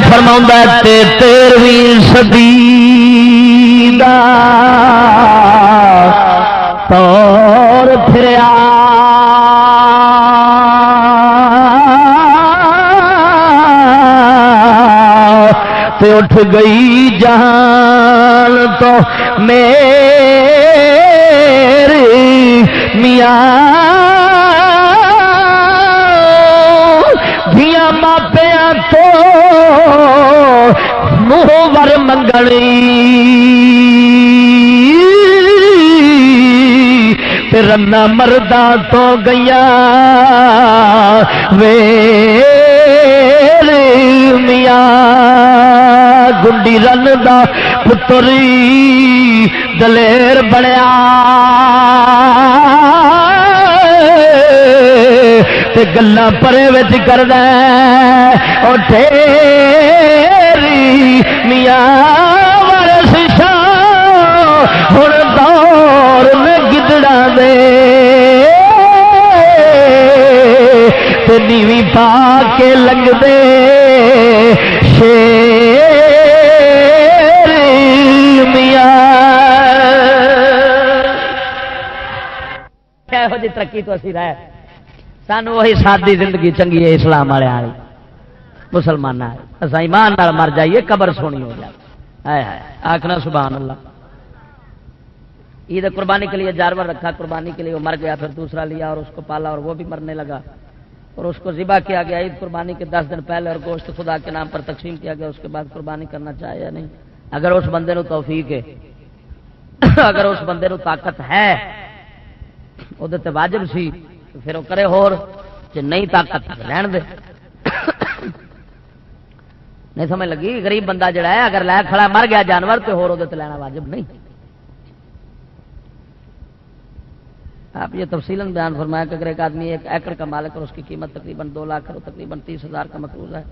فرماؤندا تے 13ویں صدی دا طور پھریا تے اٹھ گئی جہان تو میری میاں دھیاں ماپیاں تو منہ ور منگنی رنا مردہ تو گیا ویر میاں گنڈی رن دا پتری دلیر بڑیا تے گلاں پرے وچ کردا او ٹھیری میاں ورس شاہ ہن دور میں گدڑا دے تے نیویں پا کے لنگ دے شیر میاں کہو جی ترقی تو اسی رہے سانو وہی سادی زندگی چنگی ہے اسلام والے والی مسلمان اصا ایمان نال مر جائیے قبر سونی ہو جائے آخنا سبحان اللہ عید قربانی کے لیے جانور رکھا قربانی کے لیے وہ مر گیا پھر دوسرا لیا اور اس کو پالا اور وہ بھی مرنے لگا اور اس کو ذبح کیا گیا عید قربانی کے 10 دن پہلے اور گوشت خدا کے نام پر تقسیم کیا گیا اس کے بعد قربانی کرنا چاہے یا نہیں اگر اس بندے نو توفیق ہے اگر اس بندے نو طاقت ہے وہ واجب سی پھر وہ کرے ہور کہ نہیں طاقت رہن دے نہیں سمجھ لگی غریب بندہ جڑا ہے اگر لے کھڑا مر گیا جانور تو ہور تے لینا واجب نہیں آپ یہ تفصیلاً بیان فرمایا کہ اگر ایک آدمی 1 ایکڑ کا مالک اور اس کی قیمت تقریباً 2 لاکھ اور تقریباً 30,000 کا مقروض ہے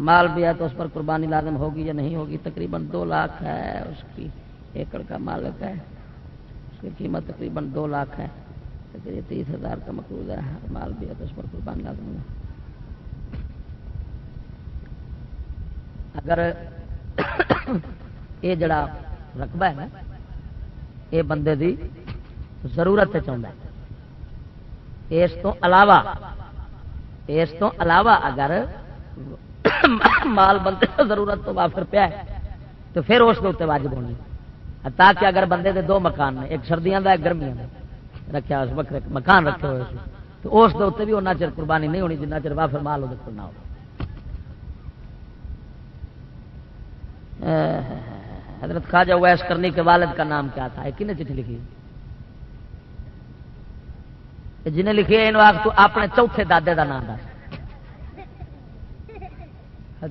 مال بھی ہے تو اس پر قربانی لازم ہوگی یا نہیں ہوگی تقریباً 2 لاکھ ہے اس کی ایکڑ کا مالک ہے اس کی قیمت تقریباً 2 لاکھ ہے 30,000 کا مقروض ہے مال بھی ہے تو اس پر قربانی لازم ہے اگر یہ جڑا رقبہ ہے نا یہ بندے دی ضرورت چاہتا ہے اس تو علاوہ اگر مال بندے کو ضرورت تو وافر پیا ہے تو پھر اس کے اتنے واجب ہونی تاکہ اگر بندے دے 2 مکان نے ایک سردیاں دا ایک گرمیاں دا رکھا اس وقت مکان رکھے ہوئے تو اس کے اتنے بھی اُنہ چر قربانی نہیں ہونی جنہ چر وافر مال وہ نہ ہو حضرت خواجہ اویس کرنی کے والد کا نام کیا تھا کن نے چٹھی لکھی جنہیں لکھی ہے تو اپنے چوتھے دادے کا نام دس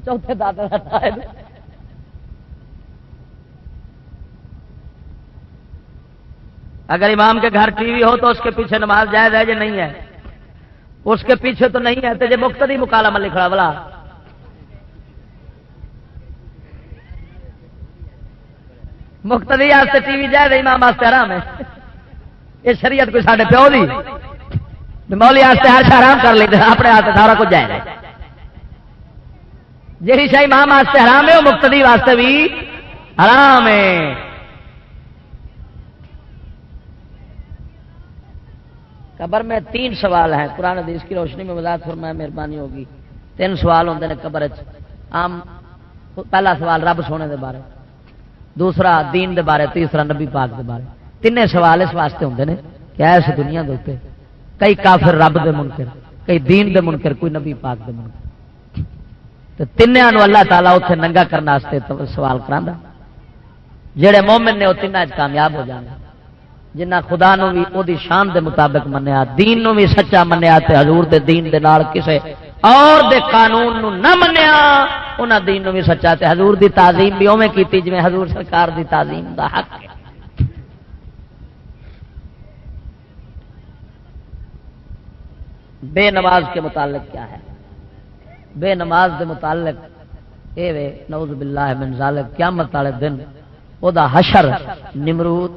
چوتھے دادے کا نام اگر امام کے گھر ٹی وی ہو تو اس کے پیچھے نماز جائز ہے یا نہیں ہے اس کے پیچھے تو نہیں ہے تو یہ مقتدی مکالمہ لکھا بلا مقتدی واسطے ٹی وی جائز ہے امام واسطے حرام ہے یہ شریعت کوئی ساڈے پیو دی مولی واسطے ہر شہ حرام کر لیتے اپنے واسطے سارا کچھ جائز ہے جی شاہ امام واسطے حرام ہے وہ مقتدی واسطے بھی حرام ہے قبر میں 3 سوال ہیں قرآن حدیث کی روشنی میں وضاحت فرمائے مہربانی ہوگی 3 سوال ہوتے ہیں قبر عام پہلا سوال رب سونے دے بارے دوسرا دین دے بارے تیسرا نبی پاک دے بارے 3 سوال اس واسطے ہوتے ہیں کہ اس دنیا دے اوپر کئی کافر رب دے منکر کئی دین دے منکر کوئی نبی پاک دے منکر تو 3 نو اللہ تعالیٰ اتنے ننگا کرنے سوال کرا جہے مومن نے وہ 3 کامیاب ہو جانا جنہ خدا نو بھی او دی شان دے مطابق منیا دین نو بھی سچا منیا تے حضور دے دین دے نال کسے اور دے قانون نو نہ منیا انہاں دین نو بھی سچا تے حضور دی تعظیم بھی اوویں کیتی جویں حضور سرکار دی تعظیم دا حق ہے بے نماز کے متعلق کیا ہے بے نماز دے متعلق اے وے نعوذ باللہ من ذالک قیامت والے دن او دا حشر نمرود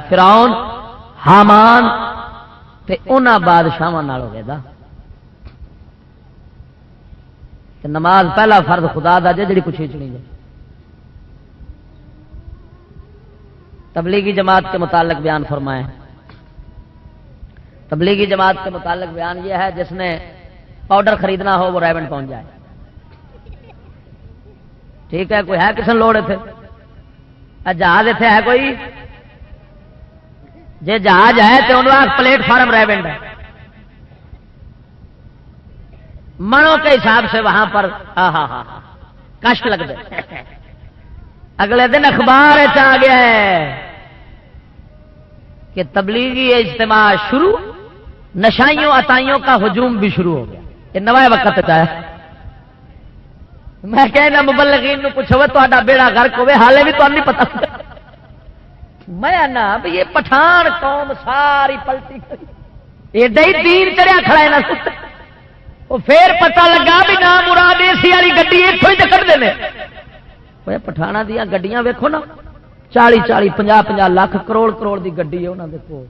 فرعون حامان تے انہاں بادشاہاں نال ہوے دا کہ نماز پہلا فرض خدا دا جڑی کچھ کھینچنی جائے. تبلیغی جماعت کے متعلق بیان فرمائیں. تبلیغی جماعت کے متعلق بیان یہ ہے جس نے پاؤڈر خریدنا ہو وہ ریونڈ پہنچ جائے. ٹھیک ہے, کوئی ہے کسی نے لوڑ اتنے جہاز اتنے ہے کوئی جی جہاز ہے تو انہوں پلیٹ فارم ریونڈ ہے منوں کے حساب سے وہاں پر کشٹ لگ دے. اگلے دن اخبار آ گیا ہے کہ تبلیغی اجتماع شروع, نشائیوں عطائیوں کا ہجوم بھی شروع ہو گیا. یہ نوائے وقت آیا. میں کہنا مبلغین نو پوچھو تا بیڑا غرق ہوے حالے بھی تمہیں نہیں پتا. میں نا بھی یہ پٹھان قوم ساری پلٹی ایڈا ہی دین چڑیا کھڑا ہے نا. وہ پھر پتہ لگا بھی نام مراد اسی والی گڈی اتوں ہی کٹ دے. پٹھانا دیا گڈیاں ویکھو نا 40-40 50-50 لاکھ کروڑ دی گڈی ہے انہوں دیکھو.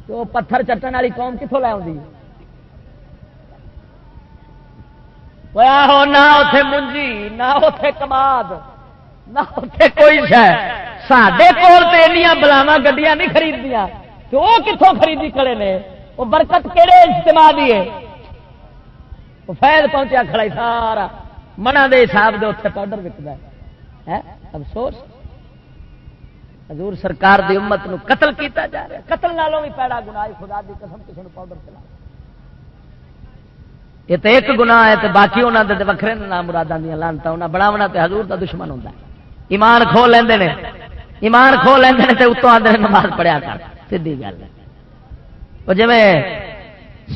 تو پتھر چٹن والی قوم کتوں لے آؤں؟ نہ اتے منجی نہ اتے کماد نہ اتے کوئی شہ. سڈے کول تو اینیاں بلاواں گڈیاں نہیں خریدیاں تو وہ کتوں خریدی کھڑے نے؟ وہ برکت کہڑے اجتماع دی ہے؟ وہ فیض پہنچیا کھڑا سارا منع دے حساب دے اتنے پاؤڈر وکدا ہے. افسوس حضور سرکار دی امت نو قتل کیتا جا رہا. قتل نالوں بھی پیڑا گناہ خدا دی قسم کسی نے پاؤڈر چلا. یہ تو ایک گناہ ہے تو باقی انہوں نے وکھرے نام مراداں دیا لانتا انہیں بناونا تے حضور دا دشمن ہوتا ہے. ایمان کھو لیندے نے تے اتوں آدھے نماز پڑھیا کر. سیدھی گل ہے. وہ جی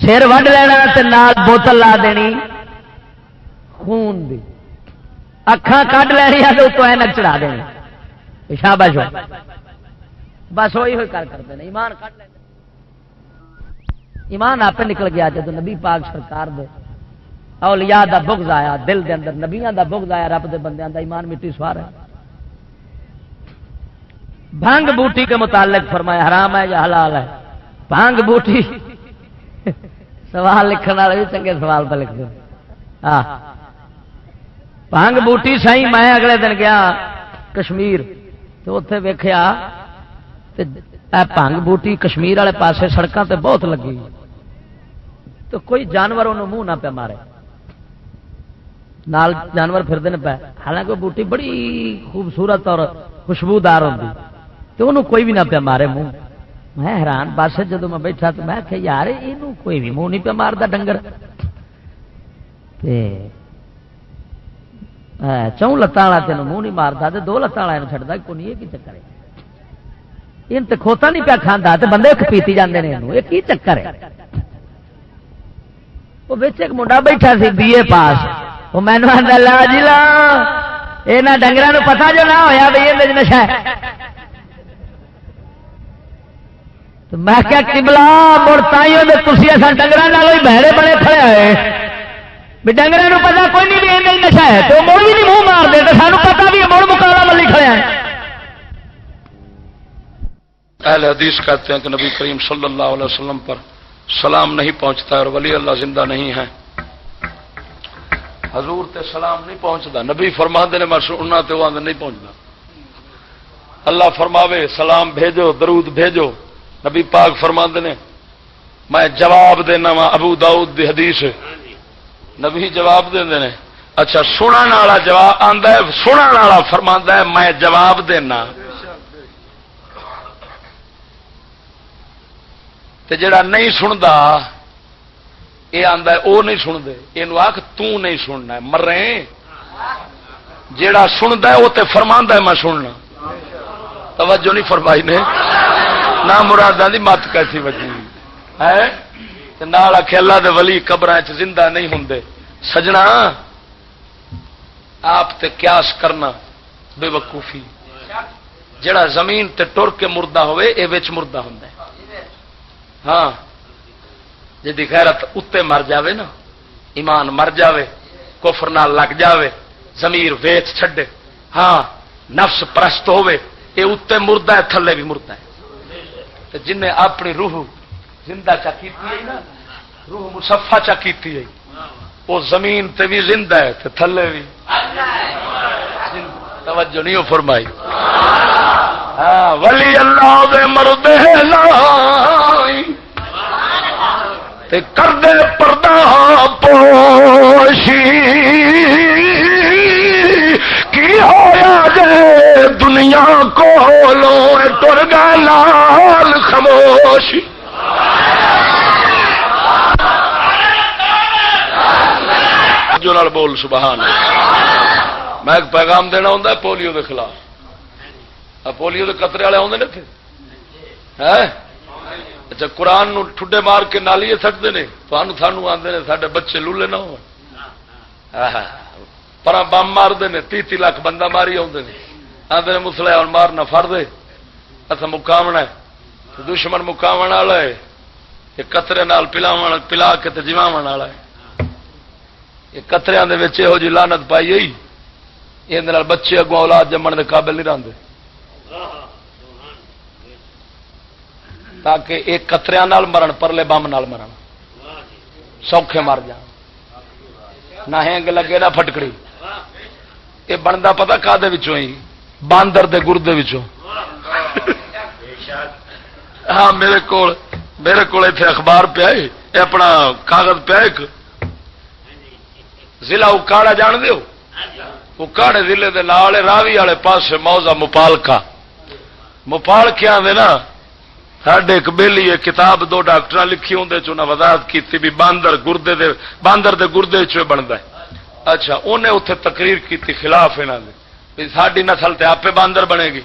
سر وڈ لینا تے نال بوتل لا دینی خون دی, اکھاں کڈ لینی تے اتوں اینک چڑھا دینی. شاباش ہو. بس وہی ہوئی کرتے ہیں. ایمان کٹ لیں. ایمان آپ نکل گیا جب نبی پاک سرکار دے اولیاء دا بغض آیا دل دے اندر, نبیاں دا بغض آیا, رب دے بندیاں دا ایمان مٹی سوار ہے. بھنگ بوٹی کے متعلق فرمایا حرام ہے یا حلال ہے؟ بھنگ بوٹی سوال لکھنے والے بھی چنگے سوال پہ لکھ دیں. بھنگ بوٹی سہی میں اگلے دن گیا کشمیر تو اتنے ویخیا بھنگ بوٹی کشمیر والے پاسے سڑکوں تے بہت لگی تو کوئی جانور انہوں منہ نہ پہ مارے. نال جانور پھرتے پہ, حالانکہ بوٹی بڑی خوبصورت اور خوشبودار ہوتی تو انہوں کوئی بھی نہ پہ مارے منہ. میں حیران بس جدو میں بیٹھا تو میں کہ یار یہ کوئی بھی منہ نہیں پہ مارتا ڈنگر. چون لتاں والا تین منہ نہیں مارتا دو لتاں والا چڑھتا کون. یہ چکر ہے؟ یہ تو کھوتا نہیں پیا کھانا تو بندے پیتی جاتے ہیں. یہ کی چکر ہے؟ وہ بچ ایک منڈا بیٹھا سی بی اے پاس. وہ مینو آتا لا جی لا یہاں ڈنگر پتا جو نہ ہوا بھائی یہ نشا ہے. تو میں کیا قبلہ مڑ تائیوں نے تھی اصل ڈنگر ہی بہرے بڑے کھڑے ہوئے بھی ڈنگر پتا کوئی نہیں بھی یہ نشا ہے تو مڑ بھی نہیں منہ مار دے تو سانو پتا بھی مڑ مکالا ملی کھڑے ہیں. اہل حدیث کہتے ہیں کہ نبی کریم صلی اللہ علیہ وسلم پر سلام نہیں پہنچتا اور ولی اللہ زندہ نہیں ہے. حضور تے سلام نہیں پہنچتا. نبی فرماندے نے میں سننا تے وہ نہیں پہنچتا. اللہ فرماوے سلام بھیجو درود بھیجو. نبی پاک فرماندے نے میں جواب دینا وا. ابو داؤد دی حدیث نبی جواب دیندے نے. اچھا سنن والا جواب آندا ہے, سنن والا فرماندا ہے میں جواب دینا تے جڑا نہیں سندا یہ آندا ہے او نہیں سن دے. اینو آکھ تو نہیں سننا ہے مرے. جڑا سندا ہے وہ تے فرماندا ہے میں سننا. توجہ نہیں فرمائی نے نہ مراداں دی مت کیسی وجی ہے تے نال آکھے اللہ دے ولی قبراں وچ زندہ نہیں ہوندے. سجنا آپ تے قیاس کرنا بے وقوفی. جڑا زمین تے ٹر کے مردہ ہوئے اے وچ مردہ ہوندا ہے. ہاں جدی غیرت اتے مر جاوے نا, ایمان مر جاوے, کفر نال لگ جاوے, ضمیر ویچ چھڈے, ہاں نفس پرست ہوئے, اے اتے مردہ ہے تھلے بھی مردہ ہے. جن نے اپنی روح زندہ چا کیتی ہے نا, روح مصفا چا کیتی ہے, وہ زمین تے بھی زندہ ہے تے تھلے بھی توجہ نہیں فرمائی. ہاں ولی اللہ دے مردے لائی تے کر دے پردہ پوشی کی ہویا جے دنیا کولو ٹر گئے لال خاموشی. جو نال بول سبحان اللہ. میں ایک پیغام دینا ہوں پولیو کے خلاف. پولیو کے قطرے والے آتے اتنے اچھا قرآن نو ٹھڈے مار کے نالیے سکتے ہیں سانو آتے ہیں سارے بچے لولے نہ ہو پر بم مارتے ہیں 30 لاکھ بندہ ماری آتے ہیں آتے ہیں مسلے اور مارنا فر دے اصا مقامنا ہے دشمن مقام والا ہے یہ قطرے نال پلا کے جماو والا ہے. یہ قطرے یہو جی لانت پائی گئی یہ بچے اگوں اولاد جمن کے قابل نہیں رہتے تاکہ ایک قطرے مرن پرلے بم نال مرن سوکھے مر جان نہ ہینگ لگے نہ پھٹکڑی. یہ بنتا پتا کا باندر دے گردے وچوں. ہاں میرے کو اخبار پیا یہ اپنا کاغذ پیا ایک ضلع اکاڑا جان دیو اکاڑے ضلع دے نال راوی والے پاسے موضع مپالکا مپالکیا دے نا ساڈے ایک بیلی ہے کتاب 2 ڈاکٹر لکھی اندر چ وضاحت کی بھی باندر دے گردے چ بنتا ہے. اچھا انہیں اتنے تقریر کی خلاف یہاں کے ساری نسل تے آپ باندر بنے گی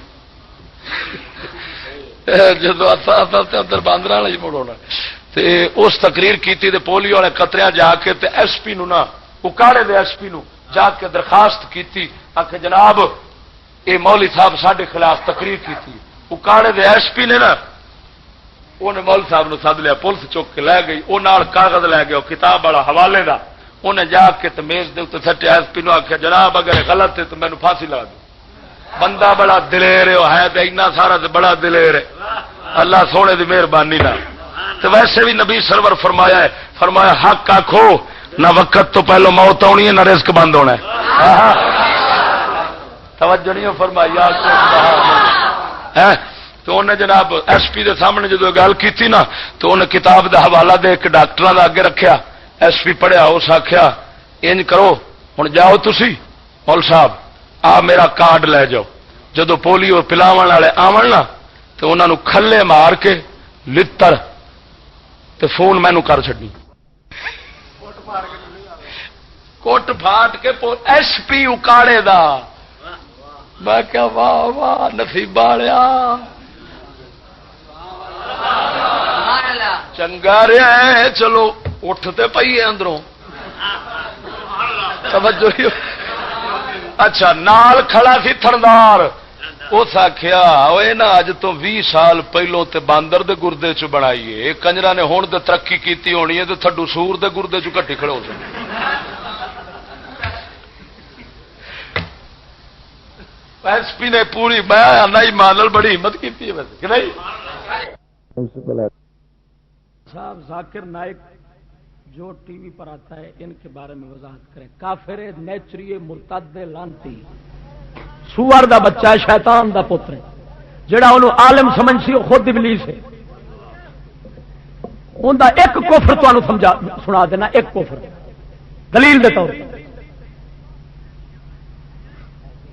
جدو ادھر باندر والا ہی مڑونا اس تقریر کی پولیو والے قطرے جا کے ایس پی نو نا اکاڑے دے ایس پی نو جا کے درخواست کی آخ جناب یہ مولی صاحب سارے خلاف تقریر کی اکاڑے دے ایس پی نے نا انہیں مول صاحب نو سد لیا پولیس چک کے لے گئی وہ کاغذ لے گیا کتاب والا حوالے دا انہیں جا کے میز دے اتنے سٹے ایس پی نو آخیا جناب اگر غلط ہے تو مینو پھانسی لا دو. بندہ بڑا دلیر ہے تو اتنا سارا تو بڑا دلیر ہے اللہ سونے دی مہربانی نہ. تو ویسے بھی نبی سرور فرمایا ہے فرمایا حق آکھو نہ وقت تو پہلو موت آنی ہے نہ رزق بند ہونا ہے. توجہ نہیں فرمائی تو انہیں جناب ایس پی دے سامنے جدو گل کی نا تو انہیں کتاب دا حوالہ دے کے ڈاکٹر دا اگے رکھیا. ایس پی پڑھیا اس آخیا انج کرو ہوں جاؤ تسی مول صاحب آ میرا کارڈ لے جاؤ جدو پولیو پلاو والے آون نا تو انہوں کھلے مار کے لتر تے فون مینو کر چڈی کوٹ پھاٹ کے ایس پی اکاڑے دا. میں کیا واہ واہ نصیب والیا چنگا رہا ہے چلو اٹھتے پی ہے اندروں توجہ. اچھا نال کھڑا سی تھندار اس آخیا نا اج تو 20 سال پہلوں تے باندر دے گردے چ بنائیے کنجرا نے ہوں تو ترقی کی ہونی ہے تو تھڈو سور دے گردے چ کٹی کھڑو سن. ایس پی نے پوری میں مانل بڑی ہمت کی ویسے نہیں. صاحب ذاکر نائک جو ٹی وی پر آتا ہے ان کے بارے میں وضاحت کریں. کافر نیچری مرتد لانتی سوار دا بچہ ہے شیطان دا پتر ہے جڑا انہوں عالم سمجھ سی وہ خود ابلیس ہے. ان دا ایک کفر تو سمجھا سنا دینا ایک کفر دلیل دے طور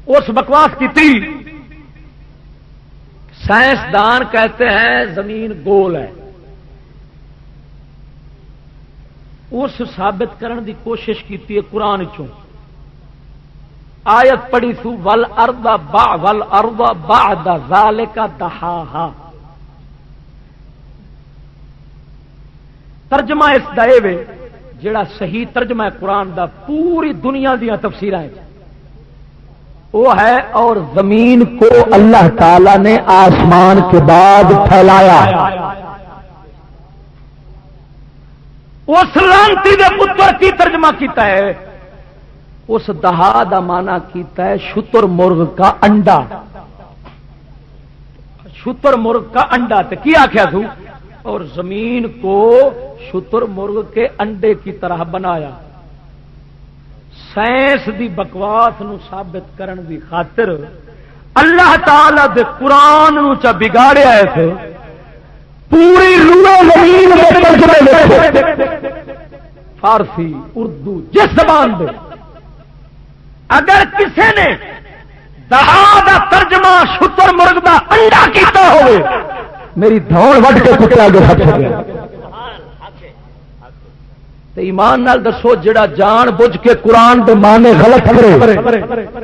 اس بکواس کی تھی. سائنسدان کہتے ہیں زمین گول ہے اس ثابت کرن دی کوشش کی ہے قرآن چوں آیت پڑھی سو والارض بعد ذالک دحاہا. ترجمہ اس دا اے جڑا صحیح ترجمہ ہے قرآن دا پوری دنیا دیا تفسیراں وہ ہے اور زمین کو اللہ تعالی نے آسمان کے بعد پھیلایا. اس لانتی دے پتر کی ترجمہ کیتا ہے اس دہا دا معنی کیتا ہے شتر مرغ کا انڈا. شتر مرغ کا انڈا تے کی آخیا تھو اور زمین کو شتر مرغ کے انڈے کی طرح بنایا. سائنس دی بکواس نو ثابت کرن دی خاطر اللہ تعالی دے قرآن نو چا بگاڑیا ہے پوری روح زمین میں ترجمے دیکھو فارسی اردو جس زبان دے اگر کسی نے دہا دا ترجمہ شتر مرغ دا انڈا کیتا ہوئے میری دھوڑ وڈ کے کٹیا گیا ہاتھ ہو گیا تے ایمان نال دسو جڑا جان بوجھ کے قرآن دے معنی غلط کرے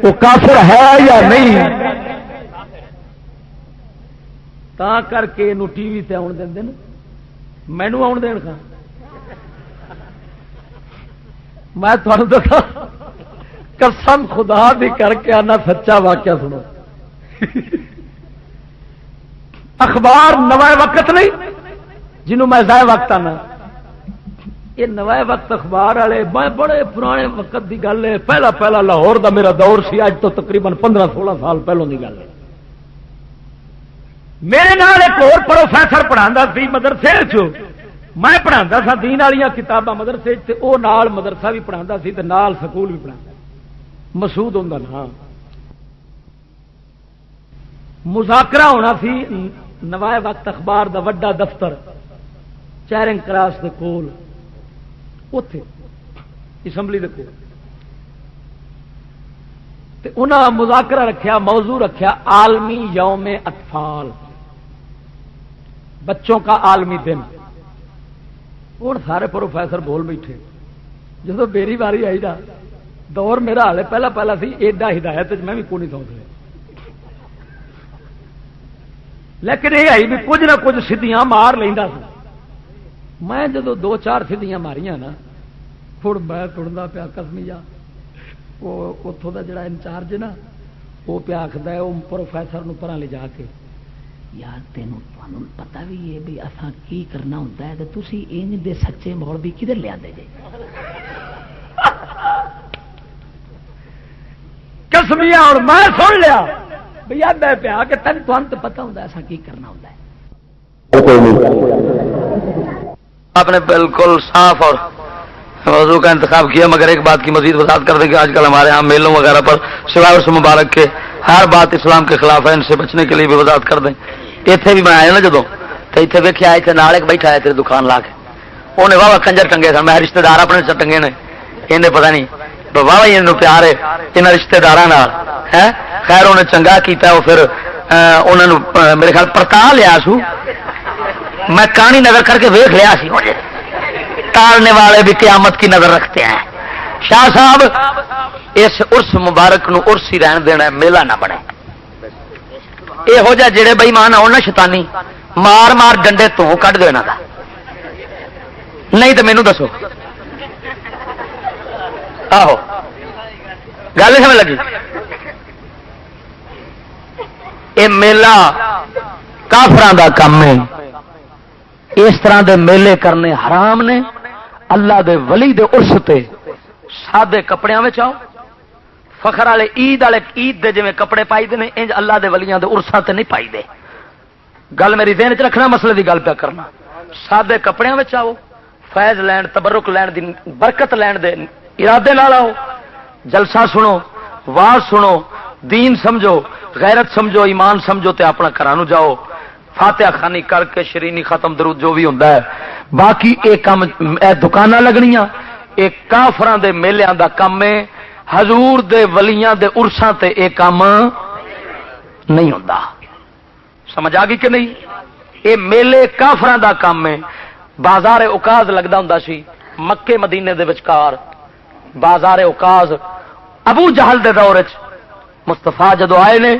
وہ کافر ہے یا نہیں تا کر کے نو ٹی وی تے آن دین مینو آن دین کھا میں تھانوں دسا قسم خدا دی کر کے آنا سچا واقعہ سنو اخبار نوائے وقت نہیں جنہوں میں ضائع وقت آنا یہ نوائے وقت اخبار والے میں بڑے پرانے وقت دی گل ہے پہلا لاہور دا میرا دور سی اج تو تقریباً 15-16 سال پہلوں دی گل ہے میرے نال ایک اور پروفیسر پڑھاندا سی مدرسے چ میں پڑھاندا سا دین والیاں کتاباں مدرسے تے او نال مدرسہ بھی پڑھاندا سی تے نال سکول بھی پڑھاندا مسعود ہوندا نا مذاکرہ ہونا سی نوائے وقت اخبار دا وڈا دفتر چیرنگ کراس دے کول اوتھے اسمبلی دے کول تے انہاں مذاکرہ رکھیا موضوع رکھیا عالمی یوم اطفال بچوں کا عالمی دن اور سارے پروفیسر بول بیٹھے جب میری باری آئی نا دور میرا حال پہلا سی ایڈا ہدایت میں بھی کو نہیں سوچ رہا لیکن یہ آئی بھی کچھ نہ کچھ سیدیاں مار لینا سا میں جدو 2-4 سیدیاں ماریاں نا پھر میں تڑنا پیا کسمیا وہ اتوں کا جڑا انچارج نا وہ پیا آخر ہے وہ پروفیسر پرا لے جا کے یار تینوں پتا بھی ہے بھی اصا کی کرنا ہوتا ہے تو تھی انج دے سچے مولوی کدھر لیا دے جے کسمیا اور میں سن لیا بھائی یاد ہے پیا کہ تین تو پتا ہوتا ہے ایسا کی کرنا ہوتا ہے آپ نے بالکل صاف اور موضوع کا انتخاب کیا مگر ایک بات کی مزید وضاحت کر دیں کہ آج کل ہمارے یہاں میلوں وغیرہ پر سوائے عرس مبارک کے ہر بات اسلام کے خلاف ہے ان سے بچنے کے لیے بھی وضاحت کر دیں اتنے بھی میں آیا نا جدو تو اتنے ویکیا اتنے نال ایک بیٹھا ہے تیری دکان لا کے انہیں واہ کنجر ٹنگے سن میں رشتے دار اپنے ٹنگے نے انہیں پتا نہیں واہ یہ پیار ہے یہاں رشتے دار خیر انہیں چنگا کیتا وہ پھر انہوں نے میرے خیال پرتا لیا سو میں کہانی نظر کر کے ویخ لیا سی ٹالنے والے بھی قیامت کی نظر رکھتے ہیں شاہ صاحب اس عرس مبارک نو عرس ہی رہن دینا میلہ نہ بنے یہو جہ جڑے بئیمان آؤ نا شیطانی مار مار ڈنڈے تو کھ دو یہاں کا نہیں تو مینو دسو آہو گل سمجھ لگی یہ میلہ کافران دا کام ہے اس طرح دے میلے کرنے حرام نے اللہ دے ولی دے عرس تے سادے کپڑیاں میں آؤ فخر والے عید دے جویں کپڑے پائی دے نے انج اللہ دے ولیاں دے عرساں تے نہیں پائی دے گل میری ذہن چ رکھنا مسئلے دی گل پیا کرنا سادے کپڑیاں میں آؤ فیض لین تبرک لین دی برکت لین دے ارادے نال آؤ جلسہ سنو واز سنو دین سمجھو غیرت سمجھو ایمان سمجھو تے اپنا گھراں نوں جاؤ فاتحہ خانی کر کے شرینی ختم درود جو بھی ہوندا ہے باقی اے کام اے دکاناں لگنیاں اے کافراں دے میلیاں دا کام ہے حضور دے ولیاں دے عرساں تے اے کام نہیں ہوندا سمجھ آ گئی کہ نہیں اے میلے کافراں دا کام ہے بازار اوقاز لگدا ہوندا سی مکے مدینے دے وچکار بازار اوقاز ابو جہل دے دور وچ مصطفیٰ جدو آئے نے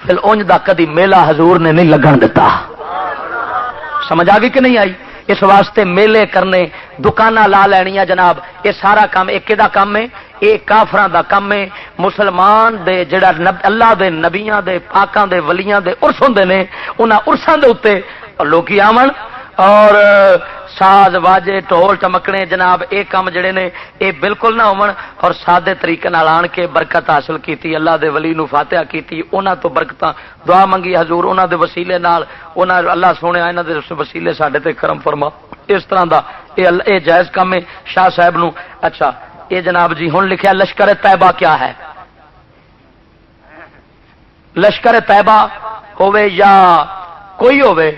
پھر اونج دا کدی میلہ حضور نے نہیں لگن دیتا سمجھ آ گئی کہ نہیں آئی اس واسطے میلے کرنے دکاناں لا لینیاں جناب یہ سارا کام ایک دا کام ہے یہ کافراں دا کام ہے مسلمان دے جڑا اللہ دے نبیاں دے پاکاں دے ولیاں دے عرس ہوندے نے انہاں عرساں دے اوتے لوکی آون اور ساز واجے ٹول ٹمکنے جناب اے کام جڑے نے اے بالکل نہ ہون اور سادے طریقے نال آن کے برکت حاصل کیتی اللہ دے ولی نو فاتحہ کیتی انہاں تو برکتاں دعا منگی حضور انہاں دے وسیلے نال انہاں اللہ سونے انہاں دے وسیلے ساڈے تے کرم فرما اس طرح دا اے جائز کام ہے شاہ صاحب نو اچھا یہ جناب جی ہن لکھیا لشکر طیبہ کیا ہے؟ لشکر طیبہ ہوے یا کوئی ہوے،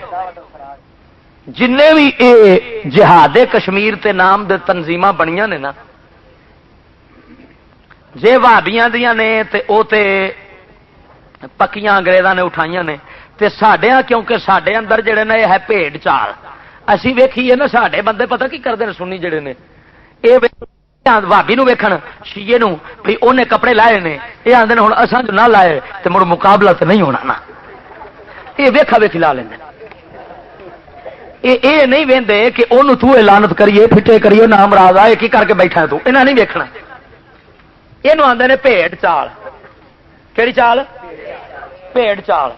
جن بھی اے جہاد کشمیر تے نام دے تنظیماں بنیاں نے نا، جے وہابیاں دیاں نے تے او تے پکیاں انگریزاں نے اٹھائیاں نے، تے ساڈیاں کیونکہ ساڈے اندر جڑے نے ہے بھیڑ چال، اسی ویکھیے نا ساڈے بندے پتہ کی کردے نے سنی جڑے نے، اے بھابی نو ویکھن شیعے نو بھئی اونے کپڑے لائے نے، یہ آندے نے ہن اساں جو نہ لائے تے مڑ مقابلہ تے نہیں ہونا نا، یہ ویکھا ویکھی لا لیندے اے نہیں ویندے کہ اونوں تو اعلانت کریے پھٹے کریے نام راز آ کی کر کے بیٹھا ہے تو انہاں نہیں ویکھنا، اینو آندے نے بھیڑ چال، کیڑی چال؟ بھیڑ چال۔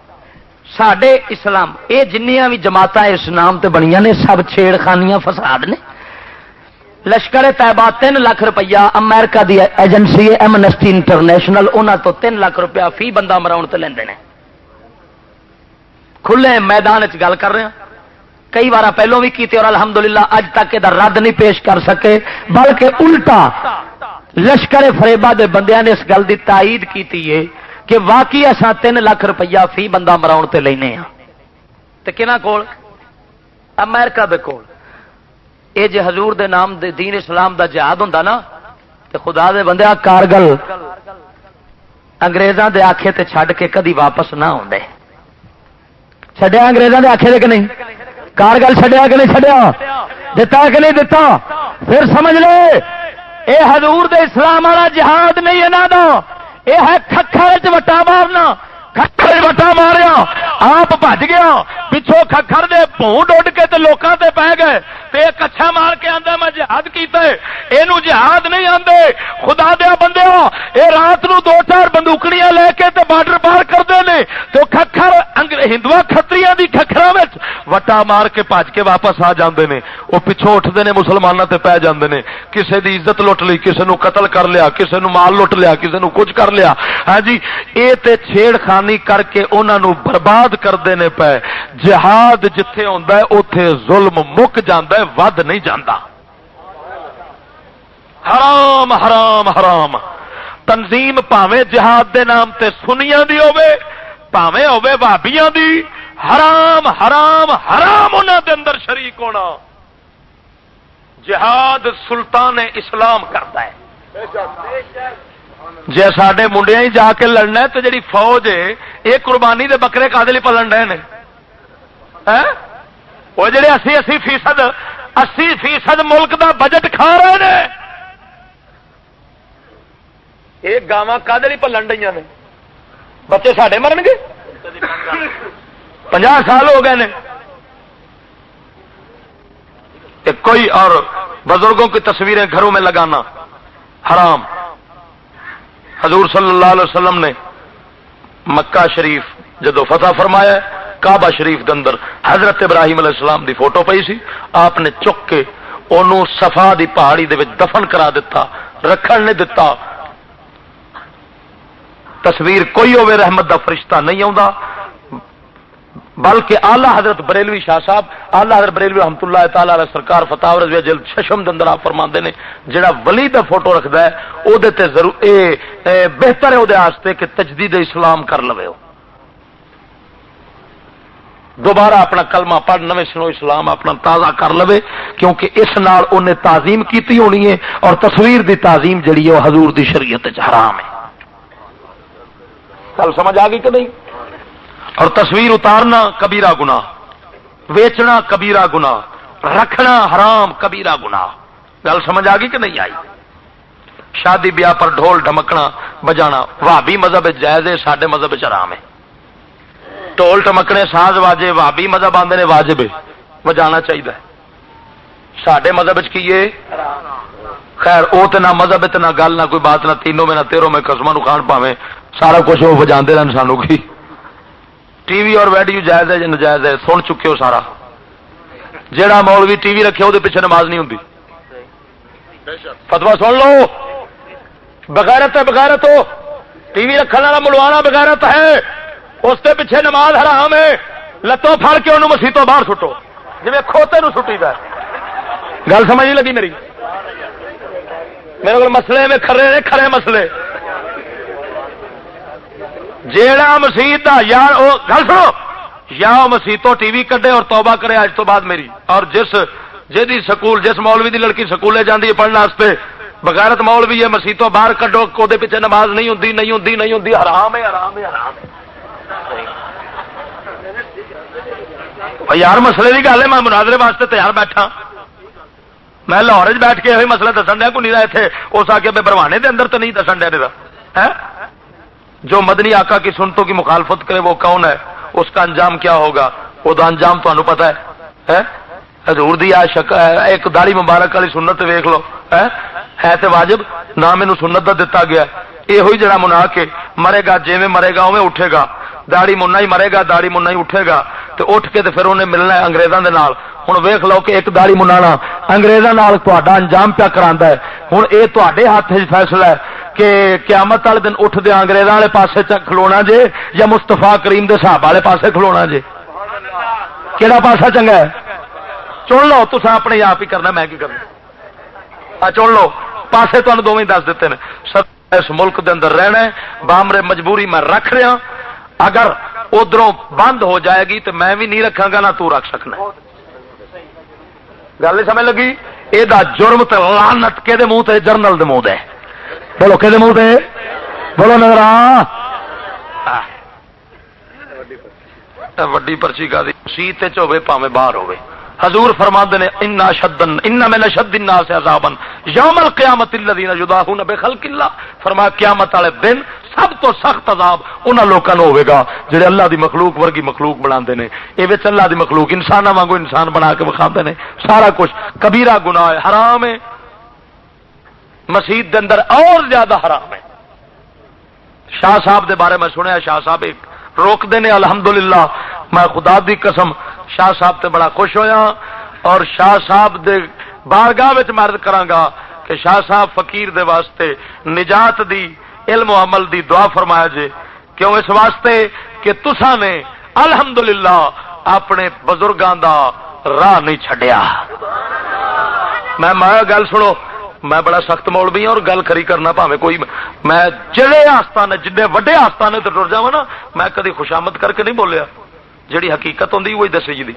ساڈے اسلام اے جنیاں بھی جماعتاں اس نام تے بنیاں نے سب چھیڑ خانیاں فساد نے۔ لشکر طیبہ 3 لاکھ روپیہ امریکہ دی ایجنسی ایمنسٹی انٹرنیشنل انہاں تو 3 لاکھ روپیہ فی بندہ مراؤن تے لیندے نے۔ کھلے میدان وچ گل کر رہے ہیں، کئی بار پہلوں بھی کیتے اور الحمدللہ اج تک یہ رد نہیں پیش کر سکے، بلکہ الٹا لشکر فریبہ دے بندیاں نے اس گل دی تائید کیتی ہے کہ واقعی اساں 3 لاکھ روپیہ فی بندہ مراؤن تے لینے ہاں۔ تے کنا کول؟ امریکہ دے کول۔ اے جے حضور دے نام دے دین اسلام دا جہاد ہوندا نا تے خدا دے بندیا کارگل انگریزاں دے آکھے تے چھڈ کے کدی واپس نہ ہوندے۔ چھڈیا انگریزاں دے آکھے دے کہ نہیں؟ کارگل چھڈیا کہ نہیں چھڈیا؟ دتا کہ نہیں دتا؟ پھر سمجھ لے اے حضور دے اسلام والا جہاد نہیں انہاں دا، اے ہے کھکھر وچ وٹا مارنا۔ کھکھر وٹا ماریا آپ بھج گیا، پچھوں کھکھر دے بھون ڈڈ کے تے لوکاں تے پے گئے تے کچھا مار کے آندا میں جہاد کیتا ہے، اینو جہاد نہیں آندے۔ خدا دیا بندیو اے رات نو 2-4 بندوقڑیاں لے کے تے بارڈر پار کردے نے تو کھکھر ہندوا کھتریاں دی کھکھراں وچ وٹا مار کے بھج کے واپس آ جاندے نے، او پچھوں اٹھدے نے مسلماناں تے پے جاندے نے، کسے دی عزت لٹ لئی، کسے نو قتل کر لیا، کسے نو مال لٹ لیا، کسے نو کچھ کر لیا۔ ہاں جی اے تے چھیڑ خانی کر کے انہاں نو برباد کردے نے پے۔ جہاد جتھے ہوندا ہے اوتھے ظلم مک جاندا ہے، ود نہیں جاندا۔ حرام حرام حرام۔ تنظیم پاویں جہاد دے نام تے سنیاں دی ہوے پاویں ہوے وہابیاں دی، حرام حرام حرام انہاں دے اندر شریک ہونا۔ جہاد سلطان اسلام کرتا ہے۔ جے ساڈے منڈیاں ہی جا کے لڑنا ہے تو جڑی فوج ہے یہ قربانی دے بکرے کادے لئی پلن رہے ہیں؟ وہ جڑے 80% ملک دا بجٹ کھا رہے ہیں، یہ گاواں کادے لئی پلن رہی نے؟ بچے ساڈے مرن گے؟ 50 سال ہو گئے نے۔ کوئی اور بزرگوں کی تصویریں گھروں میں لگانا حرام۔ حضور صلی اللہ علیہ وسلم نے مکہ شریف جدو فتح فرمایا کعبہ شریف دے اندر حضرت ابراہیم علیہ السلام دی فوٹو پئی سی، آپ نے چک کے انہوں صفا دی پہاڑی دے وچ دفن کرا دیتا، رکھن نہیں دیتا۔ تصویر کوئی ہوے رحمت دا فرشتہ نہیں آوندا، بلکہ اعلی حضرت بریلوی شاہ صاحب اعلی حضرت بریلوی رحمت اللہ تعالی علیہ سرکار فتح رضویہ جلد 6 دے اندر آپ فرماندے نے جڑا ولی دا فوٹو رکھدا ہے او دے تے ضرور بہتر ہے او دے واسطے کہ تجدید اسلام کر لوے، دوبارہ اپنا کلمہ پڑھ نویں سنو اسلام اپنا تازہ کر لوے، کیونکہ اس نال انہیں تعظیم کیتی ہونی ہے، اور تصویر دی تعظیم جڑی ہے وہ حضور دی شریعت وچ حرام ہے۔ گل سمجھ آ گئی کہ نہیں؟ اور تصویر اتارنا کبیرہ گناہ، ویچنا کبیرہ گناہ، رکھنا حرام کبیرہ گناہ۔ گل سمجھ آ گئی کہ نہیں آئی؟ شادی بیاہ پر ڈھول ڈھمکنا بجانا وہابی مذہب جائز ہے، ساڈے مذہب حرام ہے۔ ڈھول ٹمکنے ساز واجے وہابی مذہب آندے نے واجب ہے، بجانا چاہیے، ساڈے مذہب کی یہ خیر وہ تو نہ مذہب نہ گل نہ کوئی بات، نہ تینوں میں نہ تیروں میں قسماں نو کھان پاویں سارا کچھ وہ بجاندے رہن سانو کی۔ ٹی وی اور ویڈیو جائز ہے یا نجائز ہے سن چکے ہو سارا۔ جیڑا مولوی ٹی وی رکھے وہ پیچھے نماز نہیں ہوندی، فتوا سن لو، بغیرت ہے بغیرت ہو، ٹی وی رکھنے والا ملوانا بغیرت ہے، اس کے پیچھے نماز حرام ہے، لتوں پھڑ کے انہوں مسیتوں باہر سٹو جی کھوتے نو سٹی دا۔ گل سمجھ نہیں لگی میری؟ میرے کو مسئلے میں کھڑے نے کھڑے مسئلے جیڑا مسیت دا یار او گل سنو یا مسیتوں ٹی وی کڈے اور توبہ کرے اج تو بعد میری اور جی سکول جس مولوی دی لڑکی سکولے جاندی ہے پڑھنے واسطے بغیرت مولوی ہے مسیتوں باہر کڈو کو دے پیچھے نماز نہیں ہوندی نہیں ہوندی نہیں ہوندی حرام ہے حرام ہے حرام ہے یار مسئلے کی گل ہے میں مناظرے واسطے تیار بیٹھا میں لاہور بیٹھ کے یہ مسئلہ دسن دیا کوئی نہیں اتنے اس آ کے بروانے دے اندر تو نہیں دسن دیا جو مدنی آقا کی سنتوں کی مخالفت کرے وہ کون ہے اس کا انجام کیا ہوگا وہ تو انجام تمہیں پتا ہے حضور دی ایک داڑھی مبارک والی سنت ویخ لو ہے تو واجب نہ مینوں سنت دا دتا گیا یہ جڑا منا کے مرے گا جیویں مرے گا اویں اٹھے گا داڑھی منا ہی مرے گا داڑھی منا ہی اٹھے گا تو اٹھ کے پھر انہیں ملنا ہے انگریزوں کے نال ہوں ویخ لو کہ ایک داڑھی منانا انگریزوں نال تہاڈا انجام پیا کرانا ہے ہوں یہ تے ہاتھ فیصلہ ہے کہ قیامت والے دن اٹھ دیا انگریزوں والے پاسے کھلونا جے یا مستفا کریم دے صحابہ والے پاسے کھلونا جے کہڑا پاسا چنگا ہے چن لو تو اپنے آپ ہی کرنا میں کی کرنا چن لو پاسے تمہیں دونوں دس دیتے ہیں سب اس ملک دے اندر رہنا ہے بامرے مجبوری میں رکھ رہا اگر ادھروں بند ہو جائے گی تو میں بھی نہیں رکھا گا نہ تو رکھ سکنا گل نہیں سمجھ لگی یہ جرم تے لعنت کہ منہ تے جرنل دے منہ دے بولو کہ منہ تے بولو نظر وڈی پرچی کا سیت ہوے پاویں باہر ہوے حضور فرماندے نے ان من اشد الناس عذابا یوم القیامت الذین یضاہون بخلق اللہ فرمایا قیامت والے دن سب تو سخت عذاب انہاں لوکاں نوں ہوے گا جڑے اللہ دی مخلوق ورگی مخلوق بناندے نے اے وچ اللہ دی مخلوق انساناں وانگو انسان بنا کے وکھاندے نے سارا کچھ کبیرہ گناہ ہے حرام ہے مسجد دے اندر اور زیادہ حرام ہے شاہ صاحب دے بارے میں سنیا شاہ صاحب ایک روک دے نے الحمدللہ میں خدا دی قسم شاہ صاحب تے بڑا خوش ہویا اور شاہ صاحب دے بارگاہ وچ عرض کراں گا کہ شاہ صاحب فقیر دے واسطے نجات دی علم و عمل دی دعا فرمایا جے کیوں اس واسطے کہ تساں نے الحمدللہ اپنے بزرگاں دا راہ نہیں چھڈیا میں گل سنو میں بڑا سخت مولوی ہوں اور گل کری کرنا پاوے کوئی میں جڑے آستانے جنے وڈے آستانے تے ٹر جاواں نا میں کدی خوشامد کر کے نہیں بولیا جڑی حقیقت ہوندی وہی دسی جی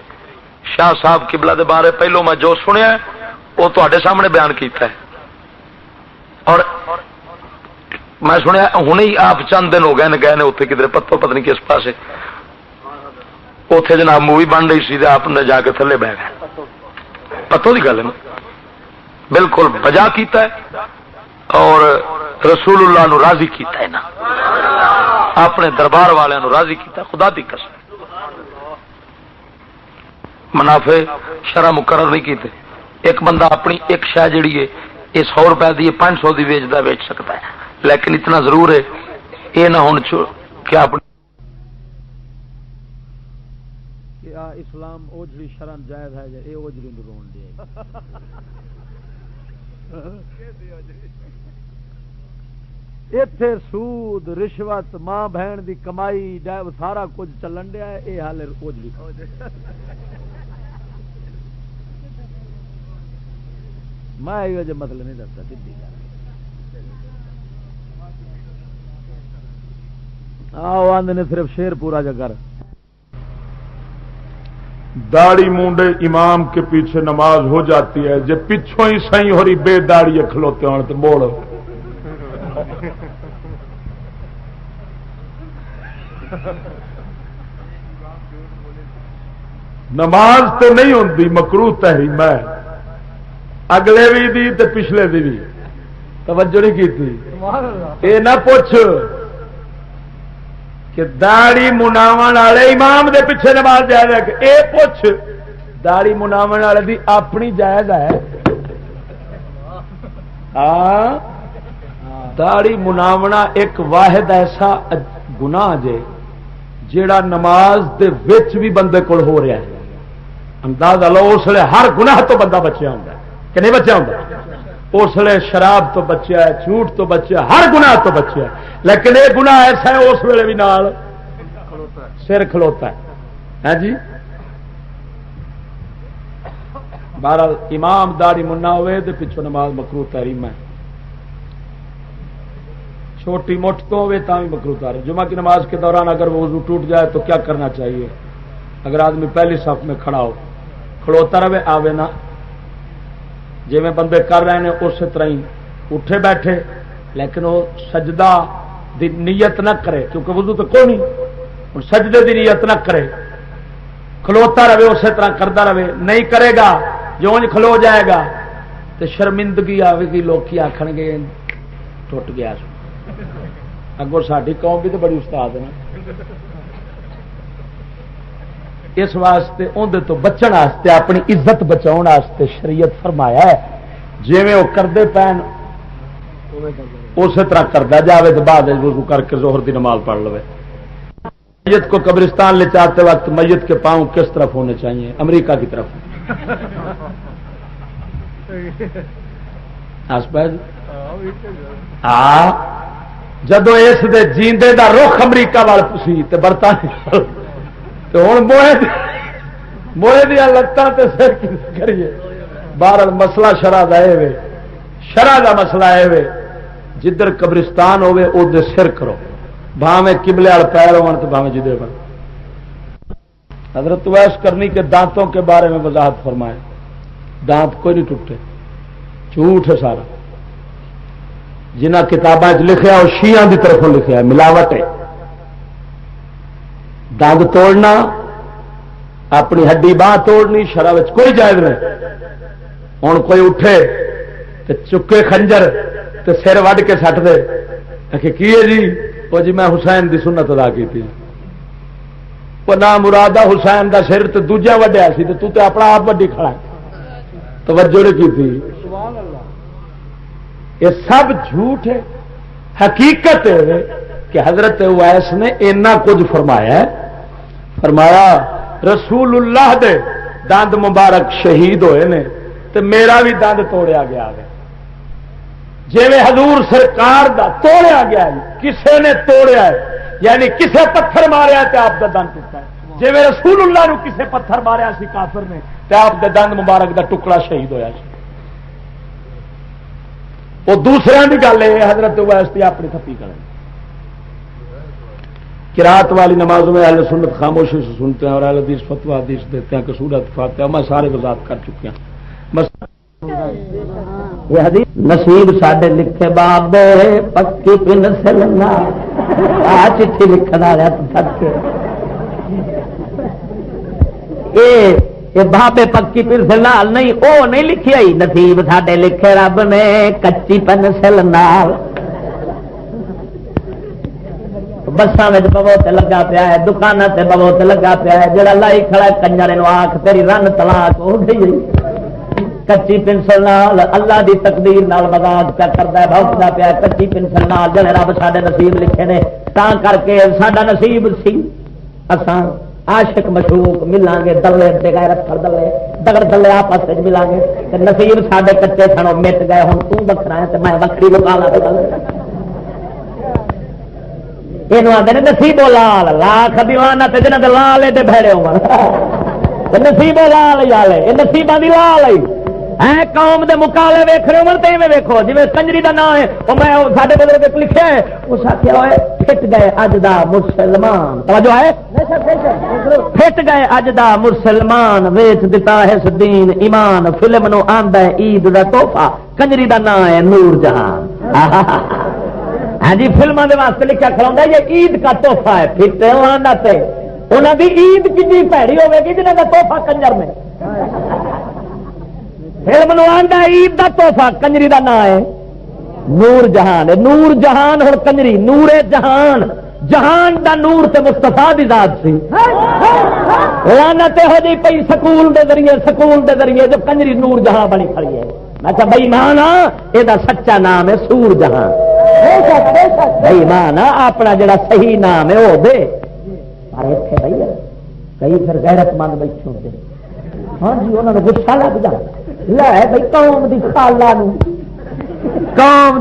شاہ صاحب قبلہ دے بارے پہلو میں جو سنیا ہے وہ تواڈے سامنے بیان کیتا ہے اور میں سنیا ہن ہی آپ چند دن ہو گئے نے گئے نے اتنے کدھر پتو پتہ نہیں کس پاسے اتنے جناب مووی بن رہی سی آپ نے جا کے تھلے بہ گئے پتوں کی گل ہے نا بالکل بجا کیتا ہے اور رسول اللہ نو راضی کیتا ہے نا اپنے دربار والے نو راضی کیتا ہے خدا دی قسم منافع شرع مقرر نہیں کیتے ایک بندہ اپنی ایک شے جڑی ہے یہ 100 روپے دی 500 دی ویچتا ویچ سکتا ہے لیکن اتنا ضرور ہے یہ نہ ہون کیا اپنی اسلام اوجری شرم جائز ہے یہ اوجری نو رون دے ایتھے سود رشوت ماں بہن دی کمائی سارا کچھ چلن دیا ہے یہ حال اوجری میں یہ مسئلہ نہیں دستا سیدھی آؤ آندے نے صرف شیر پورا جا کر داڑھی مونڈے امام کے پیچھے نماز ہو جاتی ہے جب پچھوں ہی سہی ہو رہی بے داڑھی کھلوتے ہونے تو موڑ نماز تے نہیں ہوندی مکروہ تحریم ہے اگلے بھی دی تے پچھلے دی بھی توجہ نہیں کی تھی اے نہ پوچھ کہ داڑھی مناون والے امام دے پیچھے نماز جائز ہے کہ اے پوچھ داڑھی مناون والے دی اپنی جائز ہے ہاں داڑھی مناونا ایک واحد ایسا گناہ جے جیڑا نماز دے وچ بھی بندے کول ہو رہا ہے اندازہ لو اس لیے ہر گناہ تو بندہ بچیا ہوں کہ نہیں بچیا ہوں اس لیے شراب تو بچیا ہے جھوٹ تو بچیا ہر گناہ تو بچیا ہے لیکن یہ گناہ ایسا ہے اس ویلے بھی نال سر کھلوتا ہے ہاں جی بہرحال امام داڑھی منا ہوئے تو پچھوں نماز مکروہ تحریم ہے چھوٹی مٹھ تو ہوئے بھی مکروہ تحریم. جمعہ کی نماز کے دوران اگر وہ وضو ٹوٹ جائے تو کیا کرنا چاہیے؟ اگر آدمی پہلی صف میں کھڑا ہو کھڑوتا رہے آوے نہ جی میں بندے کر رہے ہیں اسی طرح ہی اٹھے بیٹھے لیکن وہ سجدہ دی نیت نہ کرے کیونکہ وضو تو کوئی نہیں سجدے دی نیت نہ کرے کھلوتا رہے اسی طرح کرتا رہے نہیں کرے گا جو کھلو جائے گا تو شرمندگی آئے گی لوگ آخر گے ٹوٹ گیا اگوں ساری قوم بھی تو بڑی استاد ہے نا اس واسطے اندر تو بچن واسطے اپنی عزت بچاؤ واسطے شریعت فرمایا ہے جی وہ کرتے پین اسی طرح کرتا جائے تو بعد وضو کر کے ظہر کی نماز پڑھ لو. میت کو قبرستان لے جاتے وقت میت کے پاؤں کس طرف ہونے چاہیے؟ امریکہ کی طرف. جدو اس دے جیندے دا رخ امریکہ وال سی تے برطانیہ تو ہوں موئے دیا لتاں تے سر کریے. بہرحال مسئلہ شرع دا ہے شرع دا مسئلہ ہے جدھر قبرستان ہوے ادھر سر کرو بھاویں قبلے وال پیر ہون تو بھاویں جدھر بن. حضرت ویس کرنی کے دانتوں کے بارے میں وضاحت فرمائے. دانت کوئی نہیں ٹوٹے جھوٹ ہے سارا. جنہ کتابیں لکھا اور شیعہ کی طرفوں لکھا ہے ملاوٹ ہے. دند توڑنا اپنی ہڈی باہ توڑنی شرع وچ کوئی جائز نہیں. ہوں کوئی اٹھے تو چکے خنجر تو سر وڈ کے سٹ دے کی ہے جی وہ جی میں حسین دی سنت ادا کی تھی. وہ نہ مرادہ حسین دا سر تو دوجا وڈیا سی تو تے اپنا آپ وڈی کھڑا توجہ نہیں کی تھی. یہ سب جھوٹ ہے. حقیقت ہے کہ حضرت اویس نے اینا کچھ فرمایا ہے. فرمایا رسول اللہ دے دند مبارک شہید ہوئے نے تو میرا بھی دند توڑیا گیا ہے. جی حضور سرکار دا توڑیا گیا ہے کسے نے توڑیا ہے یعنی کسے پتھر ماریا تو آپ کا دند ٹوٹا ہے. جی رسول اللہ نو کسے پتھر ماریا سی کافر نے تو آپ کے دند مبارک دا ٹکڑا شہید ہویا سی. وہ دوسرے کی گل ہے حضرت اویس کی اپنی تھپی کریں. قرات والی نمازوں میں اہل سنت خاموشی سے سنتے ہیں اور اہل حدیث فتوی حدیث دیتے ہیں کہ سورت فاتحہ میں سارے وضاحت کر چکے ہیں. یہ حدیث نصیب ساڈے لکھے بابے پکی پنسل نہ آ چٹھی لکھنا رہا تو تھک کے یہ بابے پکی پنسل نال نہیں او نہیں لکھی آئی نصیب ساڈے لکھے رب نے کچی پنسل نال. بساں میں ببو تے لگا پیا ہے دکانوں تے ببو تے لگا پیا ہے جڑا لائی کھڑا کنجر نو آخ تیری رن طلاق ہو گئی. کچی پنسل نال اللہ دی تقدیر نال مذاق پیا کردا ہے بھوکدا پیا کچی پنسل نال جڑے رب ساڈے نصیب لکھے نے تاں کر کے ساڈا نصیب سی اساں عاشق مشوق ملان گے دلے تے غیرت کر دلے دگڑ دلے آپس وچ ملان گے تے نصیب ساڈے کچے سنو مٹ گئے ہن تو وکھرا ہے تے میں وکھری لکالا تے یہ آدھے نصیب لال لاکھ دیوانہ تے جنہ دے لال ایڈے بھڑے ہو نصیب لال یالے یہ نصیباں دی لال ہے. قوم دے مقابلے ویکھ رہے ہو تے میں ویکھو جی کنجری دا نام ہے وہ میں ساڈے بزرگ لکھیا ہے اس آخیا ہوئے پھٹ گئے اج دا مسلمان توجہ ہے پھٹ گئے اج دا مسلمان ویچ دتا ہے دین ایمان فلم نو آندا ہے عید دا تحفہ کنجری دا نام ہے نور جہان. ہاں جی فلموں کے واسطے لکھا کھڑا یہ عید کا تحفہ ہے پھٹے انہوں کی عید کتنی پیڑی ہوے گی جنہوں کا تحفہ کنجر میں فلم نو آندا عید دا تحفہ کنجری دا نام ہے نور جہان. نور جہان ہوں کنجری نور جہان جہان دا نور تے مصطفیٰ دی ذات سی لعنت ہو جی پئی سکول دے ذریعے جو کنجری نور جہاں بنی کھڑی ہے. میں کہا بھائی مانا یہ سچا نام ہے سور جہاں. بھائی مانا اپنا جڑا صحیح نام ہے وہ دے پر اتنے بھائی کئی پھر غیرت مند بیٹھے ہوتے ہاں جی انہوں نے غصہ لگ جائے لے بھائی قوم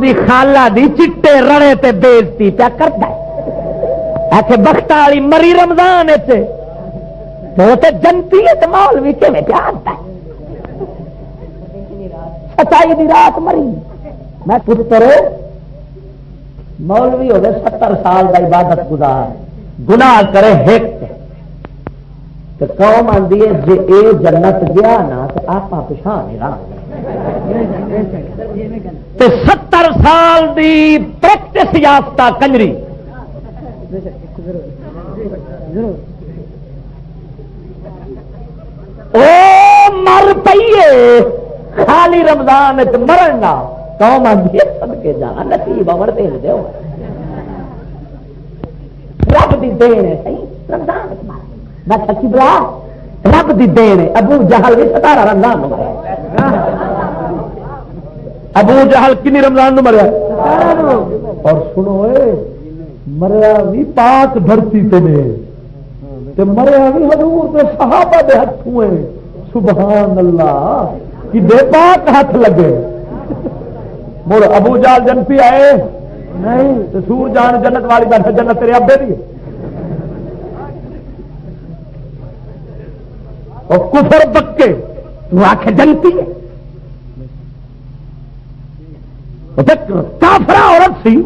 دی خالہ دی چٹے رڑے تے بےزتی پیا کرتا ہے ایسے بختا والی مری رمضان تو جنتی ہے تو مولوی کیویں پیا آتا ہے سچائی دی رات مری میں پتر مولوی ہوگے 70 سال کا عبادت گزار گناہ کرے ایک تو قوم آتی ہے جی اے جنت گیا نا تو آپ پچھا نہیں رہا 70 سال دی پریکٹس یافتہ کنجری او مر پیے خالی رمضان مرنا قوم آتی ہے سب کے جانا نصیب امر دے دو رب دی دین ہے صحیح رمضان میں سچی بلا رب دی دین ہے ابو جہل بھی 17 رمضان نو مریا ابو جہل کنی رمضان نو مریا اور سنو اے مریا بھی پاک دھرتی تے نے تے مریا بھی حضور دے صحابہ دے ہتھوں ہے سبحان اللہ کہ بے پاک ہاتھ لگے مڑ ابو جہل جنتی آئے نہیں تو سور جان جنت والی بیٹھے جنت تیرے ابے دی اور کفر بکے تو آخ جنتی ہے کافرا عورت سی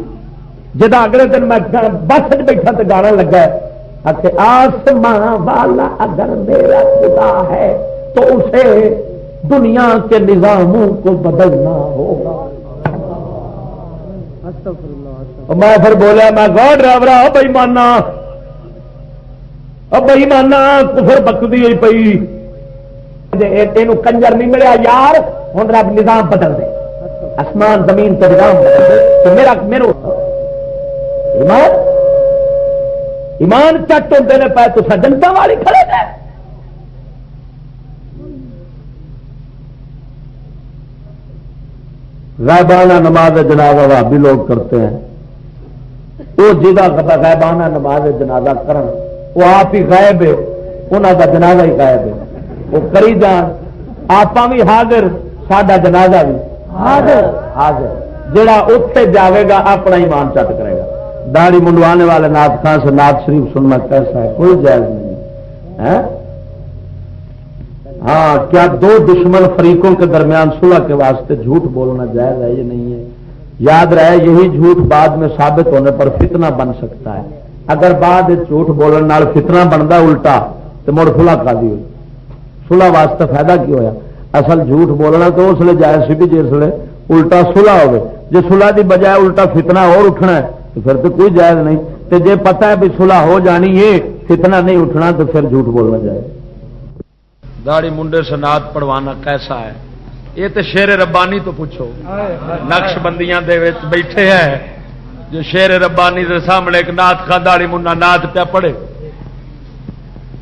جدا اگلے دن میں بس بیٹھا تو گانا لگا آسمان والا اگر میرا خدا ہے تو اسے دنیا کے نظاموں کو بدلنا ہوگا میں پھر بولیا میں گاڑ ڈرائیور بھائی مانا بھائی مانا کفر بکتی ہوئی پی تین کنجر نہیں ملیا یار ہوں رب نظام بدل دے آسمان زمین تو نظام بدل دے تو میرا ایمان چٹ ہوتے ہیں پہ تو جنتا والی کھڑے تھے غائبانہ نماز جنازہ وہابی لوگ کرتے ہیں وہ جہاں پتا غائبانہ نماز جنازہ کرن وہ آپ ہی غائب ہے انہوں کا جنازہ ہی غائب ہے وہ کری جان آپ بھی حاضر ساڈا جنازہ بھی حاضر حاضر جڑا اتنے جاوے گا اپنا ایمان چٹ کرے گا داڑھی منڈوانے والے نعت خان سے نعت شریف سننا کیسا ہے کوئی جائز نہیں ہے ہاں کیا دو دشمن فریقوں کے درمیان صلح کے واسطے جھوٹ بولنا جائز ہے یہ نہیں ہے یاد رہے یہی جھوٹ بعد میں ثابت ہونے پر فتنہ بن سکتا ہے اگر بعد جھوٹ بولنے فتنہ بنتا الٹا تو مڑ صلح کا دی ہوئی صلح واسطے فائدہ کی ہویا اصل جھوٹ بولنا تو اس لیے جائز سی بھی جس لیے الٹا صلح ہوگی جی صلح کی بجائے الٹا فتنہ اور اٹھنا ہے تو پھر تو کوئی جائز نہیں تو جی پتا ہے بھی صلح ہو جانی ہے فتنہ نہیں اٹھنا تو پھر جھوٹ بولنا جائے داڑھی منڈے سے نعت پڑھوانا کیسا ہے یہ تو شیر ربانی تو پوچھو نقش بندیاں دے وچ بیٹھے ہیں جو شیر ربانی کے سامنے ایک نعت خاں داڑھی منڈا نعت پیا پڑھے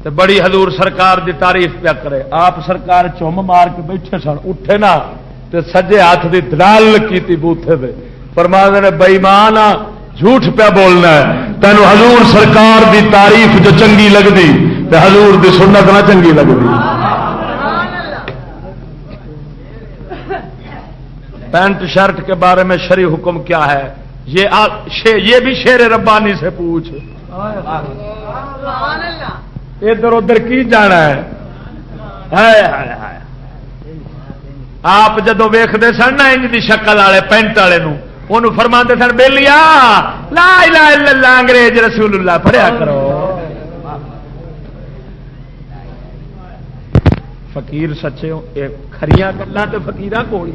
تو بڑی حضور سرکار دی تعریف پیا کرے آپ سرکار چوم مار کے بیٹھے سن اٹھے نا تو سجے ہاتھ دی دلال کیتی بوتھے دے فرماندے نے بے ایمان جھوٹ پیا بولنا ہے تینو حضور سرکار دی تعریف جو چنگی لگدی تے حضور دی سنت نہ چنگی لگدی پینٹ شرٹ کے بارے میں شرعی حکم کیا ہے یہ بھی شیر ربانی سے پوچھ ادھر ادھر کی جانا ہے آپ جدو ویختے سن نا انج دی شکل والے پینٹ والے انہوں فرماتے سن بیلیا لا الہ الا اللہ انگریز رسول اللہ پڑھیا کرو فقیر سچے کھریاں گلاں تے فقیراں کول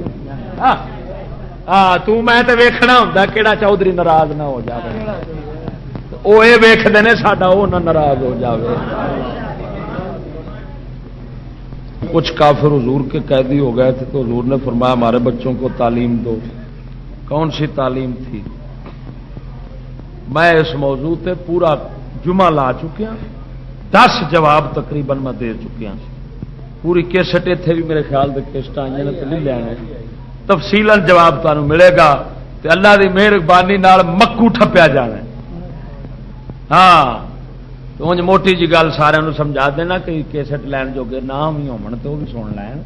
میں تے ویکھنا ہوندا کیڑا چودھری ناراض نہ ہو جاوے وہ یہ ویکھدے نے ساڈا وہ نہ ناراض ہو جاوے کچھ کافر حضور کے قیدی ہو گئے تھے تو حضور نے فرمایا ہمارے بچوں کو تعلیم دو کون سی تعلیم تھی میں اس موضوع تے پورا جمعہ لا چکیا 10 جواب تقریباً میں دے چکیا پوری کیسٹ اتنے بھی میرے خیال سے کیسٹ آئی نے تو نہیں لینا تفصیل جواب تمہیں ملے گا تے اللہ کی مہربانی مکو ٹھپیا جانا ہاں تو انج موٹی جی گل سارے سمجھا دینا کہ کیسٹ لین جوگے نام ہی ہومن تو وہ بھی سن لین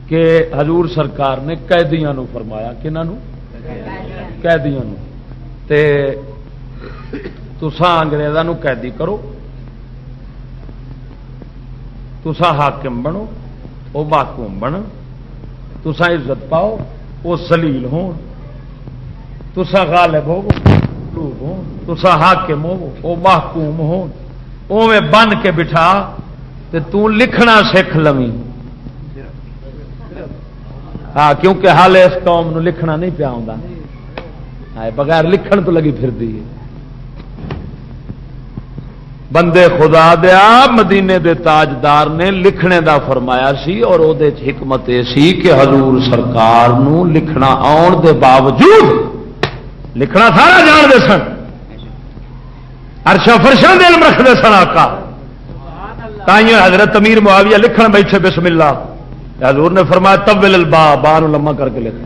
کہ حضور سرکار نے قیدیاں نو فرمایا کنہاں نو قیدیاں نو تے تساں انگریزاں نو قیدی کرو تساں حاکم بنو وہ محکوم بن تساں عزت پاؤ وہ ذلیل ہون، تسا غالب ہوو، تسا حاکم ہوو، وہ محکوم ہون، اوویں بن کے بٹھا تے تو لکھنا سکھ لویں۔ ہاں کیونکہ حال اس قوم نو لکھنا نہیں پیا آوندا، بغیر لکھن تو لگی پھر دی۔ بندے خدا دیا مدینے دے تاجدار نے لکھنے دا فرمایا سی، اور او دے حکمت یہ سی کہ حضور سرکار نو لکھنا آن دے باوجود لکھنا سارا جان دے سن، عرشاں فرشاں دے علم رکھتے سن آقا۔ تائیوں حضرت امیر معاویہ لکھن بیٹھے بسم اللہ، حضور نے فرمایا طول البا، با نو لما کر کے لکھ،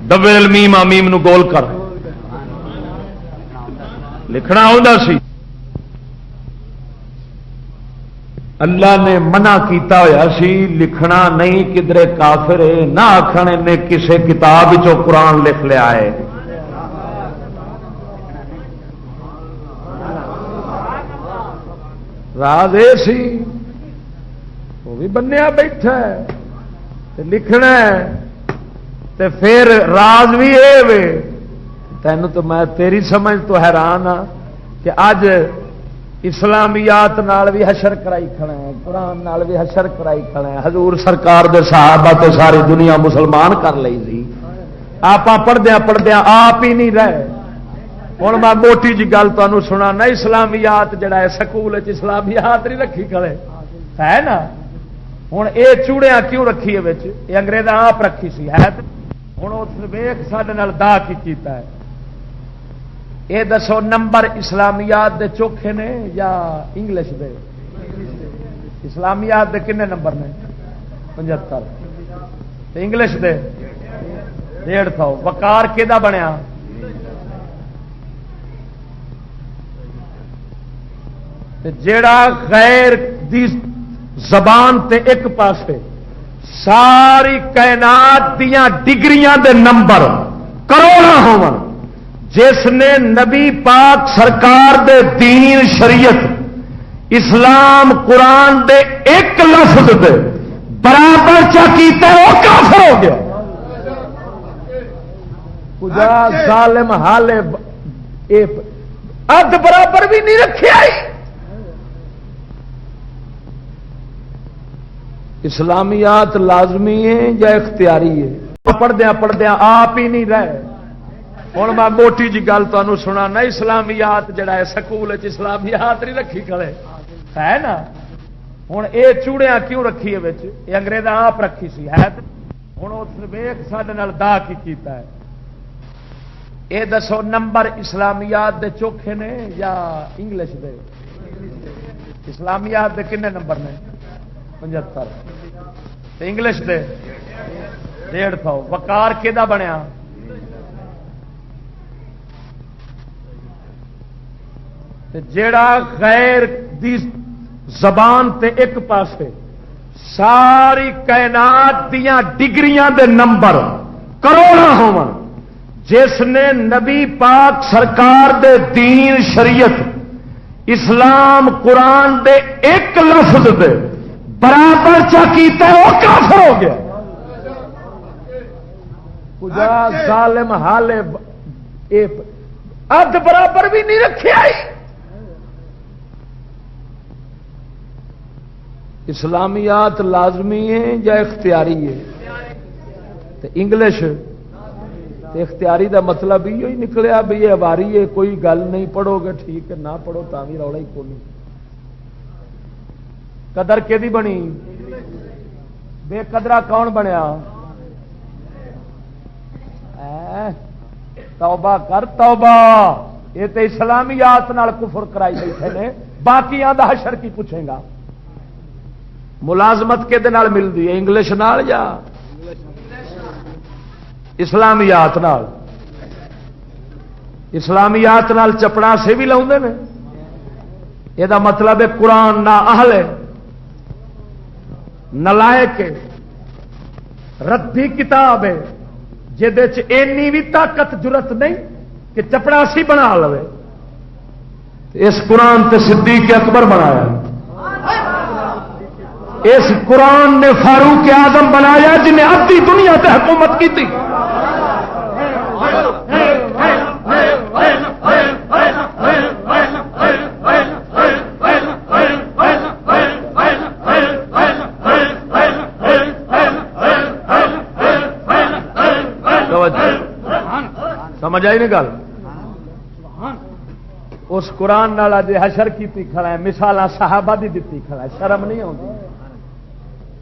دول المیم، میم نو گول کر، لکھنا آندا سی۔ اللہ نے منع کیتا ہوا سی لکھنا نہیں، کدھر کافر ہے نہ آخر نے کسے کتاب چو قرآن لکھ لیا ہے۔ راز یہ سی وہ بھی بنیا بیٹھا ہے لکھنا ہے، تے پھر راز بھی یہ وے تینوں تو میں تیری سمجھ تو حیران ہاں کہ اج اسلامیات نال بھی حشر کرائی کھڑا ہے، قرآن نال بھی حشر کرائی کھڑا ہے۔ حضور سرکار دے صحابہ تو ساری دنیا مسلمان کر لئی سی، آپ پڑھدیا آپ ہی نہیں رہے۔ ہوں میں موٹی جی گل تمہیں سنا نا، اسلامیات جڑا ہے سکول اسلامیات نہیں رکھی کھڑے ہے نا، ہوں یہ چوڑیاں کیوں رکھی ہے بچ، یہ انگریز آپ رکھی سی ہے، ہوں اس ویخ سڈے دا کی کیتا ہے۔ یہ دسو نمبر اسلامیات دے چوکھے نے یا انگلش دے؟ اسلامیات دے کنے نمبر نے؟ 75، انگلش دے 150۔ وقار کدا بنیا؟ جیڑا غیر دی زبان تے ایک پاسے ساری کائنات دیاں ڈگریاں دے نمبر کروڑاں ہون، جس نے نبی پاک سرکار دے دین شریعت اسلام قرآن دے ایک لفظ دے برابر چا کیتا ہے وہ کافر ہو گیا۔ کجا ظالم حالے اد برابر بھی نہیں رکھے آئی۔ اسلامیات لازمی ہے یا اختیاری ہے؟ پڑھدیا آپ ہی نہیں رہے۔ ہوں میں موٹی جی گل تمہیں سنا نا، اسلامیات جڑا ہے سکول اسلامیات نہیں رکھی کھڑے ہے نا، ہوں یہ چوڑیاں کیوں رکھی ہے بچ، یہ انگریز آپ رکھی سی ہے، ہوں اس ویخ سڈے دا کی کیتا ہے۔ یہ دسو نمبر اسلامیات دے چوکھے نے یا انگلش دے؟ اسلامیات دے کنے نمبر نے؟ 75، انگلش دے 150۔ وقار کدا بنیا؟ جیڑا غیر دی زبان تے ایک پاسے ساری کائنات دیاں ڈگریاں دے نمبر کروڑاں ہون، جس نے نبی پاک سرکار دے دین شریعت اسلام قرآن دے ایک لفظ دے برابر چا کیتا ہے وہ کافر ہو گیا۔ کجا ظالم حالے اد برابر بھی نہیں رکھے آئی۔ اسلامیات لازمی ہے یا اختیاری ہے؟ تو انگلش اختیاری دا مطلب یہ نکلیا بھی یہ واری ہے، کوئی گل نہیں پڑھو گے ٹھیک ہے، نہ پڑھو تا بھی رولا ہی کوئی۔ قدر کیدی بنی؟ بے قدرا کون بنیا؟ توبہ کر توبہ، یہ تو اسلامیات نال کفر کرائی بیٹھے نے، باقی دا حشر کی پوچھے گا؟ ملازمت کے نال ملتی ہے انگلش نال یا اسلامیات نال؟ اسلامیات نال چپڑا سے بھی لاؤں نے، یہ مطلب ہے قرآن نہ اہل ہے، نلائق ہے، ردی کتاب ہے، جہد اینی بھی طاقت جرت نہیں کہ چپڑاسی بنا لو۔ اس قرآن تے صدیق اکبر بنایا، اس قرآن نے فاروق اعظم بنایا جنہیں ادھی دنیا تے حکومت کی تھی. سمجھ آئی نہیں گل؟ اس قرآن والا جی حشر کیتی کھڑا ہے، مثال صحابہ دی دتی کھڑا ہے، شرم نہیں آتی.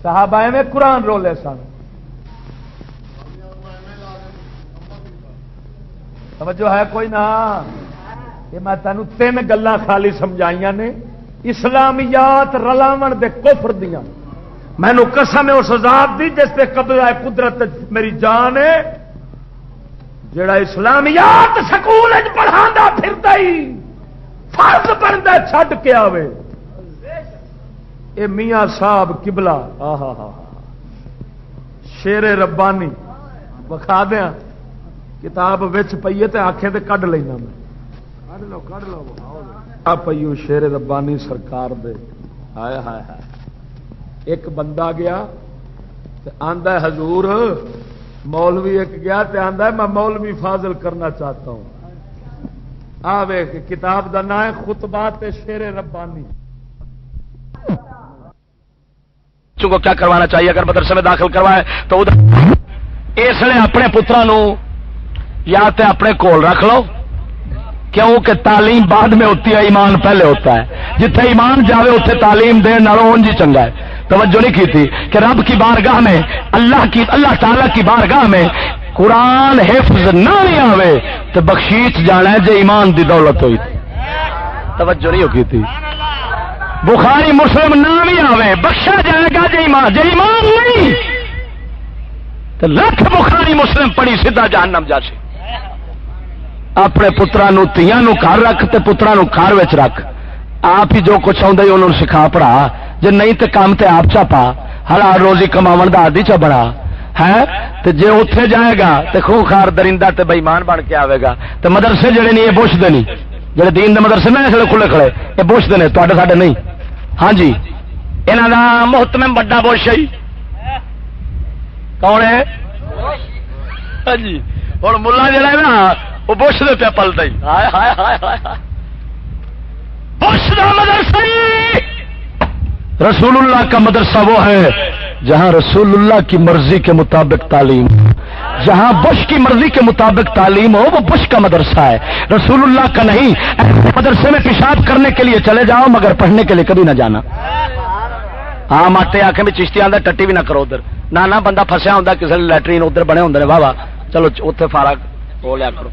صحابہ میں قرآن رولے سن. توجہ ہے کوئی نہ؟ یہ میں تینوں 3 گلاں خالی سمجھائیاں نے اسلامیات رلاون دے کفر دیاں. مینوں قسم ہے اس ذات دی جس تے قبضہ قدرت میری جان ہے، جڑا اسلامیات سکول پڑھانا پھرتا ہی فرض بنتا چھڈ کے آوے. اے میاں صاحب قبلہ شیر ربانی بخا دیا کتاب وچ پئیے تے آکھے تے کڈ لینا میں کڈ لو آ پئیو شیر ربانی سرکار دے. ہائے ہائے ہائے. ایک بندہ گیا تے آندا ہے حضور، مولوی ایک گیا تے آندا ہے میں مولوی فاضل کرنا چاہتا ہوں. آوے کتاب دا نام ہے خطبات شیر ربانی. بچوں کو کیا کروانا چاہیے اگر مدرسے میں داخل کروائے تو اس لیے اپنے پترا یا تے اپنے کول رکھ لو، کیونکہ تعلیم بعد میں ہوتی ہے، ایمان پہلے ہوتا ہے. جتھے ایمان جاوے اتنے تعلیم دین نالوں اونج ہی چنگا ہے. توجہ نہیں کی تھی کہ رب کی بارگاہ میں اللہ تعالی کی بارگاہ میں قرآن حفظ نہ آوے تو بخشیچ جانا ہے جے ایمان دی دولت ہوئی. توجہ نہیں ہوگی تھی. بخاری مسلم نہ بھی آوے بخشا جائے گا جے ایمان نہیں تو لکھ بخاری مسلم پڑھی سیدھا جہنم جا سی. اپنے پترا تیاں گھر رکھ تے پترا گھر وچ رکھ. آپ ہی جو کچھ آدھا انہوں نے سکھا پڑھا، جے نہیں تے کام تے آپ چا پا، حلال روزی کماون دا عادی چا بڑا ہے. تے جے اوتھے جائے گا تے خوخار درندہ تے بے ایمان بن کے آئے گا. تے مدرسے جڑے نہیں یہ بوشتے نہیں، جڑے دین دے مدرسے میں اس کھلے کھڑے یہ بوشتے ہیں، تے ساڈے نہیں. ہاں جی انہاں دا محتمم بڑا بوش ہے کون ہے؟ ہاں جی ہن ملا جڑا ہے نا وہ بوش دے پہ پلدا ہی. ہائے ہائے ہائے ہائے. بوش دا مدرسہ رسول اللہ کا مدرسہ وہ ہے جہاں رسول اللہ کی مرضی کے مطابق تعلیم، جہاں بش کی مرضی کے مطابق تعلیم ہو وہ بش کا مدرسہ ہے، رسول اللہ کا نہیں. مدرسے میں پیشاب کرنے کے لیے چلے جاؤ مگر پڑھنے کے لیے کبھی نہ جانا. ہاں ماٹے آنکھیں میں چشتی آدھا ٹٹی بھی نہ کرو ادھر. نہ بندہ پھسیا ہوتا کسی لیٹرین ادھر بنے ہوں واہ واہ چلو اتنے فارغ ہو لیا کرو.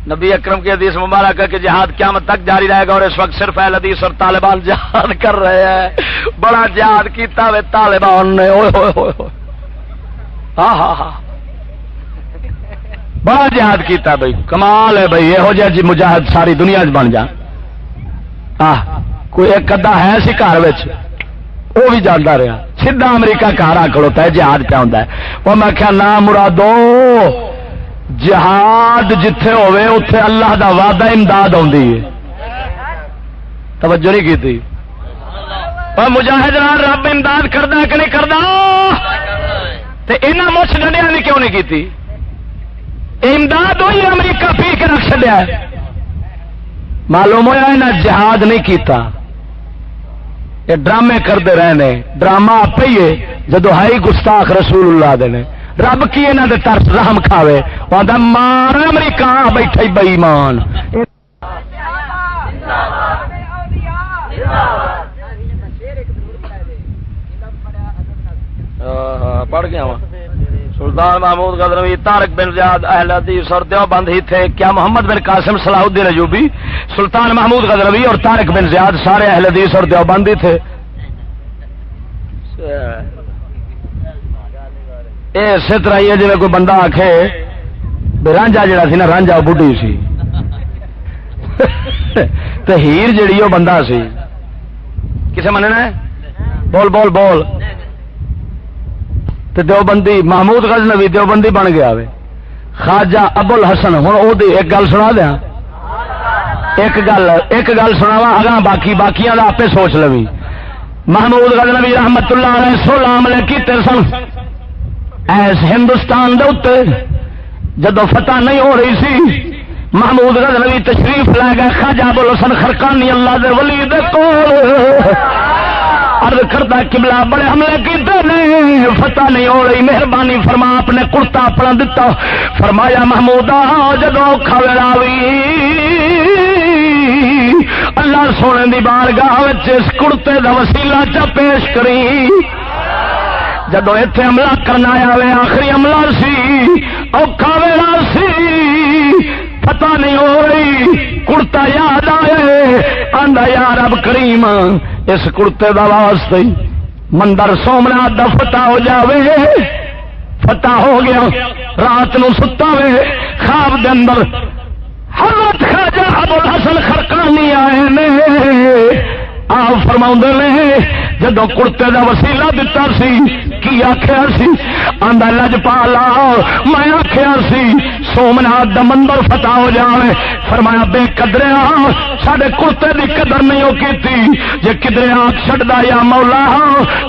نبی اکرم کی حدیث مبارک ہے کہ جہاد قیامت تک جاری رہے گا اور اس وقت صرف اہل حدیث اور طالبان جہاد کر رہے ہیں. بڑا جہاد کیتا ہوئے طالبان نے، ہاں ہاں ہاں بڑا جہاد کیتا بھائی. کمال ہے بھائی. یہو جہ جی مجاہد ساری دنیا بن جا. کوئی ایک ادا ہے سی گھر وہ بھی جانا رہا سیدھا امریکہ گھر آ کھڑوتا ہے جہاد پہ آتا ہے. وہ میں کیا نہ مرادو جہاد جتھے ہوئے اتے اللہ دا وعدہ امداد آتی ہے. توجہ نہیں کی تھی. اور مجاہد رب امداد کردا کہ نہیں کردا تے انہاں مچھ ڈنڈیا نے کیوں نہیں کی؟ امداد ہوئی امریکہ پی کے رکھ چڈیا. معلوم ہوا انہیں جہاد نہیں کیتا، یہ ڈرامے کرتے رہے. ڈرامہ آپ ہی ہے جدو ہائی گستاخ رسول اللہ دے نے. رب کی انہوں دے ترس رحم کھاوے آدھا مار امریکہ بیٹھے بے ایمان. پڑھ گیا وہاں سلطان محمود غزنوی، طارق بن زیاد اہل حدیث اور دیوبند ہی تھے. کیا محمد بن قاسم صلاح الدین ایوبی، سلطان محمود غزنوی اور طارق بن زیاد سارے اہل حدیث اور دیوبند ہی تھے. اسی طرح ہی ہے جی کوئی بندہ آخے رانجا جڑا سی نا رانجا بڈھی سی تو ہیر جڑی وہ بندہ سی. کسے مننا ہے؟ بول بول بول. تو دیوبندی محمود غزنوی دیوبندی بن گیا وے. خواجہ ابو الحسن ہوں وہ ایک گل سنا دیا، ایک گل سناوا اگاں باقیاں آپ سوچ لوی. محمود غزنوی رحمت اللہ علیہ 16 حملے کیتے سن ایس ہندوستان دے اوتے جدو فتح نہیں ہو رہی سی محمود غزنوی تشریف لے گئے خواجہ ابوالحسن خرقانی اللہ دے ولی دے کول عرض کرتا قبلہ بڑے حملے کیتے نہیں فتح نہیں ہو رہی مہربانی فرما اپنے کرتا اپنا دتا فرمایا محمودا جدو اوکھا ویلا آوی اللہ سونے دی بارگاہ وچ اس کرتے دا وسیلہ چا پیش کری جدو ایتھے حملہ کرنا آیا آخری حملہ سی اوکھا ویلا سی پتہ نہیں ہو رہی کرتا یاد آئے آندا یا رب کریم اس کرتے دا واسطے مندر سومناتھ دا فتح ہو جاوے فتح ہو گیا رات نو ستا وے خواب دے اندر حضرت خواجہ ابوالحسن خرقانی آئے نے آپ فرماؤں نے جدو کرتے دا وسیلہ دتا سی کی آخیا سی آندا لجپالا میں آخیا سی سومناتھ دا مندر فتح ہو جائے فرمایا بے قدریا ساڈے کرتے دی قدر نہیں ہو کیتی جے کدرے آنکھ چھڈدا یا مولا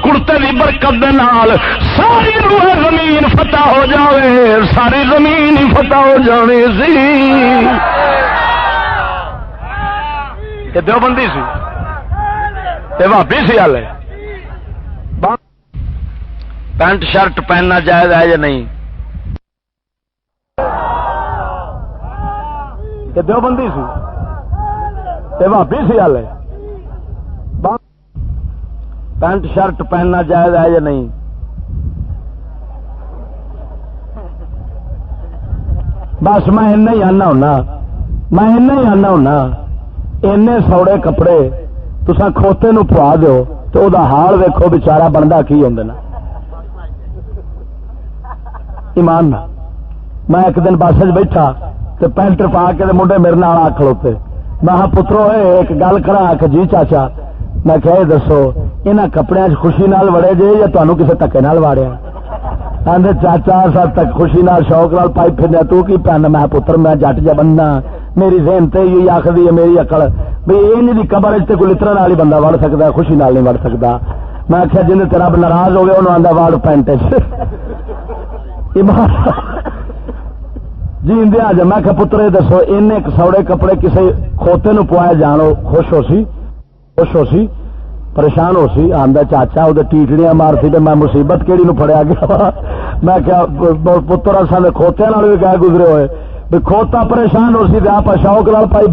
کرتے دی برکت دے نال ساری روح زمین فتح ہو جاوے ساری زمین ہی فتح ہو جانی سی کہ دیوبندی سی تے بھابی سی حال پینٹ شرٹ پہننا جائز ہے یا نہیں کہ دیوبندی سی تے بھابی سی حال پینٹ شرٹ پہننا جائز ہے یا نہیں بس میں ایسا ہی آنا ہونا اینے سوڑے کپڑے تسا کھوتے نو پوا دو تو دا حال ویکھو بیچارہ بندا کی ہوندے نا ایمان نہ میں ایک دن بس بیٹھا تے پینٹ پا کے منڈے میرے نال آ کھلوتے میں پترو ایک گل کرا کہ جی چاچا میں کہ دسو انہاں کپڑیاں خوشی نال وڑے جے یا تانوں کسے دھکے نال واڑیا آندے چاچا سب تک خوشی نال شوق نال پائی پھرنا تو کی پہننا میں پتر میں جٹ جا بننا میری ذہن تے یہ آخری ہے میری عقل بھئی این دی قبر تے کوئی لترن والی بندہ وڑ سکدا خوشی نال نہیں وڑ سکدا میں آخیا جن تے رب ناراض ہو گیا انہوں آندا واڑ پینٹ جی اندیا جا میں کہ پترے دسو ان سوڑے کپڑے کسے کھوتے نو پوائے جانو خوش ہو سی پریشان ہو سی آندا چاچا وہ ٹیٹڑیاں مارسی تے میں مصیبت کیڑی نو پھڑیا گیا میں کیا پتر اصل کھوتے نال بھی کہہ گزرے ہوئے بھی کھوتا پریشان ہو سی آپ شوق نال پائی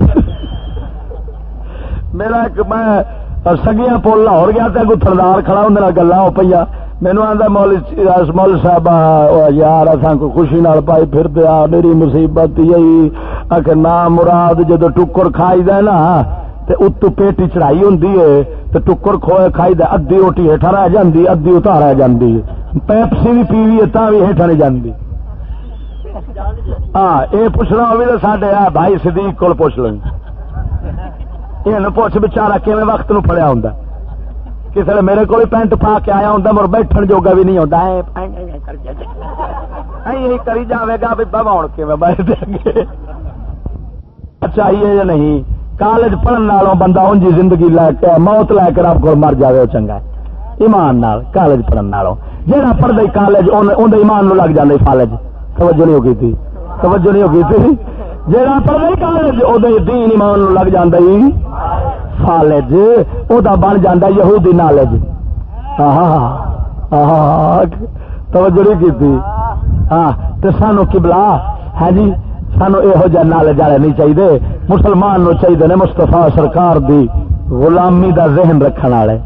میرا ایک میں سگیاں پول لاہور گیا تو کوئی تھردار کھڑا ہوں گلا ہو پہ مینو آتا مول صاحب یار اصل کو خوشی نال پائی پھر دیا میری مصیبت یہی آخر نہ مراد جدو ٹکر کھائی دے نا تے اتو پیٹی چڑھائی ہوں تو ٹکر کھوئے کھائی دے ادھی روٹی ہیٹھا رہ جاندی ادھی اتار رہ جاندی پیپسی بھی پیوی ہے تا بھی ہیٹھا نہیں جاندی ہاں یہ پوچھنا ہوگی تو ساڈے بھائی صدیق کو پوچھ لیں یہ پوچھ بچارا کیویں وقت نو پڑیا ہوں کسی نے میرے کو پینٹ پا کے آیا ہوں مر بیٹھن جوگا بھی نہیں ہوتا کری جاوے گا بھی بہن کے بیٹھ دیں گے چاہیے یا نہیں کالج پڑھن والوں بندہ انجی زندگی لے کے موت لے کے رب کو مر جائے وہ چنگا ہے ایمان نال کالج پڑھن والوں جہاں پڑھتا کالج اندر ایمان نو لگ جاندے فالج توجہ نہیں ہو گئی تھی جہاں پڑھتا کالج وہ دین ایمان نو لگ جاندے فالج وہ بن جاندہ یہودی نالج توجہ نہیں کی ہاں تو سانو قبلہ ہے جی سانو یہو جہ نالج والے نہیں چاہیے مسلمان نو چاہیے نے مستفا سرکار دی غلامی دا ذہن رکھنے والے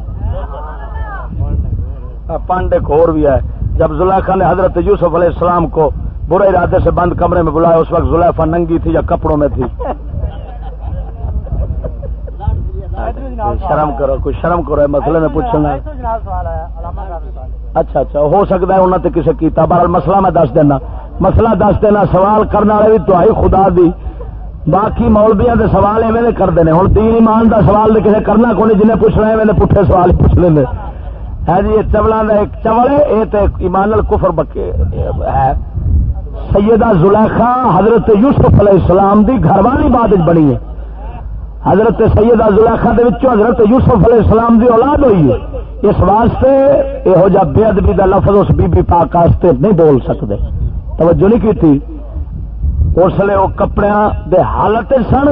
پانڈے کو اور بھی ہے جب زلیخا نے حضرت یوسف علیہ السلام کو برے ارادے سے بند کمرے میں بلایا اس وقت زلیخا ننگی تھی یا کپڑوں میں تھی شرم کرو کوئی شرم کرو مسئلے میں پوچھنا اچھا ہو سکتا ہے انہوں نے کسی کیتا بہرحال مسئلہ میں دس دینا سوال کرنے والے بھی تو خدا دی باقی مولویاں دے سوال ایویں کرتے ہیں ہوں دین ایمان دا سوال کسی کرنا کو نہیں جنہیں پوچھنا ایویں پٹھے سوال پوچھ لیں ہے جی یہ چولہاں دا ایک چول ہے یہ تو ایمان الکفر بکے ہے سیدہ زلیخا حضرت یوسف علیہ السلام دی گھر والی بعد بنی ہے حضرت سیدہ زلیخا دے وچوں حضرت یوسف علیہ السلام دی اولاد ہوئی ہے اس واسطے یہو جا بے ادبی کا لفظ اس بی بی پاک واسطے نہیں بول سکتے. توجہ نہیں کی تھی. اس لیے وہ کپڑے دے حالت سن،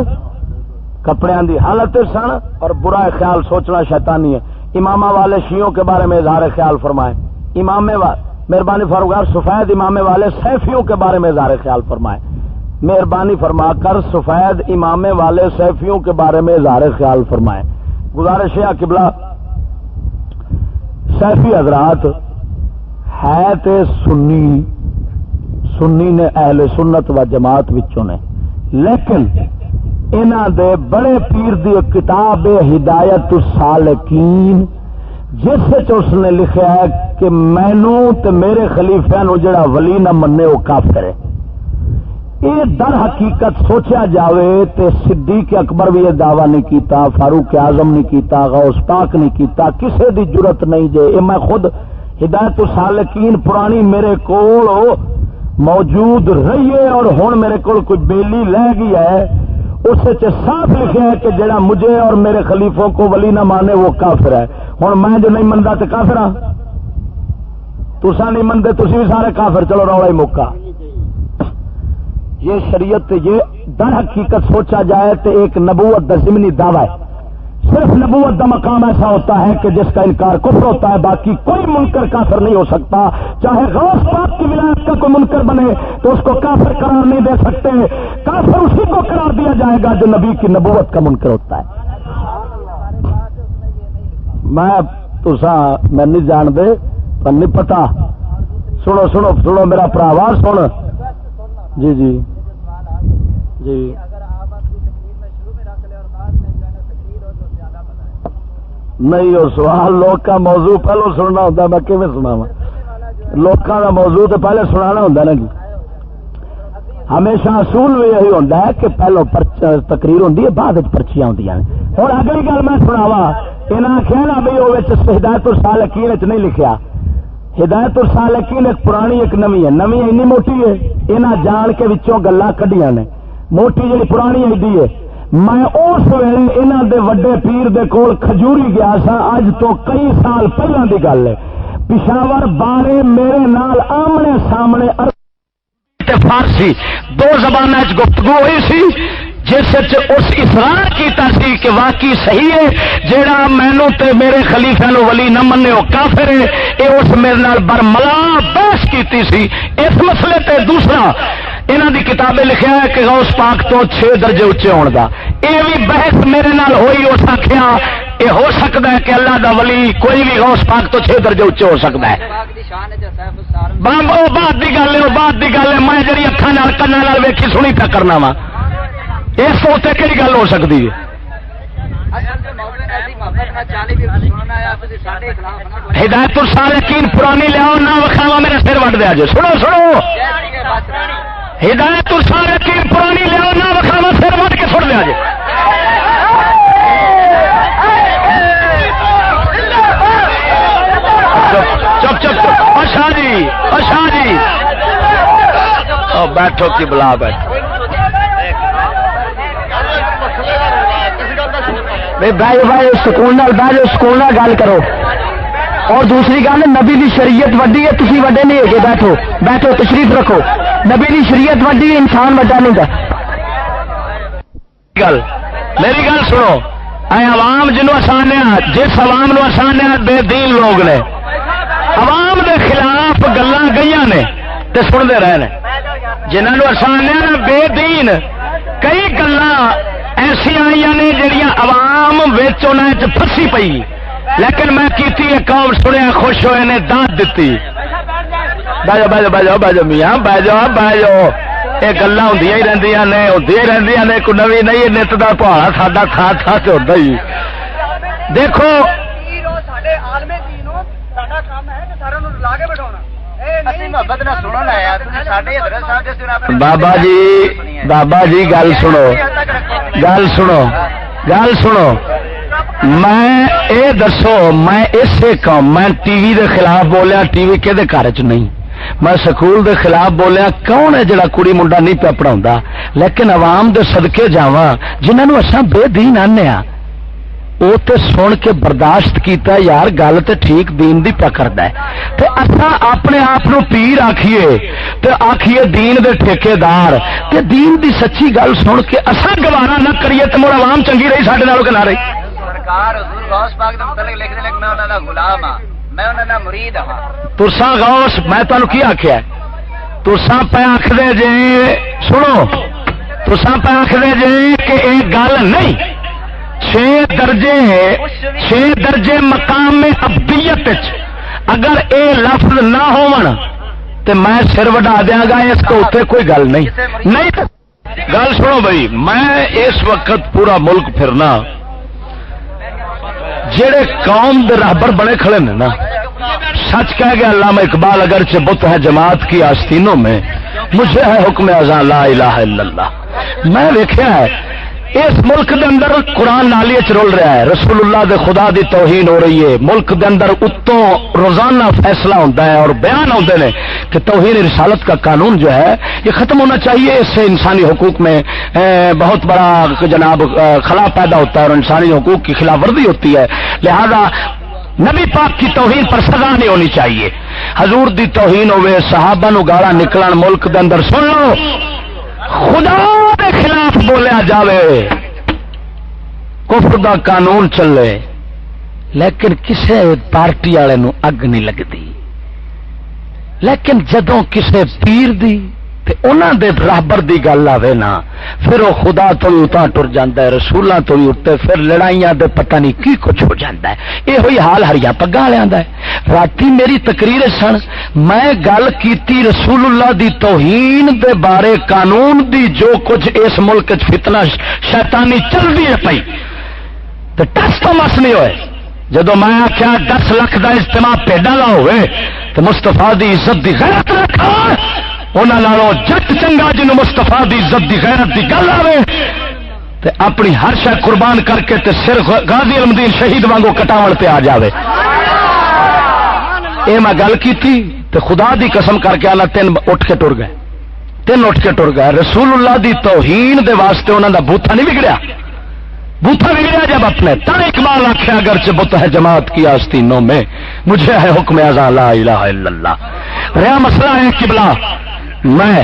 کپڑے دی حالت سن، اور برا خیال سوچنا شیطانی ہے. امامہ والے شیعوں کے بارے میں اظہار خیال فرمائے. امام مہربانی فاروق سفید امامے والے سیفیوں کے بارے میں اظہار خیال فرمائے. مہربانی فرما کر سفید امامے والے سیفیوں کے بارے میں اظہار خیال فرمائے. گزارش ہے قبلہ سیفی حضرات ہے تے سنی نے اہل سنت و جماعت وچوں نے، لیکن انہاں دے بڑے پیر دی کتاب ہدایت السالکین جس وچ اس نے لکھا ہے کہ مینوں تے میرے خلیفہ نو جڑا ولی نہ منے وہ کافر ہے. یہ در حقیقت سوچا جاوے تے صدیق اکبر بھی یہ دعویٰ نہیں کیتا، فاروق اعظم نہیں کیتا، غوث پاک نہیں کیتا، کسے دی جرت نہیں جے. یہ میں خود ہدایت السالکین پرانی میرے کول موجود رہی ہے اور ہن میرے کول کوئی بیلی لے گئی ہے، اس صاف لکھا ہے کہ جڑا مجھے اور میرے خلیفوں کو ولی نہ مانے وہ کافر ہے. ہن میں جو نہیں منتا تو کافر ہاں، تسا نہیں منتے تسی بھی سارے کافر. چلو رولا ہی موقع. یہ شریعت یہ در حقیقت سوچا جائے تو ایک نبوت کا ضمنی دعویٰ ہے. صرف نبوت کا مقام ایسا ہوتا ہے کہ جس کا انکار کفر ہوتا ہے، باقی کوئی منکر کافر نہیں ہو سکتا. چاہے غوث پاک کی ولایت کا کوئی منکر بنے تو اس کو کافر قرار نہیں دے سکتے. کافر اسی کو قرار دیا جائے گا جو نبی کی نبوت کا منکر ہوتا ہے. میں نہیں جان دے پر نہیں پتا. سنو سنو سنو میرا پراواز سن. جی جی جی نہیں وہ سوال لوگ کا موضوع پہلو سننا ہوتا. میں کیویں سناواں؟ لوگوں کا موضوع تو پہلے سنانا ہوتا نا جی. ہمیشہ اصول بھی یہی ہوتا ہے کہ پہلو تقریر ہوتی ہے بعد پرچیاں ہوتی ہیں. اور اگلی گل میں سناوا یہاں آخیا نا بھائی وہ ہدایت السالکین نہیں لکھیا. ہدایت السالکین ایک پرانی ایک نوی ہے. نوی اینی موٹی ہے یہاں جان کے وچوں گلاں کڈیاں نے. موٹی جی پرانی ایڈی ہے. میں اس ویلے انہاں دے وڈے پیر دے کول کھجوری گیا سا. اج تو کئی سال پہلے دی گل ہے. پشاور بارے میرے نال آمنے سامنے فارسی دو زباناں وچ گفتگو ہوئی سی جس اس اصرار کیتا سی کہ واقعی صحیح ہے جیڑا مینوں تے میرے خلیفہ نو ولی نہ منے او کافر ہے. اے اس میرے نال برملا بحث کیتی سی اس مسئلے تے. دوسرا انہاں دی کتابیں لکھیا ہے کہ غوث پاک تو 6 درجے اچے ہون دا. اے بھی بحث میرے نال ہوئی. اس آکھیا اے ہو سکتا ہے کہ اللہ دا ولی کوئی بھی غوث پاک تو 6 درجے اچے ہو سکتا ہے. بات دی گل ہے، بات دی گل ہے. میں جڑی اکھاں نال کنا نال ویکھی سنی پیا کرنا وا اس تو تے کہڑی گل ہو سکتی ہے؟ ہدایت السالکین پرانی لیاؤ نہ وکھاوا میرا سر وڈ دیا جی. سنو سنو ہدایت السالکین پرانی لیاؤ نہ وکھاوا سر وڈ کے سن دیا جی. چپ چپ چپ. اچھا جی اچھا جی بیٹھو کی بلا بیٹھو. بھائی بھائی سکون نال بہ جاؤ، سکون نال گل کرو. اور دوسری گل نبی دی شریعت وڈی ہے، تسی وڈے نہیں ہے. بیٹھو بیٹھو تشریف رکھو. نبی دی شریعت وڈی ہے، انسان وڈا نہیں گا. گل میری گل سنو. اے عوام جنوں آسانیا جس عوام نو آسانیا بے دین لوگ نے عوام دے خلاف گلاں گئیاں نے تے سنتے رہے نے. جنہاں نو آسانیا نا بے دین کئی گلاں ایسی آئی نے جہاں عوام پھسی پئی. لیکن میں کیتی ہے قوم سنیا خوش ہوئے نے داد دیتی. بہ جاؤ بہ جاؤ بہ جاؤ بہ جاؤ میاں بہ جاؤ بہ جاؤ. یہ گلاں ہوندیاں ہی رہندیاں نے ہوندیاں ہی رہندیاں نے. کوئی نویں نہیں. نت دا پہاڑا ساڈا تھا تھا تے ہوندا ہی. دیکھو بابا جی گل سنو گل سنو گل سنو. میں اے دسو میں اسے قوم میں ٹی وی دے خلاف بولیا. ٹی وی کدے گھر چ نہیں. میں سکول دے خلاف بولیا. کون ہے جڑا کڑی منڈا نہیں پیا پڑھاؤندا؟ لیکن عوام دے صدقے جاواں جنہاں نوں اساں بے دین آنے ہاں. وہ تو سن کے برداشت کیتا یار گل تو ٹھیک دین دی پیا کردا ہے تے اساں اپنے آپ نو پیر آکھیے تے آکھیے دین دے ٹھیکیدار تے دین دی سچی گل سن کے اساں گوارا نہ کریے تے مڑ عوام چنگی رہی ساڈے نالوں کہ نہ رہی سرکار حضور غوث پاک دے متعلق لکھ دے میں انہاں دا غلام ہاں میں انہاں دا مرید ہاں تساں غوث میں تانوں کی آکھیا ہے تساں پہ آکھدے جے سنو تساں پہ آکھدے جے کہ اے گل نہیں 6 درجے مقام ابدیت اگر اے لفظ نہ ہون تے میں سر وڈا دیاں گا اس کو اتنے کوئی گل نہیں گل سنو بھائی میں اس وقت پورا ملک پھرنا جڑے قوم دے رہبر بڑے کھڑے نے نا سچ کہہ گیا علامہ اقبال اگرچہ بت ہے جماعت کی آستینوں میں مجھے ہے حکم اذان لا الہ الا اللہ میں دیکھا ہے اس ملک دے اندر قرآن نالی رول رہا ہے رسول اللہ دے خدا دی توہین ہو رہی ہے ملک دے اندر اتوں روزانہ فیصلہ ہوتا ہے اور بیان ہوتے ہیں کہ توہین رسالت کا قانون جو ہے یہ ختم ہونا چاہیے اس سے انسانی حقوق میں بہت بڑا جناب خلا پیدا ہوتا ہے اور انسانی حقوق کی خلاف ورزی ہوتی ہے لہذا نبی پاک کی توہین پر سزا نہیں ہونی چاہیے حضور دی توہین ہوئے صحابہ نو گالا نکلن ملک دے اندر سن لو خدا دے خلاف بولیا جاوے کفر دا قانون چلے لیکن کسے پارٹی والے نو اگ نہیں لگتی لیکن جدوں کسے پیر دی تے انہاں دے راہبر دی گل آوے نا پھر وہ خدا تو بھی اتاں ٹر جاندا ہے رسولاں تو بھی اٹھتے پھر لڑائیاں دے پتہ نہیں کی کچھ ہو جاندا ہے یہ ہوئی حال ہریاں پگاں والےاں دا ہے راتی میری تقریر سن میں گل کیتی رسول اللہ دی توہین دے بارے قانون دی جو کچھ اس ملک وچ فتنہ شیطانی چل دی ہے پئی تے ٹس تو مس نہیں ہوئے جدو میں آخیا 10 لاکھ دا اجتماع پیڈاں دا ہوئے تے مصطفیٰ دی عزت دی غیرت رکھا انہاں نالوں جٹ چنگا جنوں مصطفیٰ دی عزت دی غیرت دی گل آوے تے اپنی ہر شے قربان کر کے تے سر غازی علمدین شہید وانگو کٹاون تے آ جاوے اے میں گل کیتی تے خدا دی قسم کر کے اللہ 3 اٹھ کے ٹر گئے 3 اٹھ کے ٹر گئے رسول اللہ دی توہین دے واسطے انہاں دا بوتھا نہیں بگڑیا بوتھا بگڑیا جب اپنے تا اقبال آخیا اگرچہ بت ہے جماعت کی آستینوں میں مجھے ہے حکم اذان لا الہ الا اللہ رہا مسئلہ ہے قبلہ میں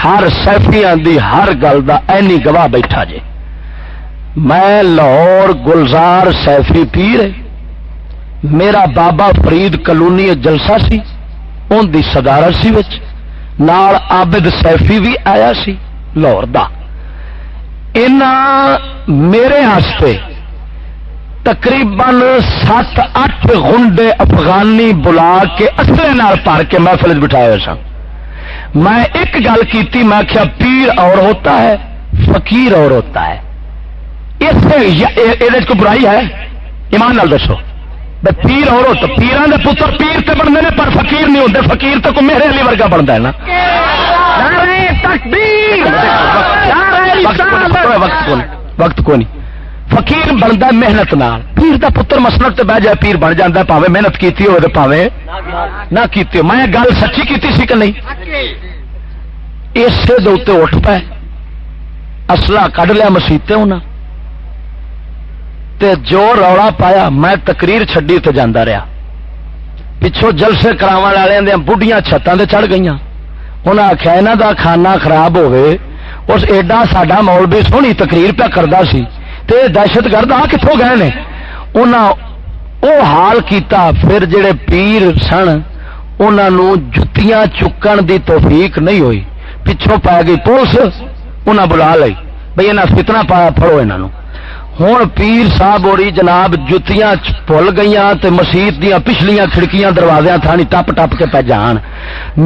ہر سیفیاں دی ہر گل دا اینی گواہ بیٹھا جے میں لاہور گلزار سیفی پیر میرا بابا فرید کلونی جلسہ سی ان دی صدارت سی وچ نال عابد سیفی بھی آیا سی لاہور دا میرے ہاستے تقریباً 7-8 غنڈے افغانی بلا کے اصلے نال پار کے محفل بٹھائے ہوئے سن میں ایک گل کیتی میں کیا پیر اور ہوتا ہے فقیر اور ہوتا ہے اس سے کوئی برائی ہے ایمان نال دسو پیر اور ہوتا پیران دے پتر پیر تے بنتے ہیں پر فقیر نہیں ہوتے فقیر تو کوئی میرے علی ورگا بنتا ہے نا وقت کو نہیں فقیر بنتا محنت نال پیر دا پتر مسلک تے بہ جائے پیر بن جاتا ہے پاوے محنت کیتی ہو پاوے نہ کیتی ہو میں گل سچی کیتی سی کہ نہیں اسے دے اوتے اٹھ پائے اسلحہ کڈ لیا مسیتے ہونا تے جو رولا پایا میں تقریر چھڈی تے جاندا رہا پچھوں جلسے کراون والے دے بڈھیاں چھتاں تے چڑھ گئیاں انہاں آخیا انہاں دا کھانا خراب ہوئے اس ایڈا ساڈا مولوی سونی تقریر پہ کردا سی تے دہشت گرد آ کتوں گئے نے انہاں او حال کیتا پھر جڑے پیر سن انہاں نو جتیاں چکن دی توفیق نہیں ہوئی پچھوں پا گئی پولیس انہاں بلا لئی بھئی انہاں فتنہ پایا پھڑو انہاں نو ہوں پیر صاحب ہوری جناب جتیاں بھول گئیاں تے مسیت دیاں پچھلیاں کھڑکیاں دروازیاں تھانی ٹپ ٹپ کے پہ جان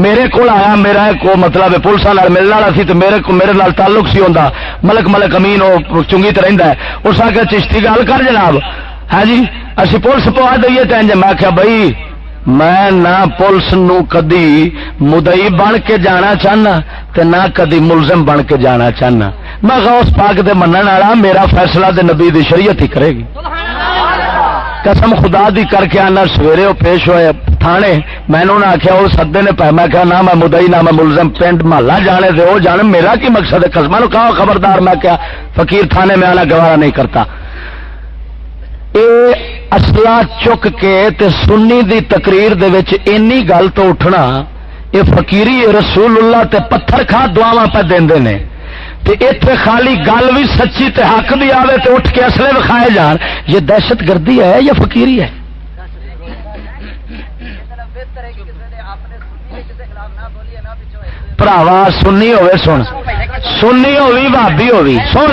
میرے کو آیا میرا کو مطلب پولیساں نال ملن والا سی تے میرے نال تعلق سی ہوندا ملک امین وہ چنگی تے رہندا ہے اس آ کے چشتی گل کر جناب ہاں جی اسی پولیس پوا دئیے تے انج میں کہیا بھائی میں نہ پولیس نو کدی مدعی بن کے جانا چاہنا تے نہ کدی ملزم بن کے جانا چاہنا میں غوث پاک دے منن والا میرا فیصلہ دے نبی دی شریعت ہی کرے گی قسم خدا دی کر کے آنا سویرے وہ پیش ہوئے تھانے میں نے آخیا وہ سدے نے پہ میں کہا نہ میں مدعی نہ میں ملزم پنڈ محلہ جانے دے وہ جانے میرا کی مقصد ہے قسمہ نو کہا خبردار میں کیا فقیر تھانے میں آنا گوارا نہیں کرتا اصلا چک کے تے سنی دی تقریر دے وچ اینی گل تو اٹھنا یہ فقیری رسول اللہ تے پتھر کھا دعاواں پہ دیندے نے تے ایتھے خالی گل بھی سچی تے حق دی آوے تے اٹھ کے اصلے وکھائے جان. یہ دہشت گردی ہے یا فقیری ہے؟ بھراوا سنی ہوئے سن، سنی ہوئی بھابی ہوئی سن.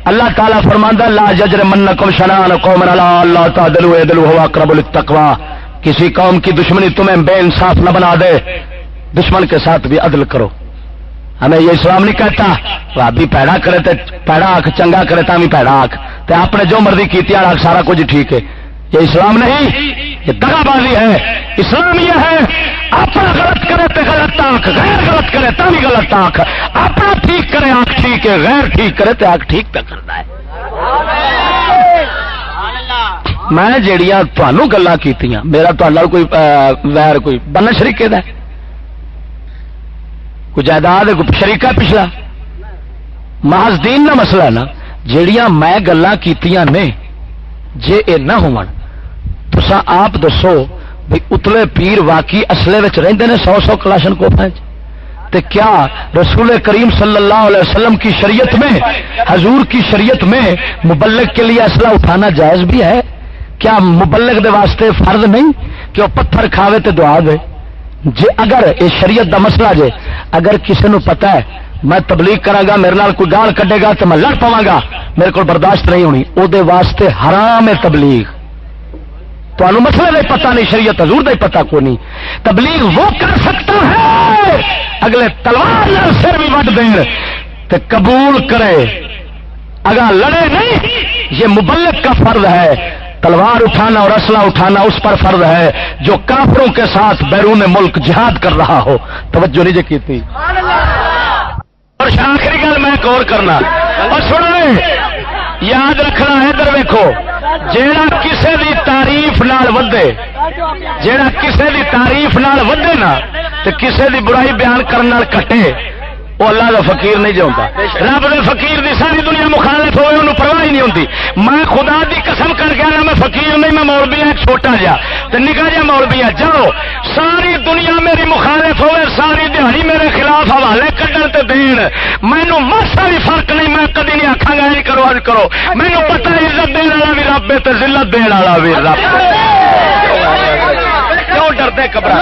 اللہ تعالیٰ فرماندا لا یجرمنکم شنآن قوم علی اللہ تعدلوا اعدلوا هو اقرب للتقوی. کسی قوم کی دشمنی تمہیں بے انصاف نہ بنا دے، دشمن کے ساتھ بھی عدل کرو. ہمیں یہ اسلام نہیں کہتا بھابی پیڑا کرے تے پیڑا آنکھ، چنگا کرے تا بھی پیڑا آنکھ، تے آپ نے جو مرضی کیتی آنکھ سارا کچھ ٹھیک ہے. یہ اسلام نہیں، یہ دغا بازی ہے. اسلام یہ ہے اپنا غلط کرے تے غلط آنکھ، غیر غلط کرے تا بھی غلط آنکھ، اپنا ٹھیک کرے آنکھ ٹھیک ہے، غیر ٹھیک کرے تے آنکھ ٹھیک پہ کرنا ہے. میں جیڑیاں تانوں گلاں کیتیاں میرا تہاڈے نال کوئی ویر کوئی بننا شریکے دا کوئی جائیداد کوئی شریکہ پچھلا محض دین دا مسئلہ ہے نا. جیڑیاں میں گلاں کیتیاں نے جے اے نہ ہون تساں آپ دسو بھی اتلے پیر واقعی اصلے وچ رہندے نے 100 کلاشن کوفاں وچ؟ تے کیا رسول کریم صلی اللہ علیہ وسلم کی شریعت میں، حضور کی شریعت میں مبلغ کے لیے اسلحہ اٹھانا جائز بھی ہے؟ کیا مبلغ دے واسطے فرض نہیں کہ وہ پتھر کھاوے تے دعا دے؟ جے اگر یہ شریعت دا مسئلہ جے اگر کسی نو پتہ ہے میں تبلیغ کراں گا میرے نال کوئی گال کڈے گا تو میں لڑ پواں گا، میرے کو برداشت نہیں ہونی، او دے واسطے حرام ہے تبلیغ. تمہیں مسئلہ نہیں پتہ نہیں، شریعت حضور دا ہی پتہ کو نہیں. تبلیغ وہ کر سکتا ہے اگلے تلوار نال سر بھی وڈ دین تے قبول کرے، اگر لڑے نہیں. یہ مبلغ کا فرض ہے. تلوار اٹھانا اور اسلحہ اٹھانا اس پر فرض ہے جو کافروں کے ساتھ بیرون ملک جہاد کر رہا ہو. توجہ نہیں کی تھی. اور آخری گل میں ایک اور کرنا اور سنو یاد رکھنا ہے. ادھر ویکھو جیڑا کسے دی تعریف نال ودے، جیڑا کسے دی تعریف نال ودے نا تے کسے دی برائی بیان کرن نال کٹے وہ اللہ دا فقیر نہیں جاؤں. رب دے فقیر دی ساری دنیا مخالف ہوئے انہوں پرواہ ہی نہیں ہوتی. میں خدا دی قسم کر کے نا میں فقیر نہیں، میں مولوی ہوں، ایک چھوٹا جا تے نکا جا مولوی ہے. جاؤ ساری دنیا میری مخالف ہوئے، ساری دیہڑی میرے خلاف حوالے کڈن تے دین، مینوں ماسا بھی فرق نہیں. میں کدی نہیں آکھاں گا کرو اج کرو. مینوں پتہ ہے عزت دین والا بھی رب ہے تے ذلت دین والا بھی رب. کیوں ڈرتے گھبرا؟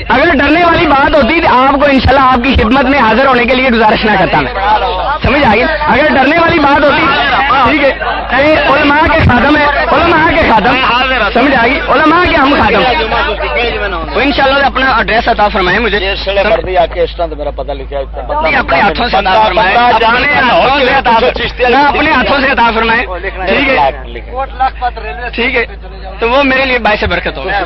اگر ڈرنے والی بات ہوتی تو آپ کو انشاءاللہ آپ کی خدمت میں حاضر ہونے کے لیے گزارش نہ کرتا میں. سمجھ آئیے اگر ڈرنے والی بات ہوتی ٹھیک ہے. علماء کے خادم ہے، علماء کے خادم سمجھ آئیے، علماء کے ہم خادم تو انشاءاللہ اپنا ایڈریس عطا فرمائیں مجھے. میرا پتہ لکھا اپنے ہاتھوں سے عطا فرمائیں، اپنے ہاتھوں سے عطا فرمائیں. ٹھیک ہے ٹھیک ہے. تو وہ میرے لیے باعث برکت ہوگا.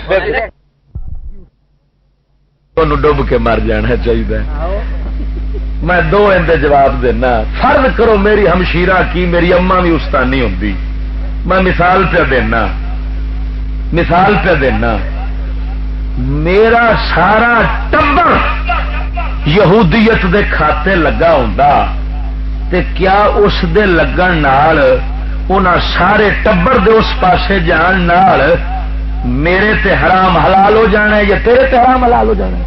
ڈب کے مر جانا چاہیے. میں دو اندے جواب دینا. فرض کرو میری ہمشیرہ کی میری اما بھی استانی ہوتی. میں مثال پہ دینا، مثال پہ دینا. میرا سارا ٹبر یہودیت دے کھاتے لگا ہوندا تے کیا اس دے لگن نال انہاں سارے ٹبر دے اس پاسے جان نال میرے تے حرام حلال ہو جانا ہے یا تیرے تے حرام حلال ہو جانا ہے؟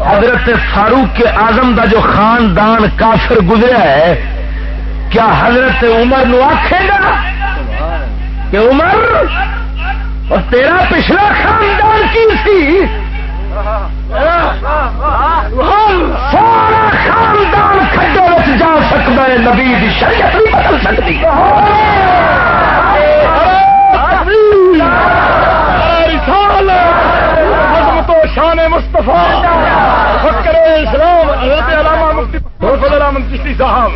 حضرت فاروق اعظم دا جو خاندان کافر گزرا ہے، کیا حضرت عمر نو آکھے گا کہ عمر اور تیرا پچھلا خاندان کی سی؟ سارا خاندان کھڈے وچ جا سکتا ہے، نبی دی شریعت نہیں بدل سکتی. شان مصطفیٰ فکر اسلام حضرت علامہ مفتی فضل احمد چشتی صاحب.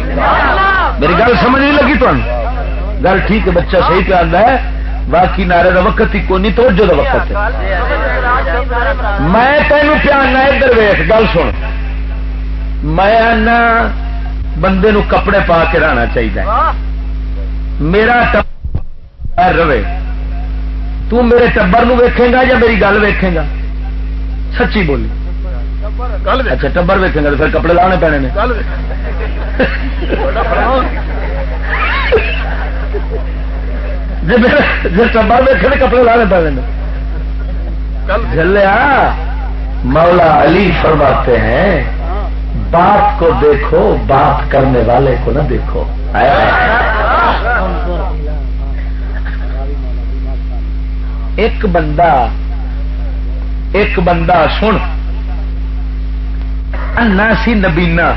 میری گل سمجھ نہیں لگی تمہیں؟ گل ٹھیک ہے، بچہ صحیح پہ آتا ہے. باقی نعرے کا وقت ہی کونی، توجہ کا وقت ہے. میں تینوں پیانا ادھر ویخ گل سن. میں آنا بندے نو کپڑے پا کے رہنا چاہیے. میرا ٹبر رہے، تو میرے ٹبر نو ویکھے گا یا میری گل ویکھے گا؟ سچی بولی. اچھا ٹبر ویکھے گا تو پھر کپڑے لانے پینے نے. جی ٹبر ویکھنے کپڑے لانے پڑے جلیا مولا علی فرماتے ہیں بات کو دیکھو بات کرنے والے کو نہ دیکھو. ایک بندہ سن انا سی نبینا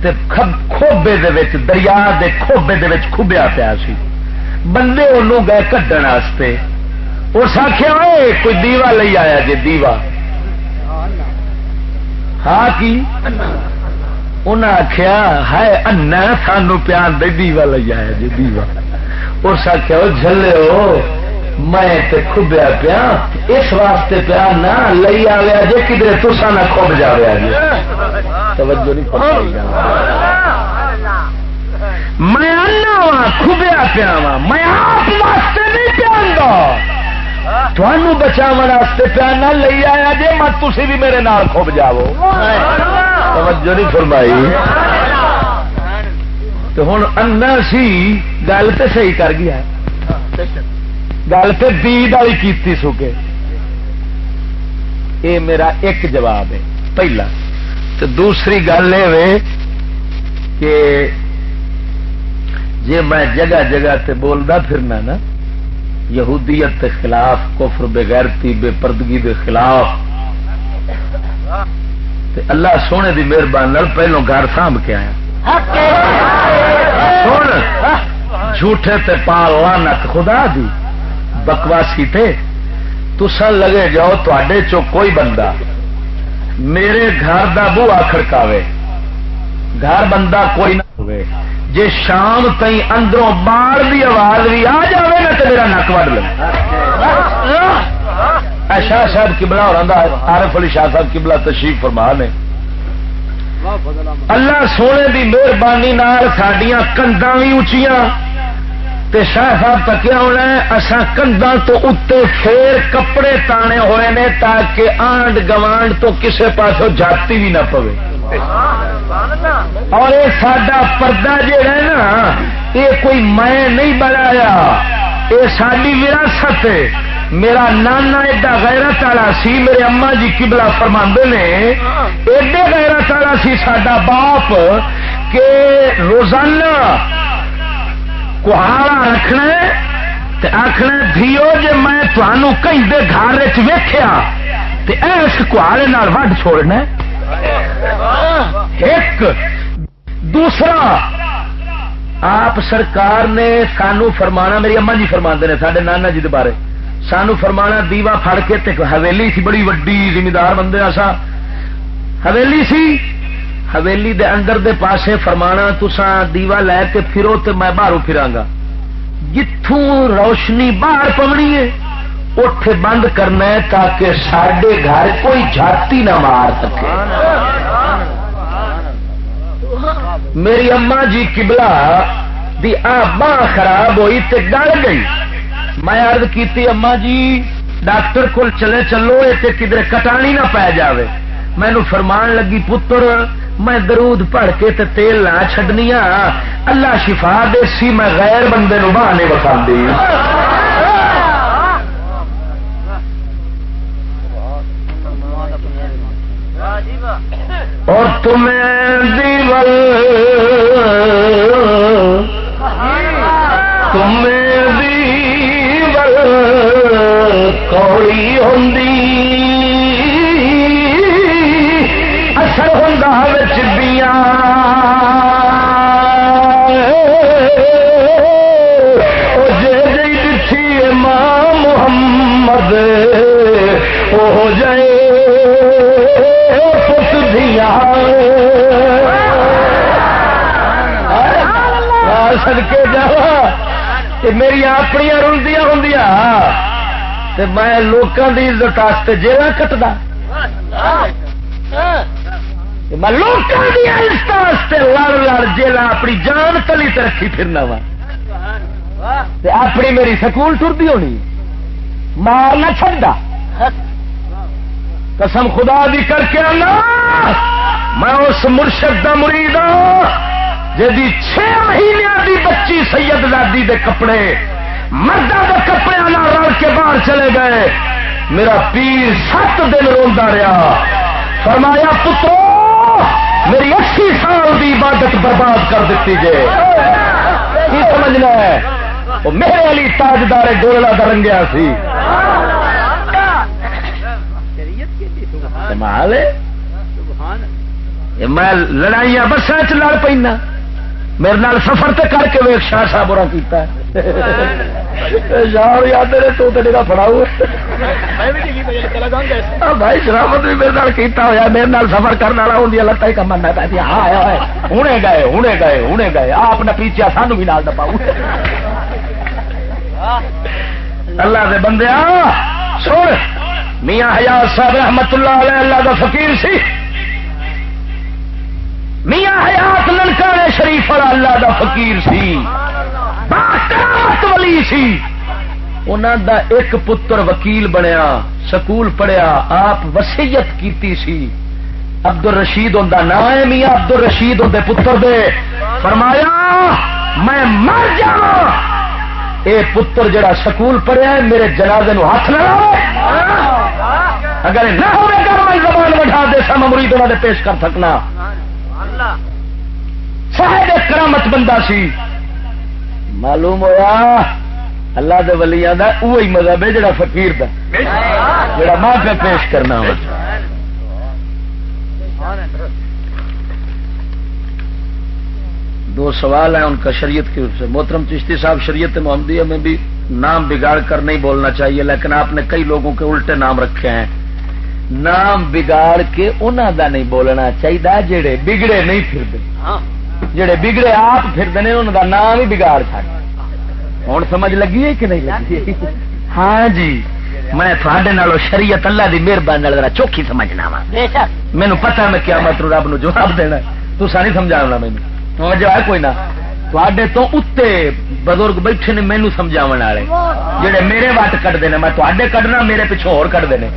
تے کھوبے دے وچ دریا دے کھوبے دے وچ کھبیا پیا سی. بندے انہوں گئے کڈن واسطے. اس آخیا کوئی دیوا لے آیا جی دیوا. ہاں کی انہیں آخیا ہے انا سانو پیار دے دیوا لے آیا جی دیوا. اس آخیا وہ جلے ہو میں تے کھبیا پیا اس واسطے پیار نہ لئی آیا جی کدھر تسا نہ کھب جایا جی. توجہ نہیں فرمائی. میں انا وا کھبیا پیا وا میں آپ واسطے نہیں پیاندا تھانو بچاون واسطے پیار نہ لئی آیا جی میں تسی بھی میرے نال کھب جاؤ. توجہ نہیں فرمائی. تو ہن انا سی گل تے صحیح کر گیا گل تے دید والی کیتی سو کے. اے میرا ایک جواب ہے پہلا. تو دوسری گل یہ کہ جی میں جگہ جگہ تے بولدا پھرنا نا یہودیت کے خلاف کفر بغیرتی بے پردگی کے خلاف تے اللہ سونے دی مہربانی پہلو گھر سانب کے آیا. سن جھوٹے تے پال لعنت خدا دی بکواسی تے تسا لگے جاؤ تواڈے چو کوئی بندہ میرے گھر دا بوہا کھڑکاوے گھر بندہ کوئی نہ ہوئے جے شام تئی اندروں باڑ دی آواز بھی آ جائے نا تو میرا نک وڈ لے. شاہ صاحب قبلہ اور عارف علی شاہ صاحب قبلہ تشریف فرما نے. اللہ سونے دی مہربانی نال ساڈیاں کنڈاں بھی اچیاں تے شاہ صاحب تکیا ہونا اساں کنڈاں تو اتنے پھر کپڑے تانے ہوئے نے تاکہ آنڈ گوانڈ تو کسے پاسوں جاتی بھی نہ پوے. اور یہ ساڈا پردہ جہا ہے نا یہ کوئی میں نہیں بنایا یہ ساری وراثت ہے. میرا نانا ایڈا غیرت والا سی میرے اما جی قبلہ فرماندے نے ایڈے غیرت والا سی ساڈا باپ کہ روزانہ کہاڑا رکھنا تے آخنا دھیو جے میں تمہوں کہیں دے گھر ویکھیا تے ایس کہاڑے نال وڈ چھوڑنا. ایک دوسرا آپ سرکار نے سانو فرمانا میری اما جی فرماندے نے ساڈے نانا جی دے بارے سانو فرمانا دیوا پھڑ کے تے حویلی سی بڑی وڈی زمیندار بندے اسا حویلی سی حویلی دے اندر دے پاسے فرمانا تساں دیوا لے کے پھرو تے میں باہروں پھراں گا جتھوں روشنی باہر پونی ہے اٹھ بند کرنا ہے تاکہ ساڈے گھر کوئی جھاتی نہ مار سکے. میری اما جی قبلہ دی باں خراب ہوئی تے گل گئی. میں عرض کیتی اما جی ڈاکٹر کول چلے چلو تے کدھر کٹانی نہ پی جاوے. مینو فرمان لگی پتر میں درود پڑھ کے تے تیل نہ چھڈنی اللہ شفا دے سی میں غیر بندے نو بہانے وکھاندی. اور تمہیں دیول کوڑی ہوندی اثر ہوندا وچ دیاں او جے دتی امام محمد او جائے سدکے جا میری اپنی رلدیاں ہوں میں لوگوں کی عزت واسطے جیل کٹدا میں لوگوں کی عزت واسطے لڑ لڑ جیل اپنی جان تلی تے رکھی پھرنا وا اپنی میری سکول ٹردی ہونی مار نہ چھڈا. قسم خدا دی کر کے اللہ میں اس مرشد دا مرید ہوں جی 6 مہینے دی بچی سید زادی دے کپڑے مردوں کے کپڑے رل کے باہر چلے گئے. میرا پیر 7 دن روندا رہا. فرمایا پترو میری 80 سال کی عبادت برباد کر دیتی جے. کی سمجھنا ہے؟ وہ میرے علی تاجدار گولڑا دا رنگیا سی. کمال ہے. میں لڑائیاں بساں چ لڑ پینا. میرے نال سفر تے کر کے ویک شاہ صاحب برا کیتا ہے. یار یاد رہے تو ڈگا فڑاؤ بھائی شرافت بھی میرے نال کیتا ہوا. میرے نال سفر کرنے والا ہوں لتاں ہی کم آنا پی. ہاں ہنے گئے آپ نے پیچھا سانو بھی نال دباؤ. اللہ دے بندے سن. میاں حیات صاحب رحمت اللہ علیہ اللہ دا فقیر سی. میاں حیات ننکانے شریف والا اللہ دا فقیر سی. باکرامت ولی سی. انہاں دا ایک پتر وکیل بنیا, سکول پڑھیا, آپ وصیت کیتی سی. عبد الرشید ہوندا نام ہے. میاں عبد الرشید ہوندے پتر دے. فرمایا میں مر جاواں اے پتر جڑا سکول پڑھیا ہے میرے جنازے نو ہاتھ نہ لاوے. اگر نہ ہوے گا میں زبان بڑھا دے سا مرید انہاں دے پیش کر سکنا. صاحب کرامت بندہ سی. معلوم ہویا اللہ دے ولیاں دا وہی مذہب ہے جڑا فقیر دا, جڑا ماں پہ پیش کرنا ہو. دو سوال ہیں ان کا شریعت کی روپ سے. محترم چشتی صاحب, شریعت محمدیہ میں بھی نام بگاڑ کر نہیں بولنا چاہیے, لیکن آپ نے کئی لوگوں کے الٹے نام رکھے ہیں. نام بگاڑ کے انہوں دا نہیں بولنا چاہیے جڑے بگڑے نہیں پھرتے. جڑے بگڑے آپ پھرتے ہیں انہوں دا نام ہی بگاڑ چڑ. ہوں سمجھ لگی ہے کہ نہیں لگی؟ ہاں جی, میں تھوڑے نالوں شریعت اللہ دی مہربانی ذرا چوکھی سمجھنا وا. مینو پتا میں کیا مطلب رب نو جواب دینا. تسا نہیں سمجھانا مینو جو ہے کوئی نہ. تھوڑے تو اتنے بزرگ بیٹھے نے مینو سمجھاو والے جڑے میرے وٹ کٹتے ہیں. میں تھوڑے کڈنا میرے پیچھے ہور کٹتے ہیں.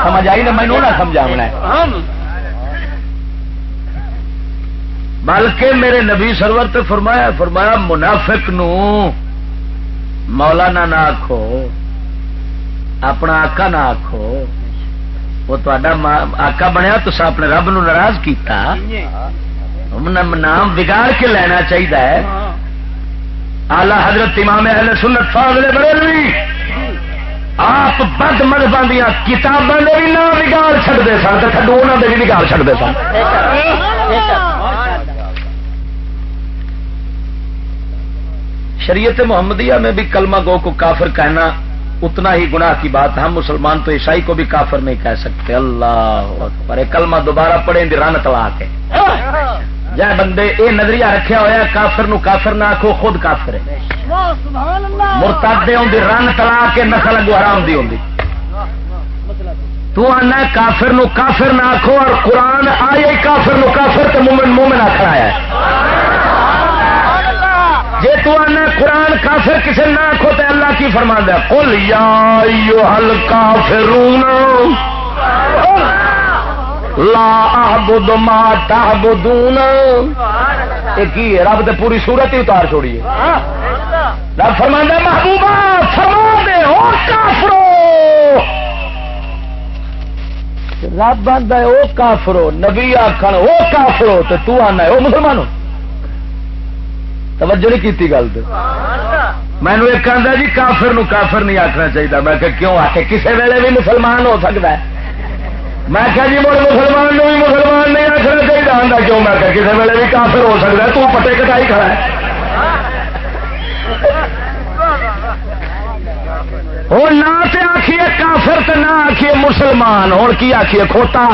سمجھ آئی نا؟ مینو نہ سمجھاونا ہے. بلکہ میرے نبی سرور تے فرمایا منافق نو مولانا نہ آکھو, اپنا آقا نہ آکھو. وہ تہاڈا آقا بنیا تو اپنے رب نو ناراض کیتا. نام بگاڑ کے لینا چاہیے. آلہ حضرت امام اہل سنت فاضل بریلوی آپ بد مذہباں دیا کتاباں دے بھی نام بگاڑ چھڈدے سن تے تھڈو انہاں دے بھی بگاڑ چھڈدے سن. شریعت محمدیہ میں بھی کلمہ گو کو کافر کہنا اتنا ہی گناہ کی بات. ہم مسلمان تو عیسائی کو بھی کافر نہیں کہہ سکتے. اللہ اکبر. کلمہ دوبارہ پڑھیں دی رن تلا کے. جائے بندے اے نظریہ رکھیا ہوا کافر نو کافر نہ آکھو, خود کافر ہے. مرتد دے ہوندی رن تلا کے نسل اگو حرام دی ہوندی. تو آنا کافر نو کافر نہ آکھو اور قرآن آئے کافر نو کافر تے مومن مومن آکھنا آیا ہے. جے تو آنا قرآن کافر کسے نہ آکھو تے اللہ کی فرماندا ہے قل یا ایھا الکافرون لا اعبد ما تعبدون. ایک ہی رب تے پوری صورت ہی اتار چھوڑی ہے. رب فرماندا ہے محبوبہ فرما دے او کافرو. رب آندا ہے او کافرو, نبی آکھن او کافرو تے تو آنا ہے او مسلمانو. توجہ نہیں کیتی گل تے. مینو ایک آندا جی کافر نو کافر نہیں آخنا چاہیے. میں کہ کیوں آ کے کسی ویلے بھی مسلمان ہو سکتا ہے. میں کہ جی مڑ مسلمان نو بھی مسلمان نہیں آخنا چاہیے. آندا کیوں؟ میں کہ کسی ویلے بھی کافر ہو سکتا ہے. تو پٹے کٹائی کھڑا ہے. ہوں نہ تے آخیے کافر تے نہ آخیے مسلمان. ہوں کی آخیے کھوتا.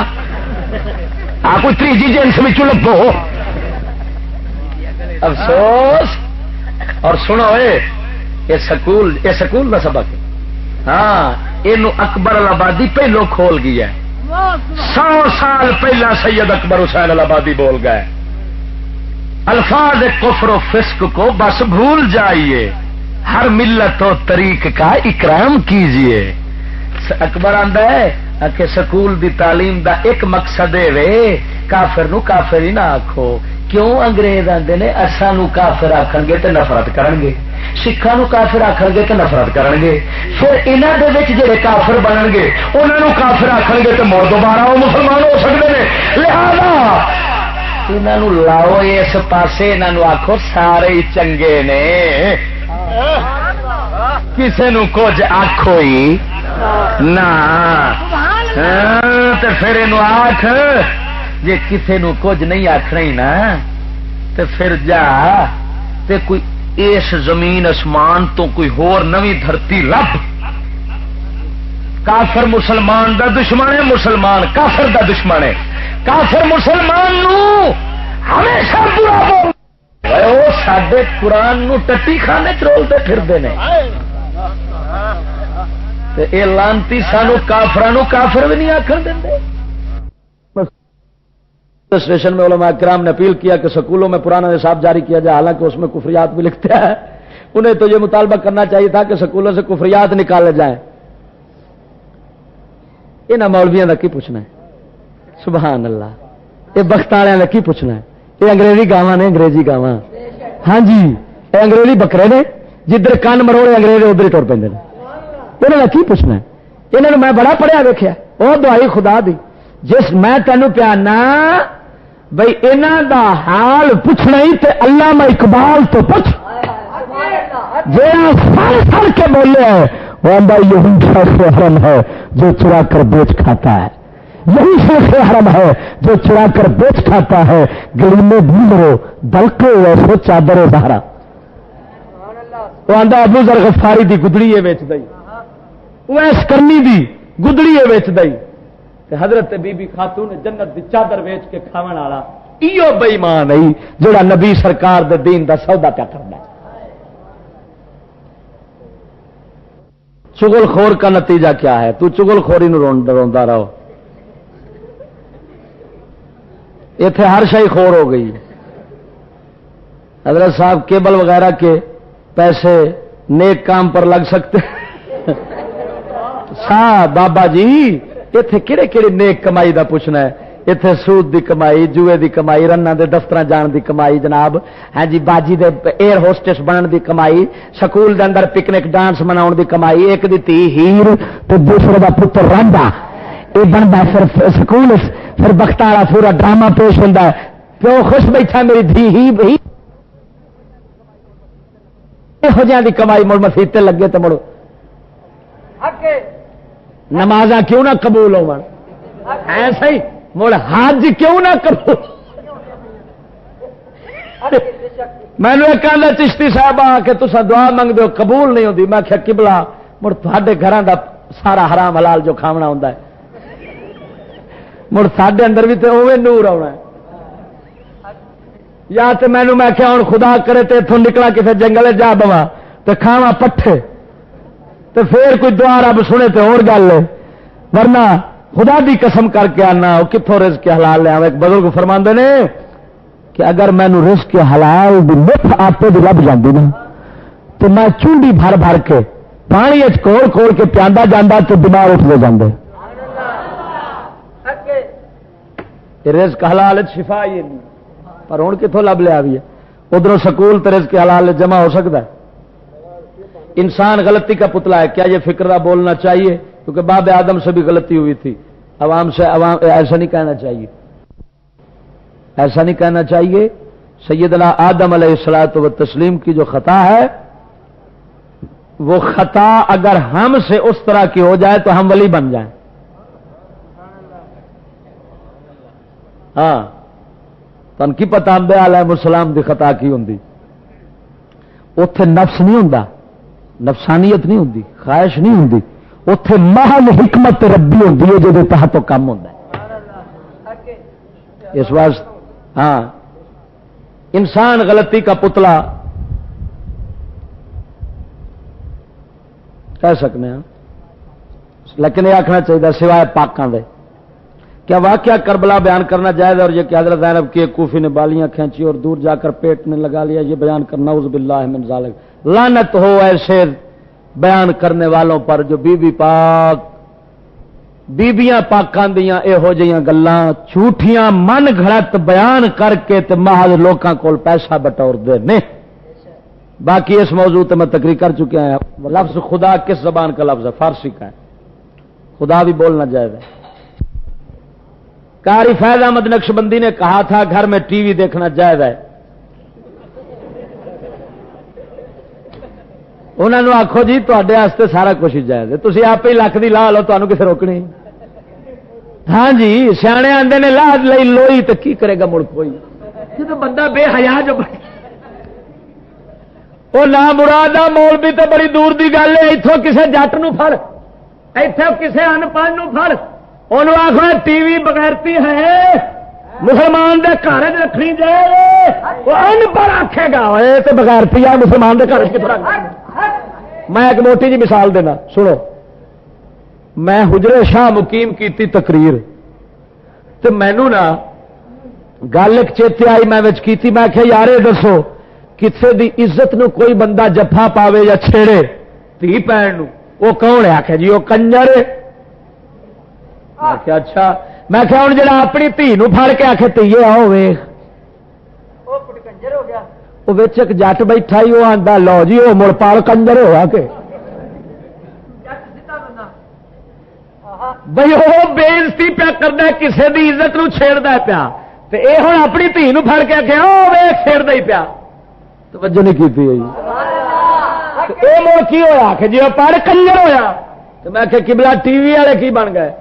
آ کوئی تیجی جنس میں لبو. افسوس. اور سنو یہ سکول کا سبق ہے. ہاں یہ اکبر آبادی پہلو کھول گیا ہے. 100 سال پہلا سید اکبر حسین آبادی بول گئے الفاظ کفر و فسق کو بس بھول جائیے, ہر ملت و طریق کا اکرام کیجیے. اکبر آندا ہے کہ سکول دی تعلیم دا ایک مقصد ہے کافر نو کافر ہی نہ آکھو. کیوں انگریز آتے نے اسانو کافر آخن گے تو نفرت کرن گے، سکھاں کافر آخن گے تو نفرت کرن گے، پھر انہاں دے وچ جڑے کافر بنن گے انہاں کافر آخن گے تو مڑ دوبارہ وہ مسلمان ہو سکتے ہیں. لہذا انہاں لاؤ اس پاسے، انہاں آخو سارے ہی چنگے نے، کسے نو کچھ آخو ہی نہ. تے پھر انہوں آخ جے کسے نو کچھ نہیں آخنا ہی نا تے پھر جا تے کوئی اس زمین اسمان تو کوئی ہور نوی دھرتی لب. کافر مسلمان دا دشمن ہے، مسلمان کافر دا دشمن ہے. کافر مسلمان نو ہمیشہ برا بول وہ سڈے قرآن نو ٹٹی خانے چرولتے پھرتے ہیں. اے لانتی سانو کافرانو کافر بھی نہیں آخر دیں. اسٹیشن میں علماء کرام نے اپیل کیا کہ سکولوں میں پرانا نصاب جاری کیا جائے، حالانکہ اس میں کفریات بھی لکھتے ہیں. انہیں تو یہ مطالبہ کرنا چاہیے تھا کہ سکولوں سے کفریات نکالے جائیں. یہاں مولویوں کا کی پوچھنا ہے؟ سبحان اللہ. یہ بخت والوں کا کی پوچھنا ہے؟ یہ انگریزی گاواں نے، انگریزی گاواں. ہاں جی، یہ انگریزی بکرے نے، جدھر کن مروڑے انگریز ادھر ہی ٹر پہ. انہوں نے کی پوچھنا ہے؟ انہوں نے میں بڑا پڑھیا ویکھیا، وہ دعائی خدا دی جس میں تینوں پیانا بھائی انہاں دا حال پوچھنا ہی تے علامہ اقبال تو پوچھ جہاں سر کے بولے ہے وہ اندر یہی شیخ حرم ہے جو چرا کر بیچ کھاتا ہے، یہی شیخ حرم ہے جو چرا کر بیچ کھاتا ہے. گلی میں بھی مرو بلکہ ویسے چادر بہرا. وہ آندا ابو ذر غفاری دی گدڑی ہے ویچ دئی، ویس کرنی دی گدڑی ہے ویچ دئی. حضرت بی بی خاتون جنت دی چادر ویچ کے کھاون والا ایو بے ایمان ہے جڑا نبی سرکار دے دین دا سودا پیا کردا ہے. چغل خور کا نتیجہ کیا ہے؟ تو چغل خوری نو روندا رہو. ایتھے ہر شے خور ہو گئی. حضرت صاحب کیبل وغیرہ کے پیسے نیک کام پر لگ سکتے بابا جی اتے کہڑے کہڑے نیک کمائی دا پوچھنا ہے؟ اتے سود دی کمائی، جوئے دی کمائی، رنا دے دفتر جان دی کمائی جناب، ہاں جی باجی دے ایئر ہوسٹس بنن دی کمائی، سکول دے اندر پکنک ڈانس مناؤن دی کمائی. ایک دی تھی ہیر تو دوسرے دا پتر رانڈا، یہ بنتا پھر سکول پھر بخت والا پورا ڈرامہ پیش ہوتا ہے. پیو خوش بیٹھا میری دھی ہی بھائی یہو دی کمائی مڑ مسیتے لگے تو مڑو نمازاں کیوں نہ قبول ہو ایسا ہی مڑ حج کیوں نہ قبول. میں نے کہا چشتی صاحب آ کے تصا دعا منگتے ہو قبول نہیں ہوتی. میں کیا قبلہ مڑ تھوڑے گھراں دا سارا حرام حلال جو کھاونا ہوندا ہے مڑ ساڈے اندر بھی تو اوے نور آنا ہے. یا تو مینو میں کیا ہوں خدا کرے تو اتوں نکلا کسی جنگل جا بوا تو کھاوا پٹھے تو پھر کوئی دعا رب سنے تو اور گل ہے. ورنہ خدا دی قسم کر کے آنا وہ کتوں رزق کے حلال لیا. ایک بزرگ فرماندے نے کہ اگر مینو رزق کے حلال دی مٹھ آٹے دی لب جاندی نا تو میں چونڈی بھر بھر کے پانی کھول کھول کے پیاندا جانا تو بیمار اٹھتے جاندے. رزق حلال شفا ہی نہیں پر ہوں کتوں لب لیا بھی ہے. ادھر سکول تو رزق حلال جمع ہو سکتا ہے. انسان غلطی کا پتلا ہے. کیا یہ فکرہ بولنا چاہیے؟ کیونکہ باب آدم سے بھی غلطی ہوئی تھی. عوام سے عوام ایسا نہیں کہنا چاہیے، ایسا نہیں کہنا چاہیے. سیدنا آدم علیہ الصلوۃ والتسلیم کی جو خطا ہے وہ خطا اگر ہم سے اس طرح کی ہو جائے تو ہم ولی بن جائیں. ہاں تن کی پتا انبیاء علیہ السلام دی خطا کی ہوندی. اوتھے نفس نہیں ہوندا، نفسانیت نہیں ہوندی، خواہش نہیں ہوندی. اوتھے محض حکمت ربی ہوندی ہے جو تحت تو کم ہوندا ہے. اس واسطے ہاں انسان غلطی کا پتلا کہہ سکتے ہیں، لیکن یہ آخنا چاہیے سوائے پاکاں دے. کیا واقعہ کربلا بیان کرنا جائز اور یہ کہ حضرت زینب کی ایک کوفی نے بالیاں کھینچی اور دور جا کر پیٹ میں لگا لیا، یہ بیان کرنا نعوذ باللہ من ذالک. لعنت ہو ایسے بیان کرنے والوں پر جو بی بی پاک بیبیاں پاکاں دیاں یہو جہاں گلاں جھوٹیاں من گھڑت بیان کر کے تے محض لوکاں کول پیسہ بٹور دے نے. باقی اس موضوع تے میں تقریر کر چکا ہوں. لفظ خدا کس زبان کا لفظ ہے؟ فارسی کا ہے. خدا بھی بولنا جائز ہے. قاری فیض احمد نقشبندی نے کہا تھا گھر میں ٹی وی دیکھنا جائز ہے. انہوں نے آخو جی تے سارا کچھ جائز ہے, تھی آپ ہی لکھ دی لا لو, تمہیں کسے روکنی. ہاں جی سیانے آندے نے لا لئی لوئی تو کی کرے گا مڑ کوئی, جب بندہ بے حیا جو وہ نہ مراد مولوی تو بڑی دور دی گل ہے. اتوں کسے جٹ نو پھڑ, اتوں کسے ان پڑھ نو پھڑ, انہوں آخو ٹی وی بغیرتی ہے مسلمان دے گھر رکھنی جائے. وہ ان پڑھ آکھے گا تو بغیرتی ہے مسلمان دے گھر کتنا. میں ایک موٹی جی مثال دینا سنو. میں حجرے شاہ مقیم کیتی تقریر تو مینو نا گل ایک چیتے آئی میں کیتی. میں کہ یار دسو کسی دی عزت نو کوئی بندہ جفا پاوے یا چھیڑے تھی پہن وہ کون ہے؟ آخیا جی وہ کنجر. میں کہ اچھا. میں کہ ہوں جا اپنی دھی پھڑ کے آخے تیے آؤ ویخ وہ ایک جٹ بیٹھا ہی وہ آتا لو جی وہ مڑ پال کنجر ہوا کہ بھائی وہ بےزتی پیا کرتا کسی دی عزت نو چھیڑتا پیا تے اے ہوں اپنی دھی پھڑ کے آخیا وہ ویخ چھیڑتا ہی پیا. توجہ نہیں کی یہ مڑ کی ہوا کہ جی وہ پڑھ کنجر ہویا. تو میں کہ قبلہ ٹی وی والے کی بن گئے.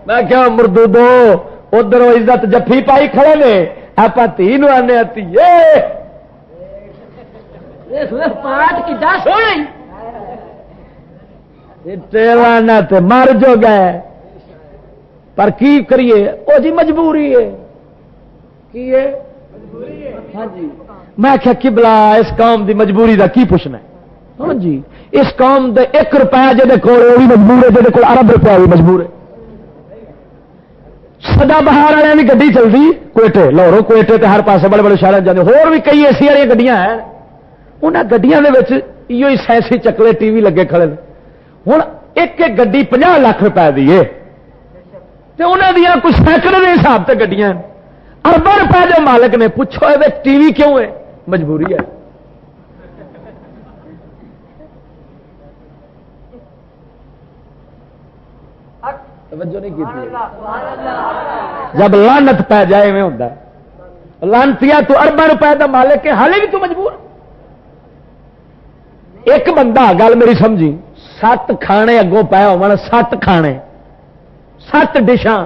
میں کیا مردو دو ادھر عزت جفی پائی کھڑے نے آپ تھی نو آنے آتی ٹریلانا تے مر جو گئے. پر کی کریے وہ جی مجبوری ہے کی ہے. ہاں جی میں کیا قبلہ اس قوم دی مجبوری دا کی پوچھنا ہے. ہاں جی اس قوم دے 1 روپیہ جہاں کول وہ بھی مجبور ہے, جہاں کول ارب روپیہ بھی مجبور ہے. سدا بہار والے کی گڈی چلتی کوئٹے لاہوروں کوئٹے تے ہر پاسے بڑے بڑے شہر جاتے. ہور بھی کئی اے سی والی گڈیاں ہیں. انہاں گڈیاں دے وچ ایو سائنسی چکلے ٹی وی لگے کھڑے. ہوں ایک ایک گڈی 50 لاکھ روپے دی ہے تے انہاں دیاں کچھ سینکڑے دے حساب تے گڈیاں ارباں روپے دے مالک نے. پوچھو اے ٹی وی کیوں ہے؟ مجبوری ہے. توجہ نہیں کی. جب لعنت پہ جائے میں ہوتا لانتیا تو ارباں روپے کا مالک ہے حالے بھی تو مجبور. ایک بندہ گل میری سمجھی 7 کھانے اگوں پایا ہو 7 کھانے 7 ڈشاں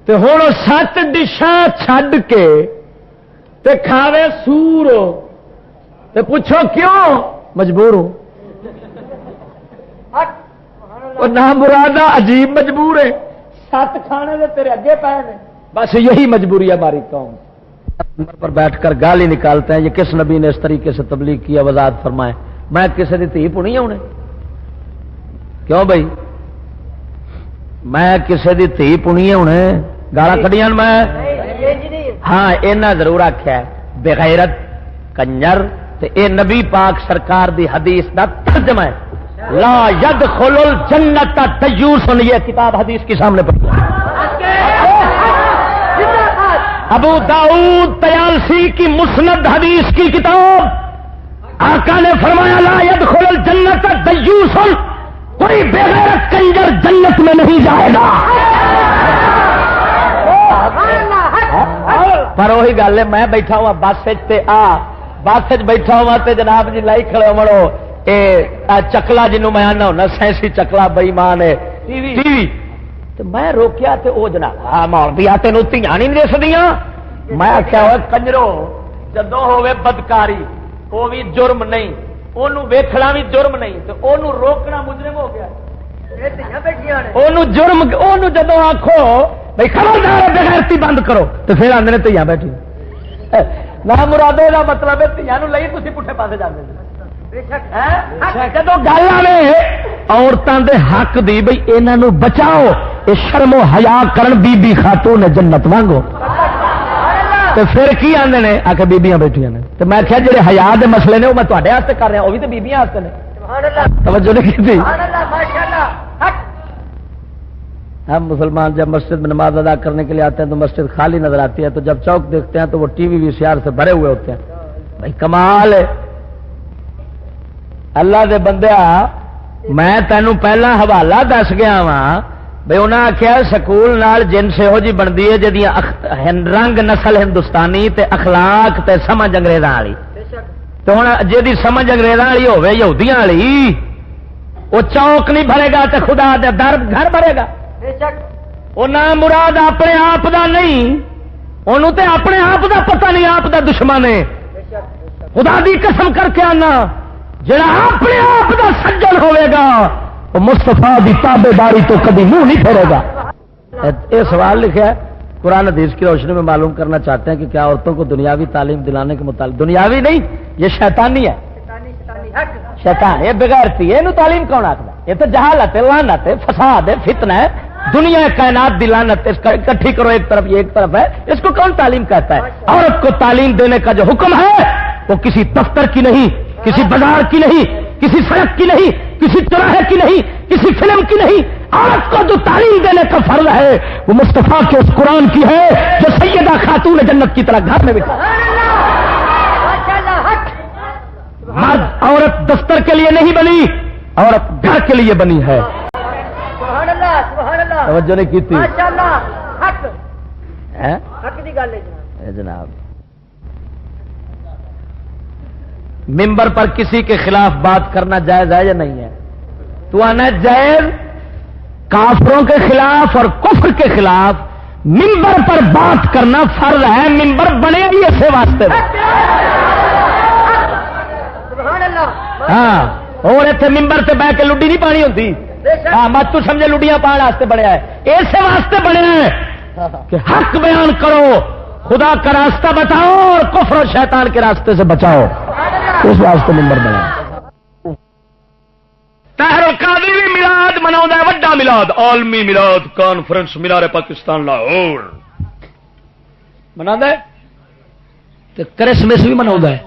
تے ہوں 7 ڈشاں چھڈ کے تے کھاوے سور تے پوچھو کیوں؟ مجبور ہوں. نہ مرادہ عجیب مجبور ہے 7 کھانے دے تیرے اگے پائے نے. بس یہی مجبوری ہے ہماری قوم. پر بیٹھ کر گالی نکالتے ہیں یہ کس نبی نے اس طریقے سے تبلیغ کیا؟ وضاحت فرمائے. میں کسی کی دھی پنی ہونے کیوں بھائی؟ میں کسی کی دھی پنی ہونے گالا کھڑیاں میں؟ ہاں اینا ضرور آخیا بغیرت کنجر تے اے نبی پاک سرکار دی حدیث دا ترجمہ ہے. لا يدخل الجنت دیوس. یہ کتاب حدیث کے سامنے پڑھی ابو داؤد طیالسی کی مسند حدیث کی کتاب. آقا نے فرمایا لا يدخل الجنت دیوس, کوئی بغیرت کنجر جنت میں نہیں جائے گا. پر وہی گل ہے میں بیٹھا ہوا بس بس بیٹھا ہوا تے جناب جی لائی کھڑے مرو اے چکلا جنوں میں آنا ہونا سائنسی چکلا بئی مان ہے ٹی وی. تو میں روکیا تے او جناب ہاں مولوی آ تینوں دھیاں نہیں دسدیاں. میں آخیا ہوئے کنجرو جدوں ہوے بدکاری وہ بھی جرم نہیں, انہوں ویکھنا بھی جرم نہیں, تو انہوں روکنا مجرم ہو گیا. انہوں جرم انہوں جدوں آکھو بھائی خبردار بغیرتی بند کرو تو پھر آندے نے دھیاں بیٹھی. نہ مرادے کا مطلب ہے دھیاں نوں لئی تسی پٹھے پاسے جاندے جی. جدو گل آئے عورتوں دے حق دی بھائی انہوں بچاؤ یہ شرم و حیا کرن بی بی خاتون جنت وانگو تو پھر کی آندے نے آ کے بیبیاں بیٹھیاں نے. تو میں کہا جڑے حیا دے مسئلے نے وہ میں تواڈے واسطے کر رہا وہ بھی تو بیبیاں واسطے نے. توجہ نہیں کی تھی؟ ہم مسلمان جب مسجد میں نماز ادا کرنے کے لیے آتے ہیں تو مسجد خالی نظر آتی ہے، تو جب چوک دیکھتے ہیں تو وہ ٹی وی VCR سے بھرے ہوئے ہوتے ہیں. بھائی کمال ہے. اللہ دے بندیا میں تینوں پہلا حوالہ دس گیا وا بھائی انہیں آخیا سکول نال جنس یہو جی بنتی ہے جی رنگ نسل ہندوستانی تے اخلاق تے سمجھ انگریزاں والی. تو ہوں جی سمجھ انگریزاں والی ہوے یہودیاں والی وہ چوک نہیں بھرے گا تے خدا دے در گھر بھرے گا. وہ نہ مراد اپنے آپ دا نہیں، انہوں تے اپنے آپ دا پتہ نہیں، آپ دا دشمن ہے. خدا دی قسم کر کے آنا جڑا اپنے آپ دا سجن ہوئے گا وہ مصطفیٰ دی تابے داری تو کبھی منہ نہیں پھیرے گا. یہ سوال لکھا ہے قرآن حدیث کی روشنی میں معلوم کرنا چاہتے ہیں کہ کیا عورتوں کو دنیاوی تعلیم دلانے کے متعلق، دنیاوی نہیں یہ شیطانی ہے، شیطان یہ بغیرتی ہے، یہ تعلیم کون آخر؟ یہ تو جہالت ہے، لعنت ہے، فساد ہے، فتنہ ہے، دنیا کائنات دی لعنت اکٹھی کرو ایک طرف یہ ایک طرف ہے. اس کو کون تعلیم کہتا ہے؟ عورت کو تعلیم دینے کا جو حکم ہے وہ کسی دفتر کی نہیں، کسی بازار کی نہیں، کسی سڑک کی نہیں، کسی چوراہے کی نہیں، کسی فلم کی نہیں. عورت کو جو تعلیم دینے کا فرض ہے وہ مصطفیٰ کے اس قرآن کی ہے جو سیدہ خاتون جنت کی طرح گھر میں بٹھا. مرد عورت دفتر کے لیے نہیں بنی، عورت گھر کے لیے بنی ہے. توجہ نہیں کی تھی؟ جناب ممبر پر کسی کے خلاف بات کرنا جائز ہے یا نہیں ہے؟ تو آنا جائز کافروں کے خلاف اور کفر کے خلاف ممبر پر بات کرنا فرض ہے. ممبر بنے بھی ایسے واسطے ہاں، اور اتنے ممبر سے بہ کے لڈی نہیں پانی ہوتی. ہاں مت تو سمجھے لڈیاں پان واسطے بنیا ہے، ایسے واسطے بنیا ہے کہ حق بیان کرو، خدا کا راستہ بتاؤ اور کفر و شیطان کے راستے سے بچاؤ. اس واسطے ممبر بنا. طاہر القادری بھی میلاد مناؤندا ہے، وڈا میلاد، عالمی میلاد کانفرنس مینار پاکستان لاہور مناؤندا ہے، تے کرسمس بھی مناؤندا ہے.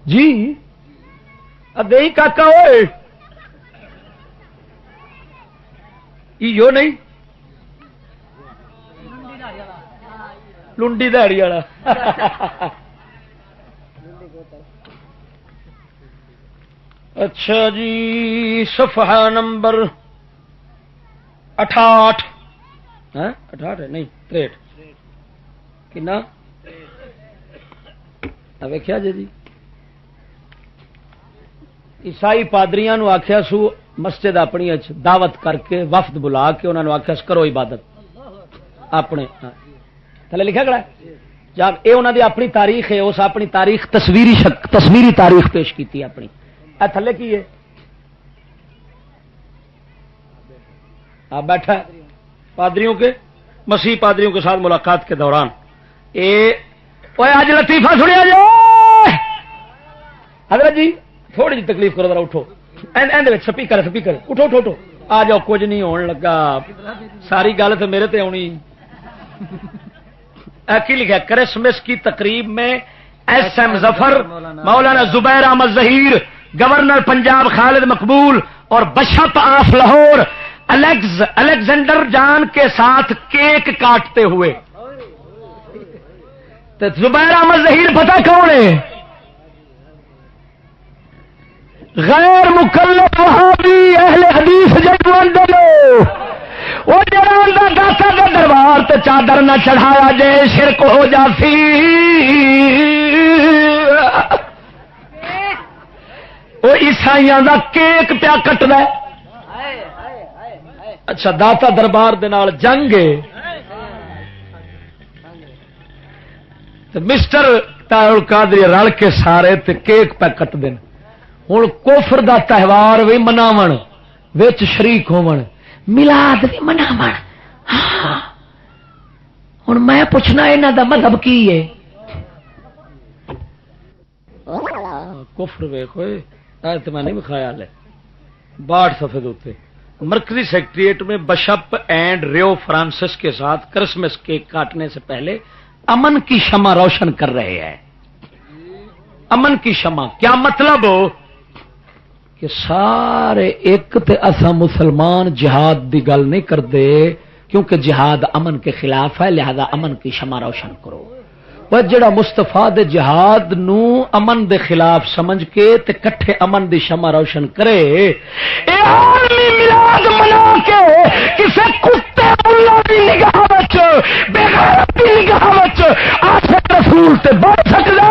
جی ادے کاکا ہوئے ایو نہیں لنڈی دہڑی والا. اچھا جی صفحہ نمبر 68 ہے نہیں 63 کنا ویکھیا جی. عیسائی پادریاں نو آخیا سو مسجد اپنی دعوت کر کے وفد بلا کے انہوں نے آخیا کرو عبادت اپنے تھلے لکھا کھڑا ہے جب یہ انہوں نے اپنی تاریخ ہے اس اپنی تاریخ تصویری تاریخ پیش کی اپنی تھلے کی ہے آپ بیٹھا ہے پادریوں کے مسیح پادریوں کے ساتھ ملاقات کے دوران آج لطیفہ سنیا جو حضرت جی تھوڑی جی تکلیف کرو ذرا اٹھو سپیکر اٹھو اٹھو اٹھو آ جاؤ کچھ نہیں ہونے لگا ساری گل تو میرے تے آنی. کی لکھا کرسمس کی تقریب میں ایس ایم ظفر مولانا زبیر احمد ظہیر گورنر پنجاب خالد مقبول اور بشپ آف لاہور الیگزینڈر جان کے ساتھ کیک کاٹتے ہوئے. تو زبیر احمد ظہیر پتہ کون ہے؟ غیر مکلف وہابی اہل حدیث جنوان دلو وہ جنان دا داتا دا دربار تے چادر نہ چڑھایا جے شرک ہو جاسی. وہ عیسائیاں دا کیک پیا کٹدا ہے. اچھا داتا دربار دے نال جنگ ہے تے مسٹر طاہر القادری رل کے سارے تے کیک پہ کٹ دین. ہوں کفر دا تہوار بھی مناون وچ شریک ہون میلاد بھی مناون. ہاں ہوں میں پوچھنا یہاں دا مذہب کی ہے؟ کفر ویکھ ہوئے تو میں نہیں خیال ہے 62 صفحے دوتے مرکزی سیکریٹریٹ میں بشپ اینڈ ریو فرانسس کے ساتھ کرسمس کیک کاٹنے سے پہلے امن کی شمع روشن کر رہے ہیں. امن کی شمع کیا مطلب ہو؟ کہ سارے ایک تے اسا مسلمان جہاد دی گل نہیں کرتے، کیونکہ جہاد امن کے خلاف ہے، لہذا امن کی شمع روشن کرو۔ وہ جڑا مصطفیٰ دے جہاد نو امن دے خلاف سمجھ کے تے کٹھے امن دی شمع روشن کرے، اے عالمی میلاد منا کے کسے کتے اللہ دی نگاہ وچ بے غیرت دی نگاہ وچ عاشق رسول تے بن سکدا،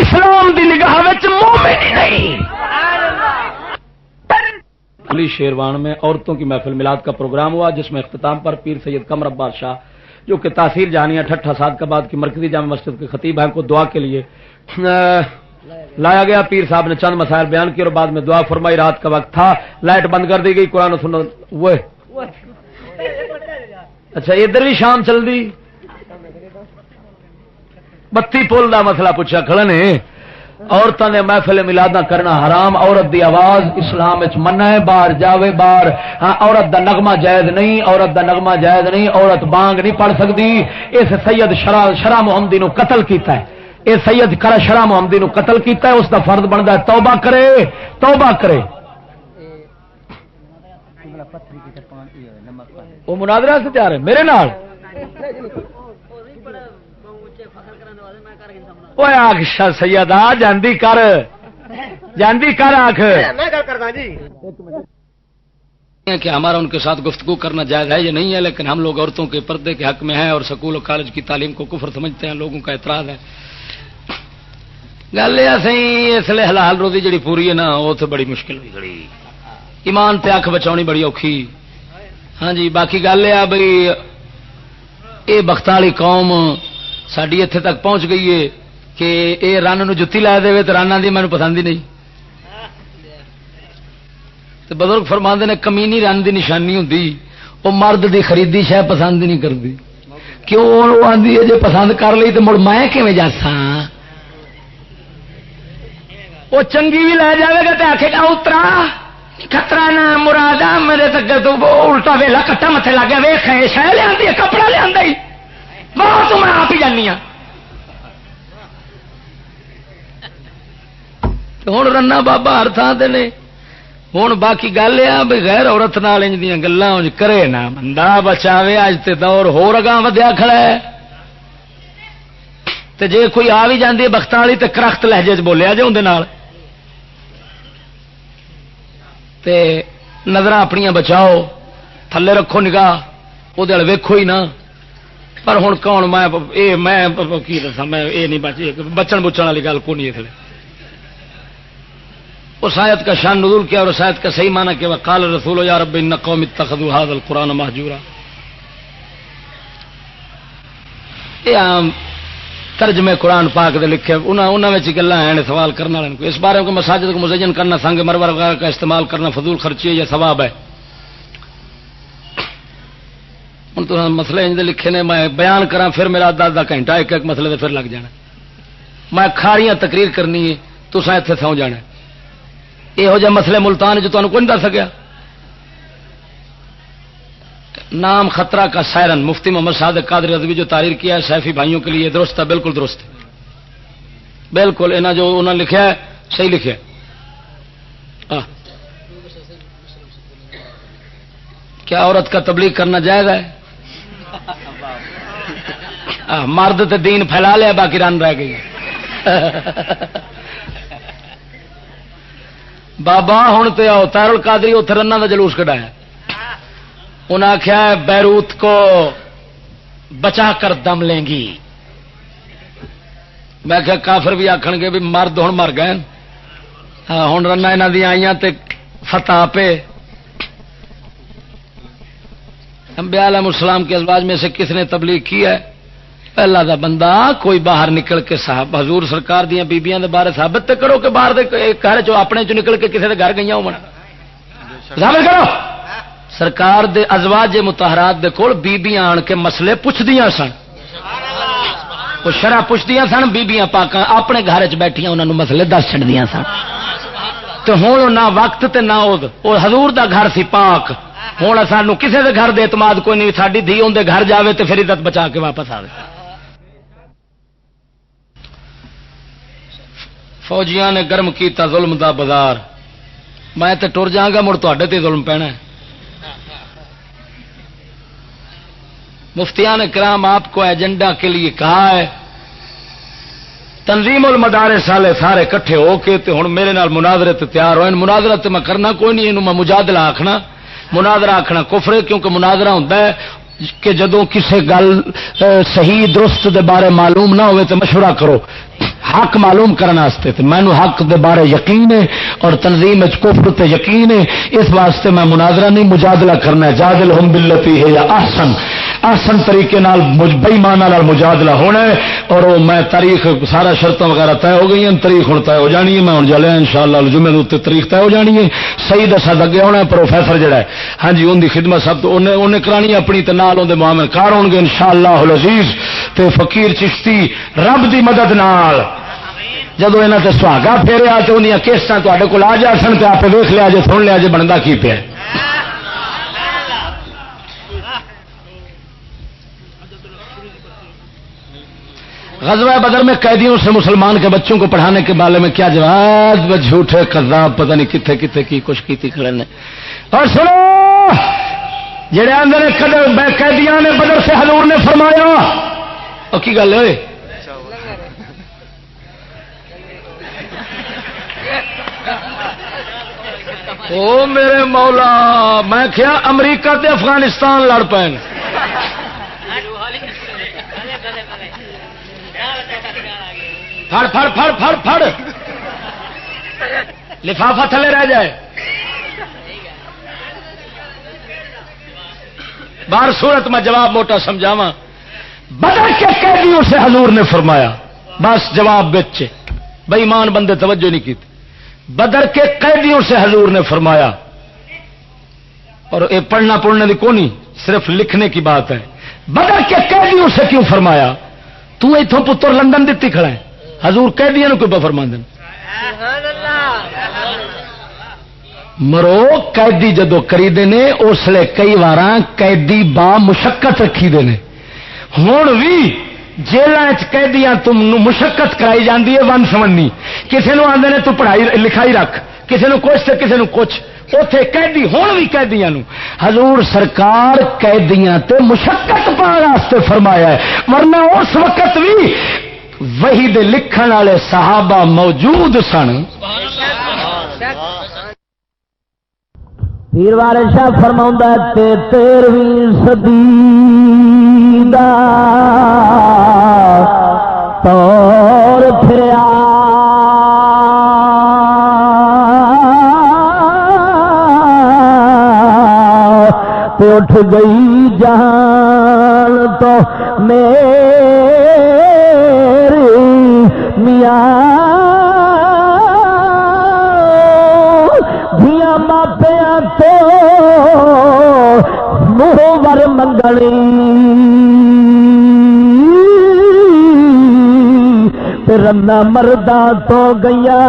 اسلام دی نگاہ وچ مومن ہی نہیں۔ علی شیروان میں عورتوں کی محفل میلاد کا پروگرام ہوا، جس میں اختتام پر پیر سید قمر عباس شاہ جو کہ تحصیل جہانیہ ٹھٹھا صادقآباد کی مرکزی جامع مسجد کے خطیب ہیں کو دعا کے لیے لایا گیا۔ پیر صاحب نے چند مسائل بیان کیے اور بعد میں دعا فرمائی۔ رات کا وقت تھا، لائٹ بند کر دی گئی، قرآن و سنت وہ اچھا ادھر بھی شام چل دی، بتی پل دا مسئلہ پوچھا کھڑے نے۔ عورتوں نے محفل میلاداں کرنا حرام، عورت دی آواز اسلام وچ منع ہے، باہر جاوے باہر، ہاں عورت دا نغمہ جائز نہیں، عورت دا نغمہ جائز نہیں، عورت بانگ نہیں پڑھ سکتی۔ اس سید شرح محمدی نو قتل کیتا ہے، اس سید شرح محمدی نو قتل کیتا ہے، اس دا فرض بندا ہے توبہ کرے، توبہ کرے۔ وہ مناظرہ سے تیار ہے میرے نال، وہ آخ سید آ جاندی کر آخ کہ ہمارا ان کے ساتھ گفتگو کرنا جائز ہے یا نہیں ہے، لیکن ہم لوگ عورتوں کے پردے کے حق میں ہیں اور سکول اور کالج کی تعلیم کو کفر سمجھتے ہیں، لوگوں کا اعتراض ہے۔ گل یہ صحیح، اس لیے حلال روزی جڑی پوری ہے نا وہ تو بڑی مشکل ہوئی کھڑی، ایمان تے اکھ بچاؤنی بڑی اوکھی۔ ہاں جی باقی گل یہ بھائی یہ بخت والی قوم ساری اتنے تک پہنچ گئی ہے کہ یہ رن نو جتی لا دے تو رن آدھی مینو پسند ہی نہیں۔ تو بزرگ فرماندے نے کمینی رن دی نشانی ہوں وہ مرد دی خریدی شہ پسند ہی نہیں کرتی، کیوں وہ آدھی ہے جی پسند کر لی تو مڑ میں کیویں جاسا، وہ چنگی بھی لے جائے گا تو آخے گا اترا خطرہ نہ مرادا میرے تک تو الٹا ویلا کٹا متے لگ گیا، ویخ شہ لیا کپڑا لیا بہت میں آپ ہی جانی ہوں۔ ہوں رنا بابا ہر تھان سے نے، ہوں باقی گل یہ بھی غیر عورت نال انج دیاں گلاں انج کرے نا بندہ بچاوے۔ اج تے دور ہور اگاں ودیا کھڑا ہے، تے جے کوئی آ بھی جاندی ہے بختاں والی تے کرخت لہجے چ بولیا جے اون دے نال، تے نظراں اپنیاں بچاؤ، تھلے رکھو نگاہ، وہ دل ویکھو ہی نہ۔ پر ہوں کون میں کی دساں، میں یہ نہیں بچن بچن والی گل کو نہیں ہے۔ اس آیت کا شان نزول کیا اور اس آیت کا صحیح معنی کہ وقال الرسول یا رب ان قوم اتخذوا هذا القرآن مهجورا۔ یہ عام ترجمے قرآن پاک دے لکھے انہوں میں گلاں ہیں سوال کرنے والے کو اس بارے میں مساجد کو مزین کرنا، سنگ مرمر وغیرہ کا استعمال کرنا فضول خرچی ہے یا ثواب ہے؟ ہوں تو مسئلے انج دے لکھے نے، میں بیان کراں پھر میرا آدھا گھنٹہ ایک ایک مسئلے دے پھر لگ جانا، میں کھاریاں تقریر کرنی ہے تساں اتنے سو جانا۔ یہو جہ مسئلے ملتان جو تمہیں کوئی نہیں دس سکیا۔ نام خطرہ کا سائرن مفتی محمد صادق قادری رضوی جو تحریر کیا ہے سیفی بھائیوں کے لیے درست ہے، بالکل درست ہے، بالکل انہوں جو انہوں نے لکھا ہے صحیح لکھا ہے۔ کیا عورت کا تبلیغ کرنا جائز ہے؟ مرد تے دین پھیلا لیا باقی رن رہ گئی۔ بابا ہوں تو طاہر القادری اتنے رنا کا جلوس کٹایا، انہیں آخیا بیروت کو بچا کر دم لیں گی۔ میں کہ کافر بھی آخن گے بھی مرد ہوں مر گئے، ہوں رنا یہاں دیا آئی تے فتح پہ۔ انبیاء علیہ السلام کے ازواج میں سے کس نے تبلیغ کی ہے؟ پہلا دا بندہ کوئی باہر نکل کے صاحب حضور سرکار دیا بیبیاں دے بارے ثابت تے کرو کہ باہر گھر چ اپنے چ نکل کے کسی دے گھر گئی ہو ثابت کرو۔ سرکار دے ازواج مطہرات دے کول بیبیاں آن کے مسئلے پوچھدیاں سن، وہ شرع پوچھدیاں سن، بیبیاں پاکاں اپنے گھر چ بیٹھیاں انہاں نوں مسئلے دس چھڑدیاں سن۔ تو ہن نہ وقت تے نہ او حضور دا گھر سی پاک، ہوں سانو کسی کے گھر دے اعتماد کوئی نہیں، ساری دھی اندر گھر جاوے تو پھر عزت بچا کے واپس آئے۔ فوجیاں نے گرم کیتا ظلم دا بازار، میں تے ٹر جاؤں گا، مڑ تے تے ظلم پینا ہے۔ مفتیان کرام آپ کو ایجنڈا کے لیے کہا ہے، تنظیم المدارس والے سارے کٹھے ہو کے تے ہن میرے نال مناظرے تے تیار ہوئے۔ مناظرہ تے میں کرنا کوئی نہیں، اینوں میں مجادلہ آکھنا، مناظرہ آکھنا کفر ہے، کیونکہ مناظرہ ہوندا ہے کہ جدوں کسے گل صحیح درست دے بارے معلوم نہ ہوئے تو مشورہ کرو، حق معلوم کرنے واسطے۔ تے مینوں حق دے بارے یقین ہے اور تنظیم وچ کفر تے یقین ہے، اس واسطے میں مناظرہ نہیں مجادلہ کرنا ہے۔ جادلھم باللتی ہے یا احسن، احسن طریقے نال بے ایماناں نال مجادلہ ہونا ہے۔ اور وہ میں تاریخ سارا شرطاں وغیرہ طے ہو گئی ہیں، تاریخ ہن طے ہو جانی ہے، میں ہن جلیا انشاءاللہ جمعے دے اوتے تاریخ طے ہو جانی ہے۔ سعید اسد اگے ہونا ہے، پروفیسر جڑا ہے ہاں جی ان دی خدمت سب تو انہیں کرانی ہے اپنی، تے نال اون دے معامل کار ہون گے انشاءاللہ العزیز۔ تے فقیر چشتی رب دی مدد نال جدو یہاں سے سہاگا پھیریا تو انہاں کیسٹاں تواڈے کول آ جا سن تے آپ ویکھ لیا جے، سن لیا جے بندا کی پیا۔ غزوہ بدر میں قیدیوں سے مسلمان کے بچوں کو پڑھانے کے بارے میں کیا جواب؟ جھوٹے کذاب، پتہ نہیں کتنے کتنے کی کچھ کی کھڑے نے۔ اور سنو جڑے اندر قیدیاں نے بدر سے حضور نے فرمایا اور کی گل ہے او میرے مولا، میں کیا امریکہ تے افغانستان لڑ پے، پھڑ پھڑ پھڑ پھڑ پھڑ لفافہ تھلے رہ جائے۔ بار صورت میں جواب موٹا سمجھاواں، بدر کے قیدیوں سے حضور نے فرمایا، بس جواب بچ بے ایمان بندے توجہ نہیں کی تھی۔ بدر کے قیدیوں سے حضور نے فرمایا، اور یہ پڑھنا پڑھنے کی کونی صرف لکھنے کی بات ہے۔ بدر کے قیدیوں سے کیوں فرمایا؟ تو اتوں پتر لندن دتی کھڑا ہے، حضور قیدیاں نو کیوں فرما دین؟ مرو قیدی جدو کری دے نے اس لیے کئی بار قیدی با مشقت رکھی دے نے۔ ہوں بھی جیلوں قیدیاں تم مشقت کرائی جاتی ہے ون سمنی، کسی نے آدھے نے تو پڑھائی لکھائی رکھ، کسی نے کچھ تو کسی نے کچھ، اتے قیدی ہوں بھی قیدیاں نو حضور سرکار قیدیاں تے مشقت پانے واسطے فرمایا ہے، ورنہ اس وقت بھی وحی دے لکھن والے صحابہ موجود سن۔ پیر وارث شاہ فرماوندا تے 13ویں صدی دا طور پھریا، تے اٹھ گئی جہان تو میری میاں دھیاں ماپیاں تو منہ ور منگنی، تے رنا مرداں تو گیا